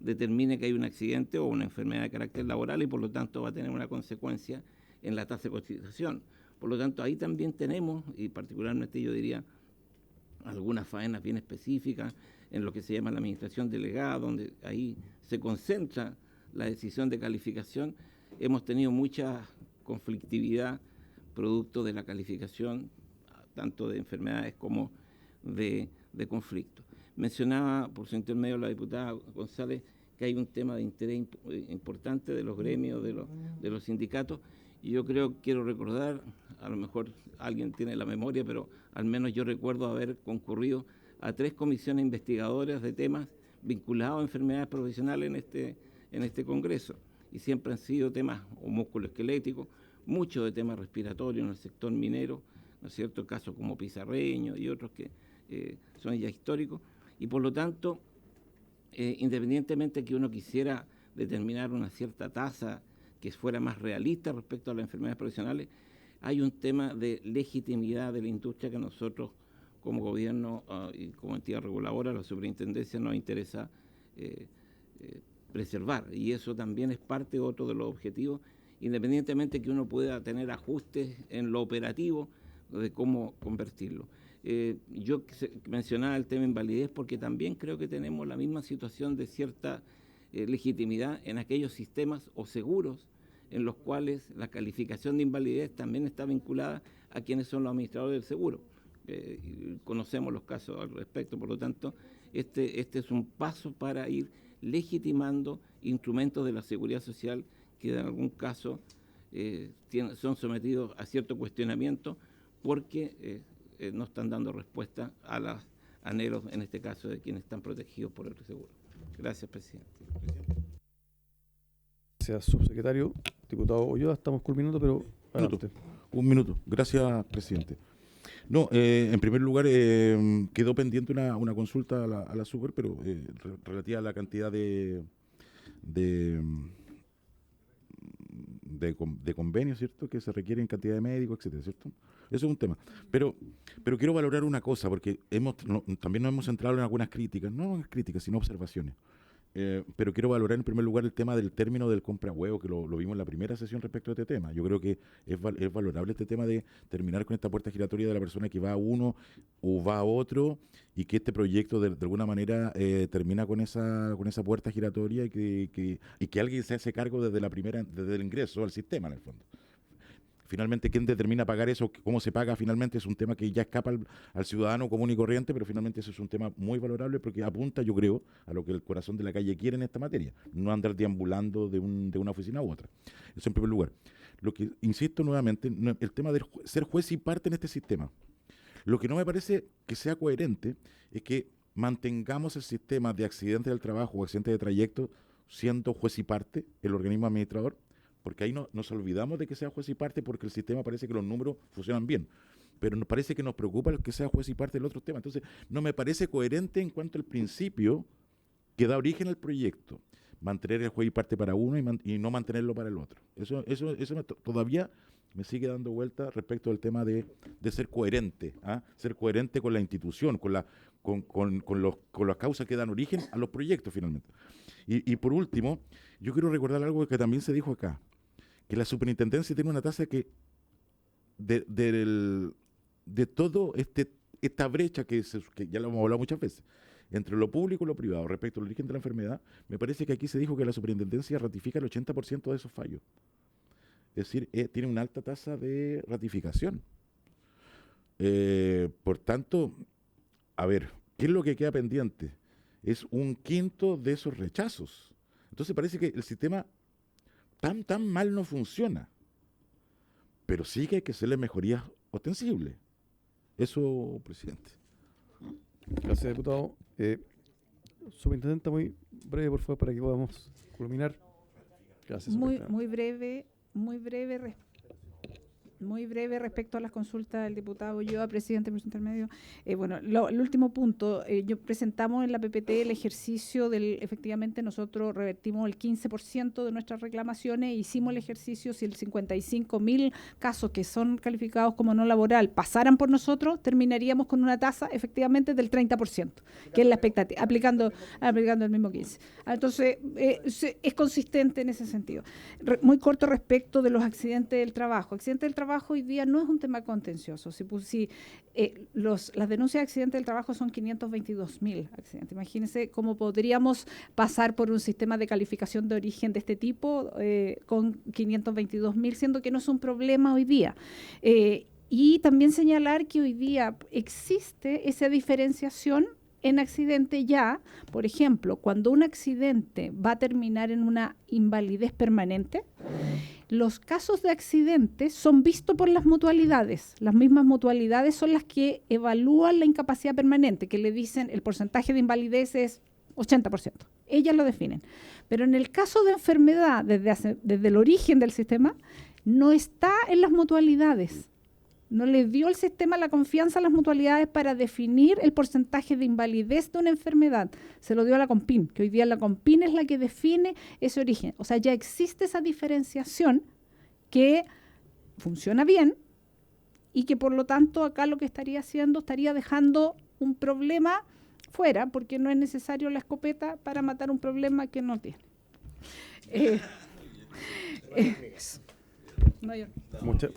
determine que hay un accidente o una enfermedad de carácter laboral y por lo tanto va a tener una consecuencia en la tasa de cotización. Por lo tanto, ahí también tenemos, y particularmente yo diría, algunas faenas bien específicas en lo que se llama la administración delegada, donde ahí se concentra la decisión de calificación. Hemos tenido mucha conflictividad producto de la calificación, tanto de enfermedades como de conflictos. Mencionaba por su intermedio la diputada González que hay un tema de interés importante de los gremios, de los sindicatos, y yo quiero recordar, a lo mejor alguien tiene la memoria, pero al menos yo recuerdo haber concurrido a 3 comisiones investigadoras de temas vinculados a enfermedades profesionales en este Congreso, y siempre han sido temas musculoesqueléticos, muchos de temas respiratorios en el sector minero, ¿no es cierto?, casos como Pizarreño y otros que son ya históricos, y por lo tanto, independientemente que uno quisiera determinar una cierta tasa que fuera más realista respecto a las enfermedades profesionales, hay un tema de legitimidad de la industria que a nosotros como gobierno y como entidad reguladora, la superintendencia, nos interesa preservar, y eso también es parte otro de los objetivos, independientemente que uno pueda tener ajustes en lo operativo de cómo convertirlo. Yo mencionaba el tema invalidez porque también creo que tenemos la misma situación de cierta legitimidad en aquellos sistemas o seguros en los cuales la calificación de invalidez también está vinculada a quienes son los administradores del seguro. Conocemos los casos al respecto, por lo tanto, este es un paso para ir legitimando instrumentos de la seguridad social que en algún caso son sometidos a cierto cuestionamiento porque no están dando respuesta a los anhelos, en este caso, de quienes están protegidos por el seguro. Gracias, presidente. Gracias, subsecretario. Diputado Ulloa, estamos culminando, pero adelante. Un minuto. Gracias, presidente. No, en primer lugar, quedó pendiente una consulta a la Super, pero relativa a la cantidad de convenios, ¿cierto?, que se requieren, cantidad de médicos, etcétera, ¿cierto? Eso es un tema. Pero quiero valorar una cosa, porque también nos hemos centrado en algunas críticas, no críticas, sino observaciones. Pero quiero valorar en primer lugar el tema del término del compra huevo, que lo vimos en la primera sesión respecto a este tema. Yo creo que es valorable este tema de terminar con esta puerta giratoria de la persona que va a uno o va a otro, y que este proyecto de alguna manera termina con esa puerta giratoria y que alguien se hace cargo desde el ingreso al sistema, en el fondo. Finalmente, ¿quién determina pagar eso? ¿Cómo se paga? Finalmente es un tema que ya escapa al ciudadano común y corriente, pero finalmente eso es un tema muy valorable porque apunta, yo creo, a lo que el corazón de la calle quiere en esta materia, no andar deambulando de una oficina u otra. Eso en primer lugar. Lo que, insisto nuevamente, el tema de ser juez y parte en este sistema. Lo que no me parece que sea coherente es que mantengamos el sistema de accidentes del trabajo o accidentes de trayecto siendo juez y parte el organismo administrador, porque ahí nos olvidamos de que sea juez y parte porque el sistema parece que los números funcionan bien, pero nos parece que nos preocupa que sea juez y parte del otro tema. Entonces, no me parece coherente en cuanto al principio que da origen al proyecto. mantener el juez y parte para uno y no mantenerlo para el otro. Eso todavía me sigue dando vuelta respecto al tema de ser coherente, ser coherente con la institución, con las causas que dan origen a los proyectos finalmente. Y por último, yo quiero recordar algo que también se dijo acá, que la superintendencia tiene una tasa que de todo esta brecha que ya lo hemos hablado muchas veces, entre lo público y lo privado respecto al origen de la enfermedad, me parece que aquí se dijo que la superintendencia ratifica el 80% de esos fallos. Es decir, tiene una alta tasa de ratificación. Por tanto, a ver, ¿qué es lo que queda pendiente? Es 1/5 de esos rechazos. Entonces parece que el sistema tan mal no funciona. Pero sí que hay que hacerle mejorías ostensibles. Eso, presidente. Gracias, diputado. Superintendente, muy breve, por favor, para que podamos culminar. Gracias, muy breve respecto a las consultas del diputado Ulloa, presidente intermedio. Bueno, el último punto, yo presentamos en la PPT el ejercicio efectivamente nosotros revertimos el 15% de nuestras reclamaciones, hicimos el ejercicio, si el 55.000 casos que son calificados como no laboral pasaran por nosotros, terminaríamos con una tasa efectivamente del 30%, que es la expectativa, aplicando el mismo 15%. Entonces, es consistente en ese sentido. Muy corto respecto de los accidentes del trabajo. Accidentes del trabajo hoy día no es un tema contencioso. Las denuncias de accidentes del trabajo son 522.000 accidentes. Imagínense cómo podríamos pasar por un sistema de calificación de origen de este tipo con 522.000, siendo que no es un problema hoy día. Y también señalar que hoy día existe esa diferenciación en accidente ya. Por ejemplo, cuando un accidente va a terminar en una invalidez permanente, los casos de accidentes son vistos por las mutualidades. Las mismas mutualidades son las que evalúan la incapacidad permanente, que le dicen el porcentaje de invalidez es 80%. Ellas lo definen. Pero en el caso de enfermedad, desde el origen del sistema, no está en las mutualidades. No le dio el sistema la confianza a las mutualidades para definir el porcentaje de invalidez de una enfermedad. Se lo dio a la COMPIN, que hoy día la COMPIN es la que define ese origen. O sea, ya existe esa diferenciación que funciona bien y que por lo tanto acá lo que estaría haciendo, estaría dejando un problema fuera, porque no es necesario la escopeta para matar un problema que no tiene.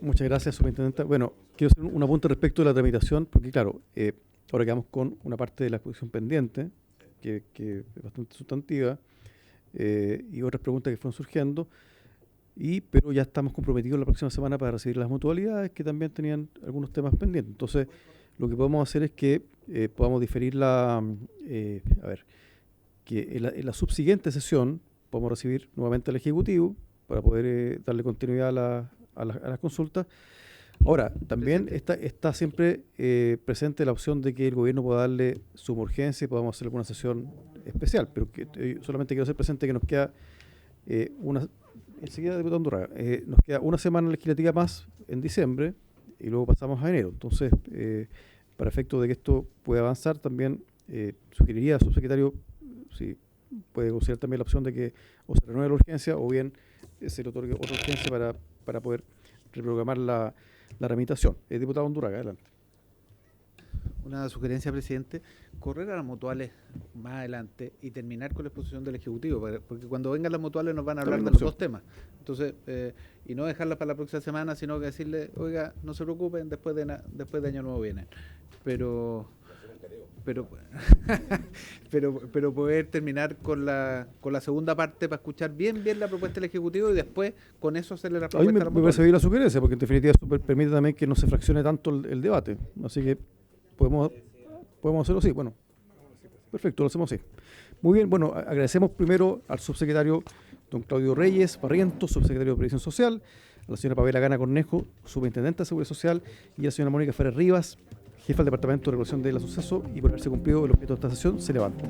Muchas gracias, superintendenta. Bueno, quiero hacer un apunte respecto de la tramitación, porque claro, ahora quedamos con una parte de la exposición pendiente, que es bastante sustantiva, y otras preguntas que fueron surgiendo, pero ya estamos comprometidos la próxima semana para recibir las mutualidades, que también tenían algunos temas pendientes. Entonces, lo que podemos hacer es que podamos diferir que en la subsiguiente sesión podamos recibir nuevamente al Ejecutivo para poder darle continuidad a las consultas. Ahora, también está siempre presente la opción de que el gobierno pueda darle suma urgencia y podamos hacer alguna sesión especial, pero solamente quiero hacer presente que nos queda enseguida, diputado Undurraga, nos queda una semana legislativa más en diciembre y luego pasamos a enero. Entonces, para efecto de que esto pueda avanzar, también sugeriría al subsecretario si puede considerar también la opción de que o se renueve la urgencia o bien se le otorgue otra urgencia para poder reprogramar la tramitación. Diputado Undurraga, adelante. Una sugerencia, presidente, correr a las mutuales más adelante y terminar con la exposición del Ejecutivo, porque cuando vengan las mutuales nos van a hablar de los dos temas. Entonces, y no dejarlas para la próxima semana, sino que decirle, oiga, no se preocupen, después de Año Nuevo vienen. Pero poder terminar con la segunda parte para escuchar bien la propuesta del Ejecutivo y después con eso hacerle la propuesta a la me parece bien la sugerencia, porque en definitiva eso permite también que no se fraccione tanto el debate. Así que podemos hacerlo así. Bueno, perfecto, lo hacemos así. Muy bien, bueno, agradecemos primero al subsecretario don Claudio Reyes Barrientos, subsecretario de Previsión Social, a la señora Pamela Gana Cornejo, superintendente de Seguridad Social, y a la señora Mónica Ferrer Rivas, jefa del Departamento de Regulación del Suceso, y por haberse cumplido el objeto de esta sesión, se levanta.